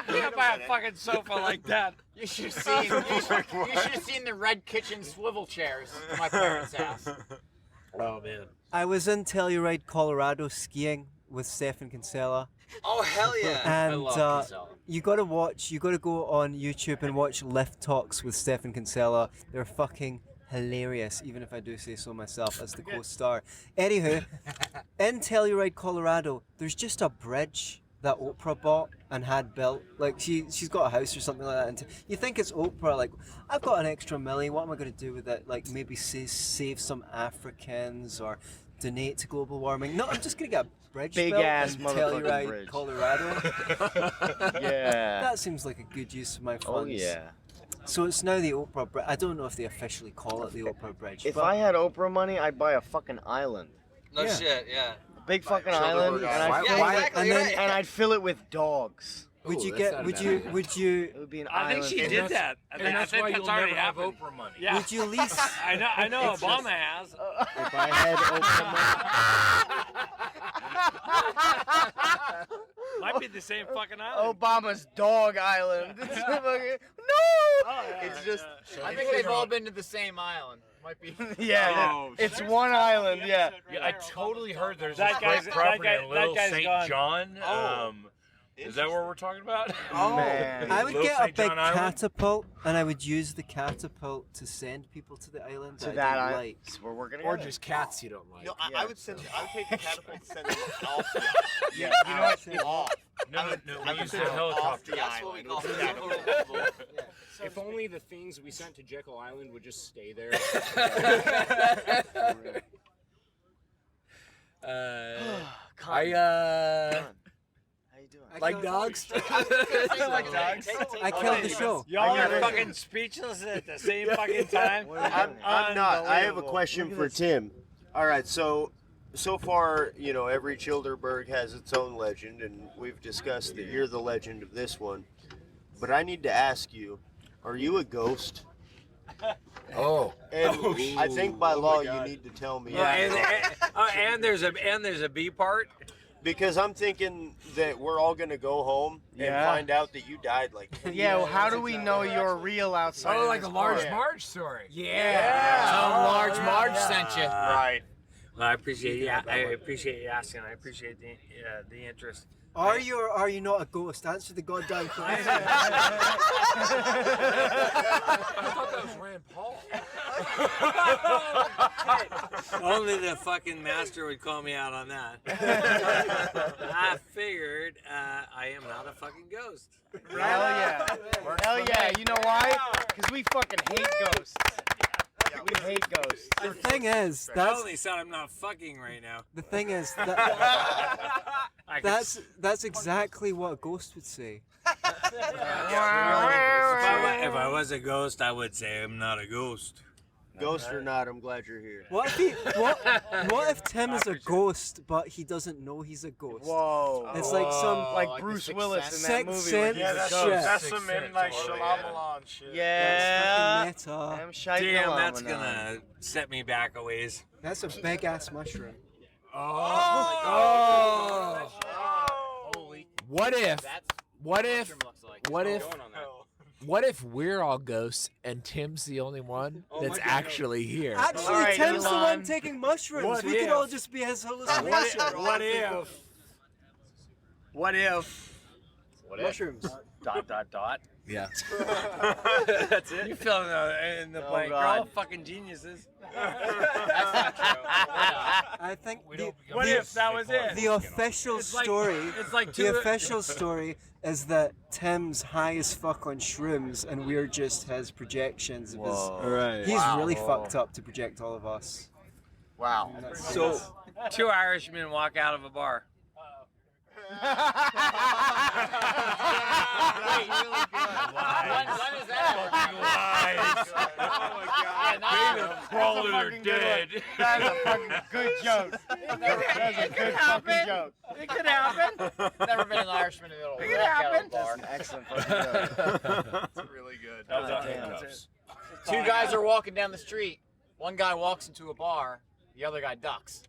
you can't buy a fucking sofa like that. You should have seen the red kitchen swivel chairs at my parents' house. Oh man. I was in Telluride, Colorado, skiing with Stefan Kinsella. Oh hell yeah! And I love Kinsella. you gotta go on YouTube and watch Lift Talks with Stefan Kinsella. They're fucking hilarious, even if I do say so myself as the co-star. Anywho, in Telluride, Colorado, there's just a bridge that Oprah bought and had built. Like she's got a house or something like that. And you think it's Oprah, like, I've got an extra $1 million, what am I going to do with it? Like maybe save some Africans or donate to global warming. No, I'm just going to get a bridge Big built ass in motherfucking Telluride, bridge. Colorado. Yeah. That seems like a good use of my funds. Oh yeah. So it's now the Oprah Bridge. I don't know if they officially call it the Oprah Bridge. If but I had Oprah money, I'd buy a fucking island. No Yeah. shit, yeah. A big fucking island, and I'd Yeah, fill it, exactly, right. and I'd fill it with dogs. Would you that's get? not a Would bad you? idea. Would you? It would be an I think island. she And did that's- that. And that's why you'll never have Oprah money. Yeah. Would you lease? I know Obama has. If I had Oprah money. Might be the same fucking island. Obama's dog island. No! It's just. I think they've all been to the same island. Might be. Yeah, it's one island. Yeah. I totally heard there's That this great guy's- property that guy- in Little that guy's St. gone. John. Oh. Is that what we're talking about? Oh, man. I would Little get a St. big John Island? catapult, and I would use the catapult to send people to the island To that that I don't island. like. So we're working Or together. just cats you don't like. No, I would take the catapult and send them off the island. Yeah, you know what? It's off. No, I we would used send a them off helicopter. the That's what we island. call With the If only the things we sent to Jekyll Island would just stay there. How you doing? Like dogs? I like dogs. I killed the show. Y'all are fucking speechless at the same fucking time. I'm not. I have a Unbelievable. question for Tim. All right, so far, you know, every Chillderburg has its own legend, and we've discussed that you're the legend of this one. But I need to ask you, are you a ghost? Oh. And I think by law you need to tell me. And there's a B part. Because I'm thinking that we're all gonna go home and Yeah. find out that you died like. Yeah, well, how do we know you're real outside? Oh, of like this a Large bar? Marge story. Yeah. Some large Marge sent you. Right. Well, I appreciate you. I appreciate you asking. I appreciate the interest. Are you or are you not a ghost? Answer the goddamn question. I thought that was Rand Paul. Only the fucking master would call me out on that. I figured I am not a fucking ghost. Hell yeah. Hell yeah. You know why? Because we fucking hate ghosts. We hate ghosts. The thing is, I that's only said I'm not fucking right now. the thing is that that's exactly what a ghost would say. If I was a ghost, I would say I'm not a ghost. Ghost or not, I'm glad you're here. What if Tim is a ghost but he doesn't know he's a ghost? Whoa. It's like some Like Bruce Willis in that Sixth movie. Sense where he's a shit. ghost. That's some M. Night Shyamalan shit. Yeah. That's fucking meta. I'm shite Damn, alone that's now. gonna set me back a ways. That's a big ass mushroom. Oh. Holy. What if? That's What if? mushroom looks like. What if? Going on that. What if we're all ghosts and Tim's the only one that's actually here? Actually, All right, Tim's the Elon. one taking mushrooms. What We could if? all just be his hallucination. What if? What if? Mushrooms. Dot. Yeah. That's it. You fill in the blank. You're all God. fucking geniuses. I think What if that was it? the official It's like- story. it's like the two- official story is that Tim's high as fuck on shrooms, and we're just his projections of his. Right. He's really fucked up to project all of us. Wow. So, two Irishmen walk out of a bar. Wait, when is that ever Crawling or dead. That's a fucking good joke. That's a good fucking joke. It could happen. Never been an Irishman in the middle. It could happen. That's an excellent fucking joke. That's really good. That was on Damn. handcuffs. Two guys are walking down the street. One guy walks into a bar. The other guy ducks.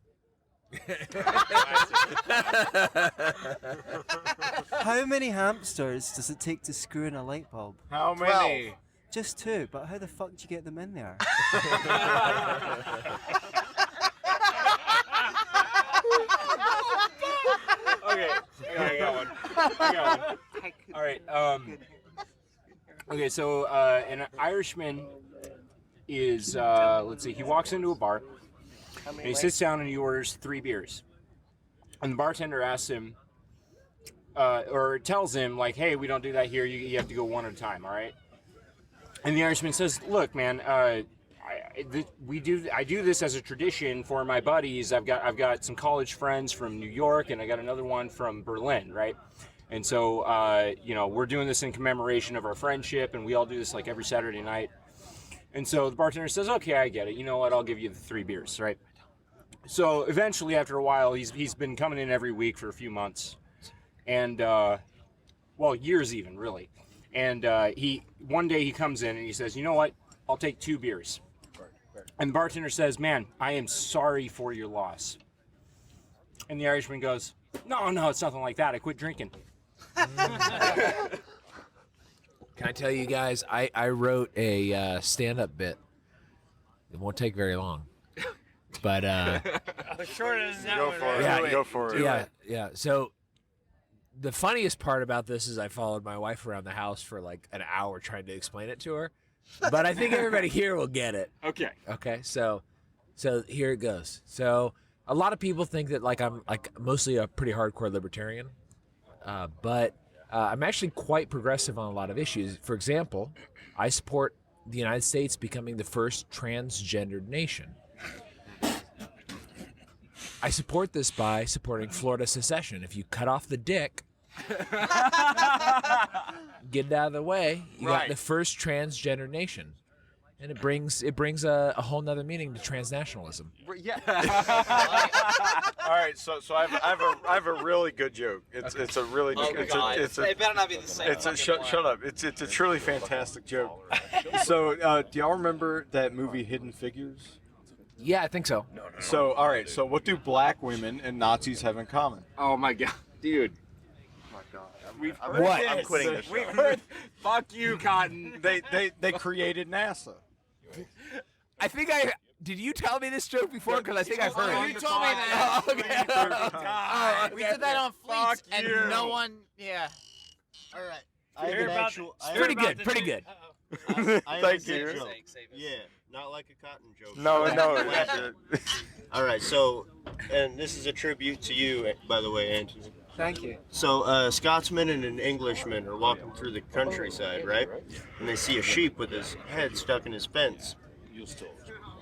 How many hamsters does it take to screw in a light bulb? How many? Just 2, but how the fuck do you get them in there? Okay, I got one. All right. Okay, so an Irishman is let's see. He walks into a bar and he sits down and he orders 3 beers, and the bartender asks him, or tells him like, "Hey, we don't do that here. You have to go one at a time. All right." And the Irishman says, "Look, man, I do this as a tradition for my buddies. I've got some college friends from New York, and I got another one from Berlin, right? And so we're doing this in commemoration of our friendship, and we all do this like every Saturday night." And so the bartender says, "Okay, I get it. You know what? I'll give you the 3 beers, right?" So eventually, after a while, he's been coming in every week for a few months, and well, years even, really. And one day he comes in and he says, you know what? I'll take 2 beers. And the bartender says, man, I am sorry for your loss. And the Irishman goes, no, it's nothing like that. I quit drinking. Can I tell you guys, I wrote a stand-up bit. It won't take very long. But But shorter than that one. Go for it. Yeah. So the funniest part about this is I followed my wife around the house for like an hour trying to explain it to her. But I think everybody here will get it. Okay. Okay. So here it goes. So a lot of people think that like I'm like mostly a pretty hardcore libertarian, but I'm actually quite progressive on a lot of issues. For example, I support the United States becoming the first transgendered nation. I support this by supporting Florida secession. If you cut off the dick, get it out of the way, you got the first transgender nation. And it brings a whole nother meaning to transnationalism. Yeah. All right, so I have a really good joke. It's a really It better not be the same. Shut up. It's a truly fantastic joke. So do y'all remember that movie Hidden Figures? Yeah, I think so. So all right, so what do black women and Nazis have in common? Oh my god, dude. I'm quitting this show. We've heard. Fuck you, Cotton. They created NASA. I think did you tell me this joke before? Because I think I've heard it. You told me that. Okay. We did that on Fleets, and no one. Yeah. All right. I have an actual. Pretty good. Pretty good. Thank you. Yeah, not like a cotton joke. No. All right, so, and this is a tribute to you, by the way, Anthony. Thank you. So, a Scotsman and an Englishman are walking through the countryside, right? And they see a sheep with his head stuck in his fence.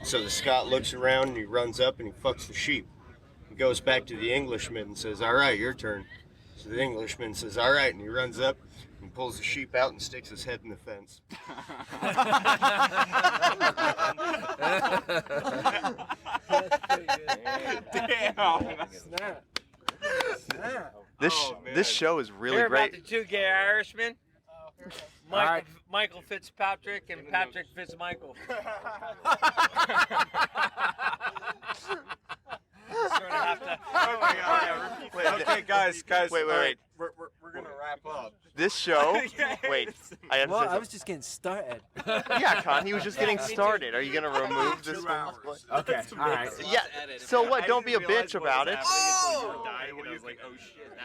So the Scot looks around and he runs up and he fucks the sheep. He goes back to the Englishman and says, all right, your turn. So the Englishman says, all right, and he runs up and pulls the sheep out and sticks his head in the fence. Damn. This show is really Hear great. about the 2 gay Irishmen? Michael Fitzpatrick and Patrick Fitzmichael. Sort of have to. Oh my God. Okay, guys. Wait. We're gonna wrap up. This show. Wait. I have to Well, say I was just getting started. Yeah, Con, he was just getting started. Are you gonna remove this? Okay. All right. Yeah. So what? Don't be a bitch about it.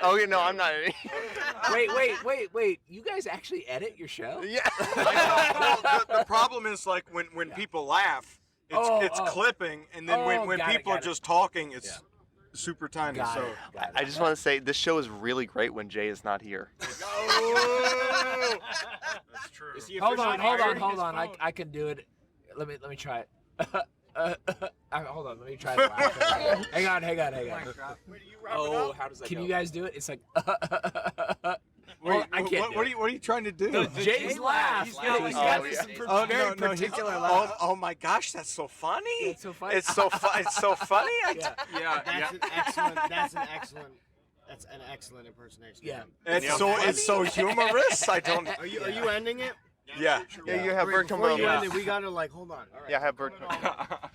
Oh, yeah, no, I'm not. Wait. You guys actually edit your show? Yeah. Well, the problem is like when people laugh, it's clipping, and then when people are just talking, it's super tiny. Got so it. I just want to say this show is really great when Jay is not here. That's true. Hold on. I can do it. Let me try it. Hold on, let me try it. Hang on. Oh, how does that Can go? you guys do it? It's like. Wait, I can't. what are you trying to do? Jay's laugh. He's got this very particular laugh. Oh my gosh, that's so funny. It's so funny. It's so funny. That's an excellent impersonation. Yeah. It's so humorous. I don't. Are you ending it? Yeah. Yeah, you have Bert come Before you over. end it, we gotta hold on. All right. Yeah, have Bert come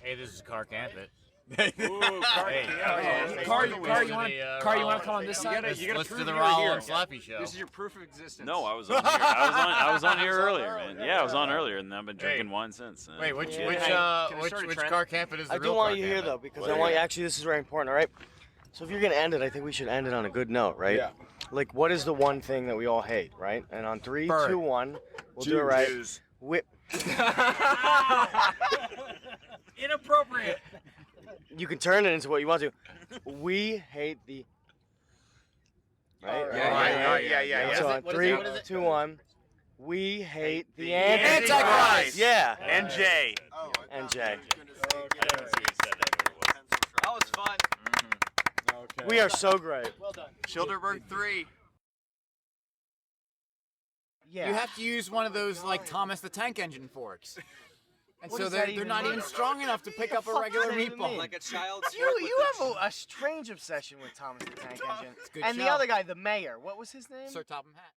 Hey, this is Car Campit. Car, you want to come on this side? Let's do the Raul and Slappy show. This is your proof of existence. No, I was on here. I was on here earlier, man. Yeah, I was on earlier, and I've been drinking wine since. Wait, which Car Campit is the I real do want Car you here Campit? though, because I want you. Actually, this is very important. All right. So if you're gonna end it, I think we should end it on a good note, right? Yeah. Like, what is the one thing that we all hate, right? And on 3, Bird. 2, 1, we'll do it right. Whip. Inappropriate. You can turn it into what you want to. We hate the. Right? Yeah. So on What is 3, it? What is it? 2, 1. We hate the Antichrist. Antichrist. Yeah. And Jay. And Jay. That was fun. Okay. We are so great. Well done. Chillderburg 3. Yeah. You have to use one of those like Thomas the Tank Engine forks. And What so does that they're even not mean? even strong enough to pick up a regular meatball. Like a child's You have a strange obsession with Thomas the Tank Engine. It's a good And the show. other guy, the mayor. What was his name? Sir Topham Hatt.